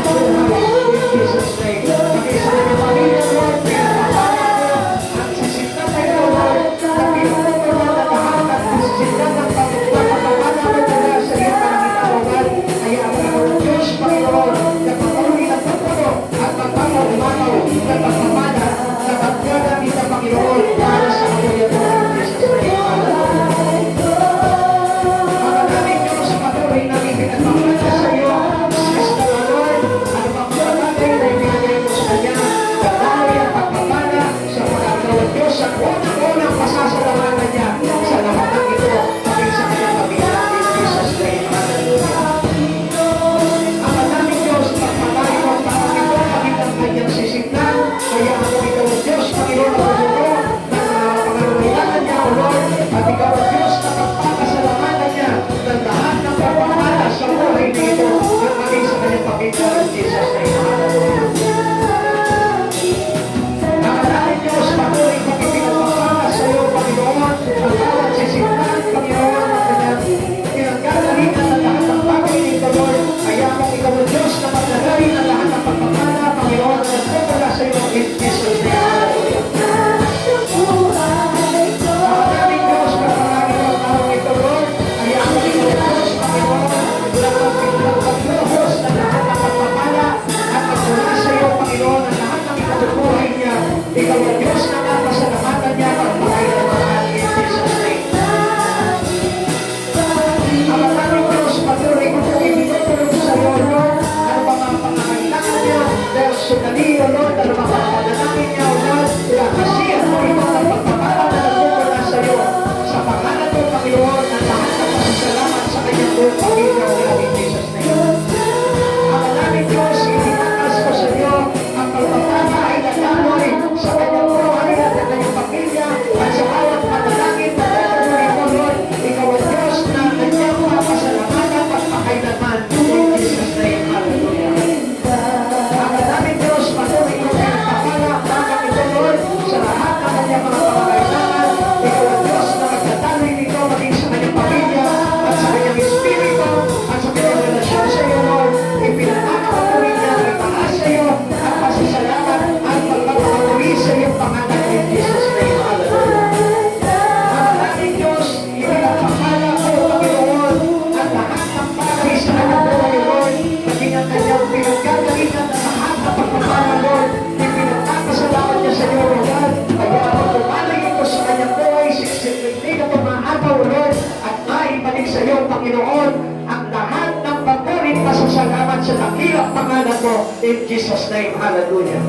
sa iyo, Panginoon, ang lahat ng paborit pasasalamat sa dakilang pangalan mo. In Jesus' name, hallelujah.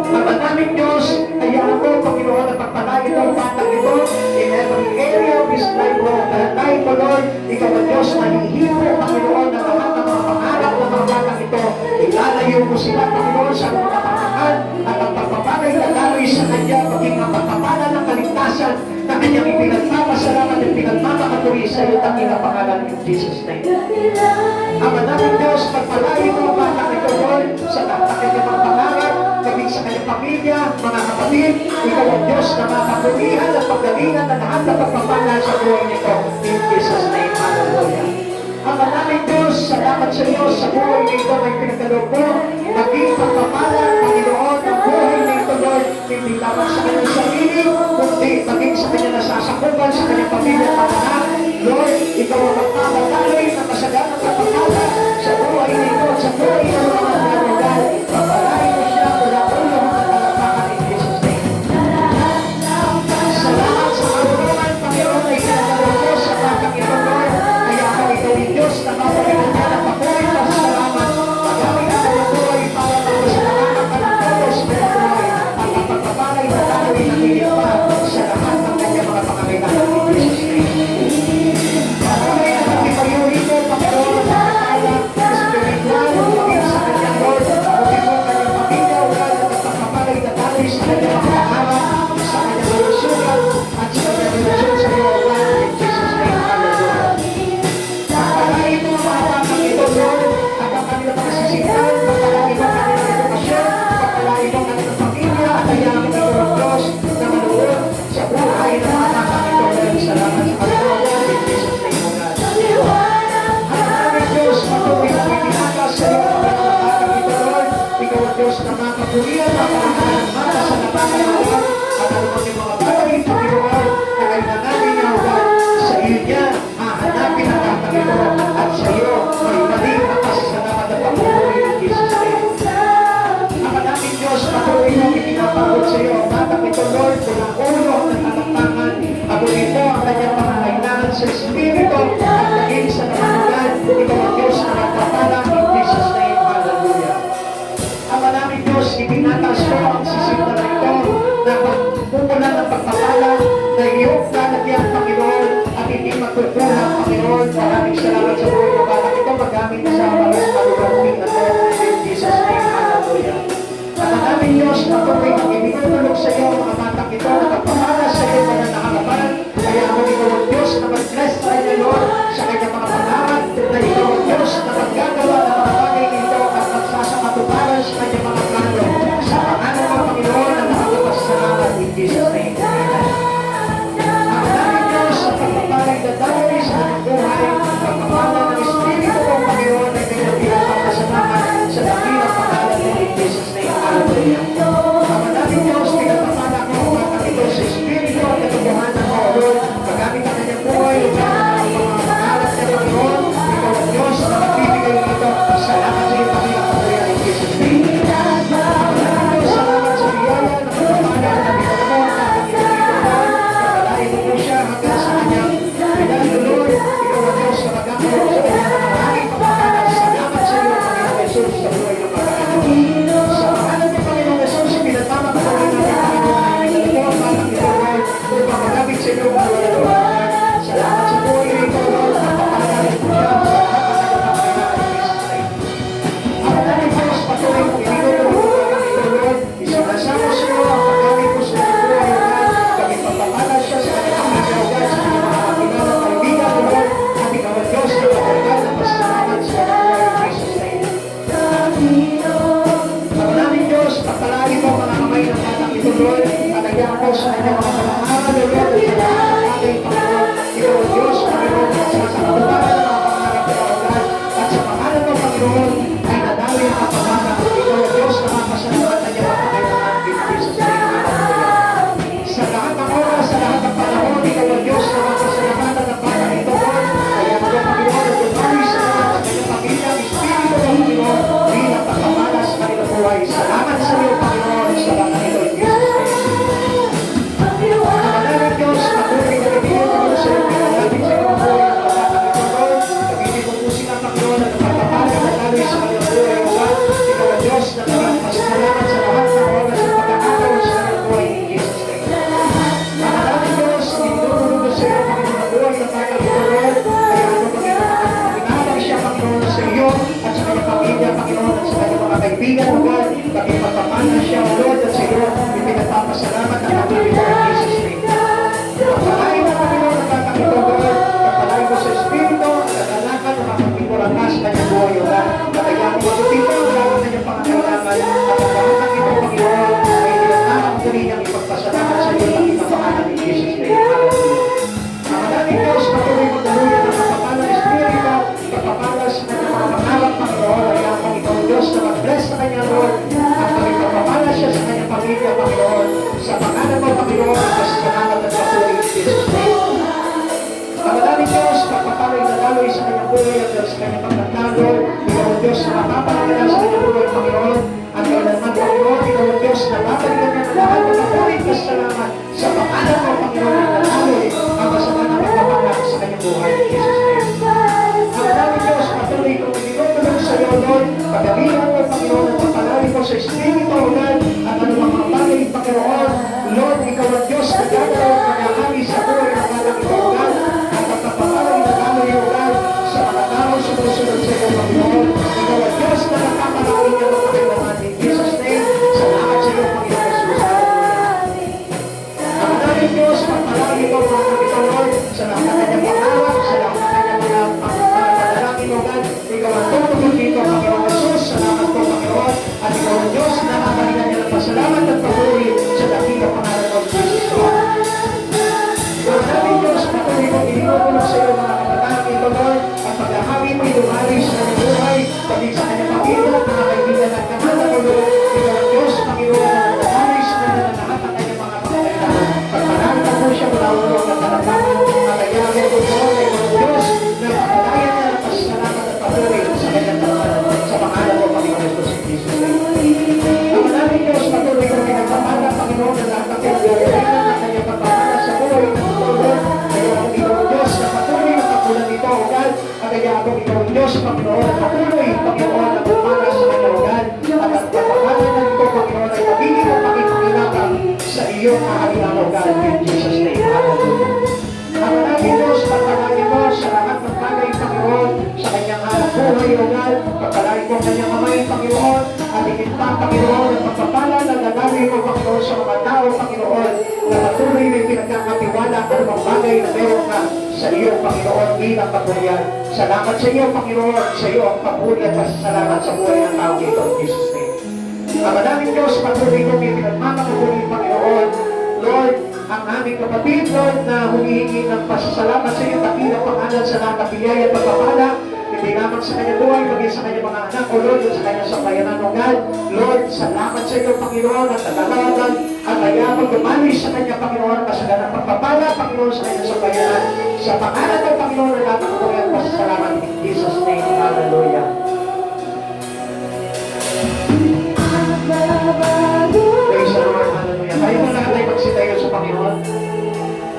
Ama namin Diyos, hayaan mo, Panginoon, na pagpalain ng batang ito in every area of his life, Lord. Dahanay mo, Lord, ikaw ang Diyos na hihiro, Panginoon, na lahat ng mga pangarap ng mga batang ito. Ilalayo mo sila, Panginoon, sa mga kapakahan at ang pagpapalay na daloy sa kanya, maging ang pagpapala ng kaligtasan na kanyang ipinagpapasalamat at pinagmamakaturi sa iyo, dakilang pangalan in Jesus' name. Ama namin Diyos, pagpalain mo ang batang ito, Lord, sa lahat ng kanyang mga pangarap, maging sa kanyang pamilya, mga kapatid, ikaw ang Diyos na makapulihan at paggalingan ng lahat ng pagpapala sa buhay nito. In Jesus' name, hallelujah. Ama namin Diyos, salamat sa iyo sa buhay nito na pinagkaloob mo, maging pagpapala, Panginoon, ang buhay nito, Lord, hindi lamang sa kanyang sarili, kundi maging sa kanyang nasasakupan, sa kanyang pamilya at mga anak. Lord, ikaw ang magpapatuloy na masaganang pagpapala sa buhay nito at sa buhay ng mga nalugal. Papalain mo siya mula ulo hanggang talampakan in Jesus' name. Salamat sa karunungan, Panginoon, na itinagalaw mo sa batang ito, Lord. Kaya ako ikaw ang Diyos na mapagalitan niya ng papuloy pa sa salamat. Magamit ang kanyang buhay para magpasalamat ka ng todos ng buhay at ang pagpapalay na daloy na higit pa sa lahat ng kanyang mga pangangailangan in Jesus' name. Maraming ang pagpipayuri mo, Panginoon, sa kanya, espiritual, maging sa kanya, Lord, maging mo kanyang pamilya, wala na pagpapalay na daloy sa kanyang mga pangarap, sa kanyang malusugan, at sa kanyang relasyon sa iyo, Allah, in Jesus' name, hallelujah. Pagpalain mo ang mga batang ito, Lord, at ang kanilang mga sisihan, pagpalain mo ang kanilang edukasyon, pagpalain mo ang kanilang pamilya, at hayaan mo ito ang Diyos na manuod sa buhay ng mga batang ito. Lord, salamat sa Panginoon, in Jesus' name, O God. Ang Diyos, patuloy na itinakas sa iyo ang mga batang ito, Lord. Ikaw ang Diyos na makapulihan, makahanap, makasalabakan ng Lord, at ano mo yung mga bagay, Panginoon, na kailanganin niya, O God, sa iyo niya, hahanapin ang batang ito, at sa iyo, may balik ang pasasalamat at pagpupuri in Jesus' name. Ama namin Diyos, patuloy na itinapagod sa iyo ang batang ito, Lord, mula ulo ng tatakpangan, abutin mo ang kanyang pangangailangan sa Espiritu at naging sa namanungan, ikaw ang Diyos na nagpapala in Jesus' name, hallelujah. Ama namin Diyos, itinataas mo ang sisimula na ito na magpupula ng pagpapala na iyong lalagyan, Panginoon, at hindi magkukulang, Panginoon. Maraming salamat sa buhay ng batang ito, magamit sa malas malugating na Lord, in Jesus' name, hallelujah. Ama namin Diyos, patuloy ang ibinutulog sa iyo ang mga batang ito, nakapamala sa iyo mga nakakapan, kaya ako ikaw ang Diyos na mag-bless sa kanya, Lord, sa kanyang mga pangarap, na ikaw ang Diyos na maggagawa ng mga bagay nito at magsasakatuparan sa kanyang mga plano. Sa pangalan ng Panginoon na nakakapasalamat in Jesus' name. Amen. Ang namin Diyos sa pagpapalay na daloy sa ating buhay, pagpapala ng Espiritu ng Panginoon na kanyang pinagpapasalamat sa dakilang pangalan ng in Jesus' name. Hallelujah. Ang namin Diyos, pinagpapala ko ang batang ito sa Espiritu at katotohanan mo, Lord, magamit ang kanyang buhay, dumaloy sa kanyang buhay at sa kanyang pagkatalo. Ikaw ang Diyos na mapapalala sa kanyang buhay, Panginoon. At kailanman, Panginoon, ikaw ang Diyos na babalikan niya ng lahat ng mabuhay kasalanan sa pangalan mo, Panginoon, na dumaloy ang masama na pagpapalag sa kanyang buhay. In Jesus' name. Ang namin Diyos, patuloy kong tinutulong sa iyo, Lord. Pagkabihan mo, Panginoon, at pagpalali mo sa Espiritu, Lord, at anumang mga bagay, Panginoon. Lord, ikaw ang Diyos na gagalaw at magkakali sa buhay ng mga Panginoon, at pagpapalang na gano'y Lord, sa mga tao sumusunod sa iyo, Panginoon. Ikaw ang Diyos na nakapalawin niya ng Panginoon. In Jesus' name, salamat sa iyo, Panginoon Jesus. Ang namin Diyos, pagpalawin mo, mga Panginoon, Lord, sa lahat ng kanyang pangalan, sa lahat ng kanyang mga panalangin, Lord. Ikaw ang tutulog dito, Panginoon Jesus. Salamat po, Panginoon. At ikaw ang Diyos na nakabalikan niya ng pasalamat at patuloy sa dakila pangalan ng Jesus. Ang namin Diyos, patuloy mo tinutulog sa iyo, mga kabataan ito, Lord. At pagkahawi mo'y dumali sa kanyang buhay, pati sa kanyang pamilya, mga kaibigan at kamala ko, Lord. Ikaw ang Diyos, Panginoon, na dumali sa kanyang lahat ng kanyang mga pangailangan. Pagpalaran mo siya mula ulo ng talagang kakayahan ko, Lord. Ikaw ang Diyos na pagpalayan niya ng pasalamat at patuloy sa kanyang pangalan. Sa pangalan mo, Panginoon Jesus, in Jesus' name. Ang namin Diyos, patuloy ko pinagpapala, Panginoon, na lahat ng pinagpapala ng kanyang pagpapala sa buhay ng Lord. Kaya ako ikaw ang Diyos na patuloy na pagpulan ito, O God. At kaya ako ikaw ang Diyos, Panginoon, na patuloy, Panginoon, na pagpapala sa kanya, O God. At ang pagpapala na ito, Panginoon, ay magiging ang pakipangilakang sa iyong kaharian, O God, in Jesus' name. Hallelujah. Ang namin Diyos, pagpapalagin mo sa lahat ng bagay, Panginoon, sa kanyang hanap buhay, O God. Pagpalagin mo ang kanyang kamay, Panginoon, at higit pa, Panginoon, ang pagpapala na gagawin mo, Panginoon, sa mga tao, Panginoon, na patuloy may pinagkakatiwala ang mga bagay na meron ka sa iyo, Panginoon, bilang kapurian. Salamat sa iyo, Panginoon, sa iyo ang papuri at pasasalamat sa buhay ng tao dito, in Jesus' name. Ang maraming Diyos, patuloy mo may pinagmamakabuhi, Panginoon, Lord, ang aming kapatid, Lord, na humihingi ng pasasalamat sa iyo, dakilang pangalan sa lahat ng biyaya at pagpapala, hindi lamang sa kanyang buhay, maging sa kanyang mga anak, O Lord, at sa kanyang sambayanan, O God. Lord, salamat sa iyo, Panginoon, at nagalawagan, at hayamang dumali sa kanyang, Panginoon, kasaganang pagpapala, Panginoon, sa kanyang sambayanan. Sa pangalan ng Panginoon, na napakabuhay at pasasalamat in Jesus' name. Hallelujah. Praise the Lord. Hallelujah. Tayo muna tayo magsitayo sa Panginoon.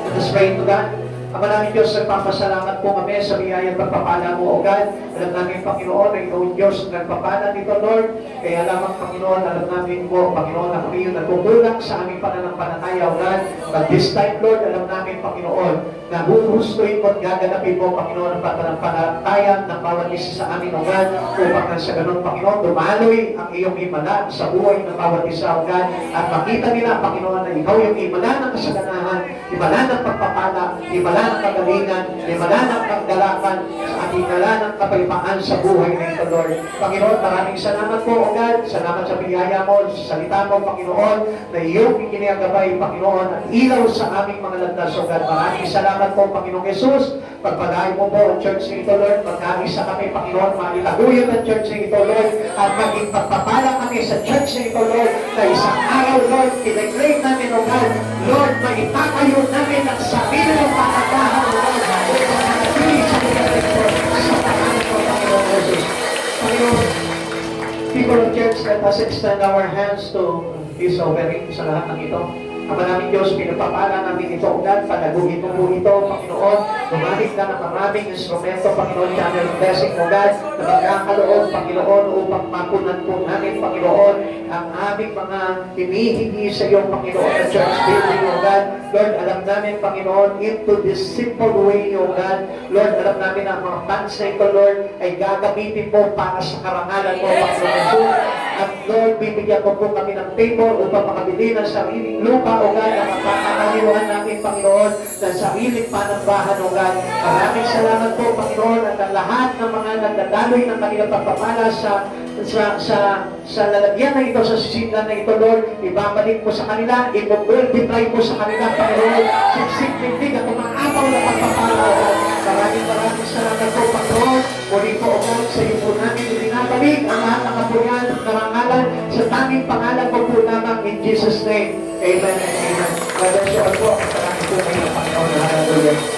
Let us pray to God. Ang maraming Diyos, nagpapasalamat po kami sa biyaya at pagpapala mo, O God. Alam namin, Panginoon, na ikaw Diyos nagpapala nito, Lord. Kaya lamang, Panginoon, alam namin po, Panginoon, na kami yung nagkukulang sa aming pananampalataya, O God. But this time, Lord, alam namin, Panginoon, na huhustuin mo at gaganapin mo, Panginoon, ang pananampalataya ng bawat isa sa amin, O God. Upang sa ganun, Panginoon, dumaloy ang iyong himala sa buhay ng bawat isa, O God. At makita nila, Panginoon, na ikaw yung himala ng kasaganahan, himala ng pagpapala, himala ng kagalingan, himala ng pagdalakan, at himala ng kapayapaan sa buhay na ito, Lord. Panginoon, maraming salamat po, O God. Salamat sa biyaya mo, sa salita mo, Panginoon, na iyong ikinagabay, Panginoon, at ilaw sa aming mga landas, O God. Maraming salamat po, Panginoong Jesus. Pagpalain mo po ang church na ito, Lord. Pagkaisa kami, Panginoon, maitaguyod ang church na ito, Lord. At maging pagpapala kami sa church na ito, Lord, na isang araw, Lord, kinag-claim namin, O God. Lord, maitatayo namin ang sarili ng patatahang, O God. Upang manatili sa mga ito, sa pangalan ko, Panginoon Jesus. Panginoon, people of church, let us extend our hands to this offering sa lahat ng ito. Ang maraming Diyos, pinapapala namin ito, O God, palaguin mo po ito, Panginoon. Bumalik na ng maraming instrumento, Panginoon, channel blessing, O God, na magkakaloob, Panginoon, upang mapunan po namin, Panginoon, ang aming mga hinihingi sa iyo, Panginoon, na church building, O God. Lord, alam namin, Panginoon, into this simple way, O God. Lord, alam namin na ang mga funds na ito, Lord, ay gagamitin mo para sa karangalan mo, Panginoon Jesus. At Lord, bibigyan mo po kami ng favor upang makabili ng sariling lupa, O God, ang mapapakaliwan namin, Panginoon, ng sariling panambahan, O God. Maraming salamat po, Panginoon, at ang lahat ng mga nagdadaloy ng kanilang pagpapala sa lalagyan na ito, sa sisidlan na ito, Lord, ibabalik mo sa kanila, i-multiply mo sa kanila, Panginoon, sigsig-mindig at umaapaw na pagpapala, O God. Maraming salamat po, Panginoon. Muli po, O God, sa iyo po namin ibinabalik ang lahat ng kapurihan at karangalan sa tanging pangalan po po naman in Jesus' name. Amen and amen. God bless you all po. Salamat po kayo, Panginoon. Hallelujah.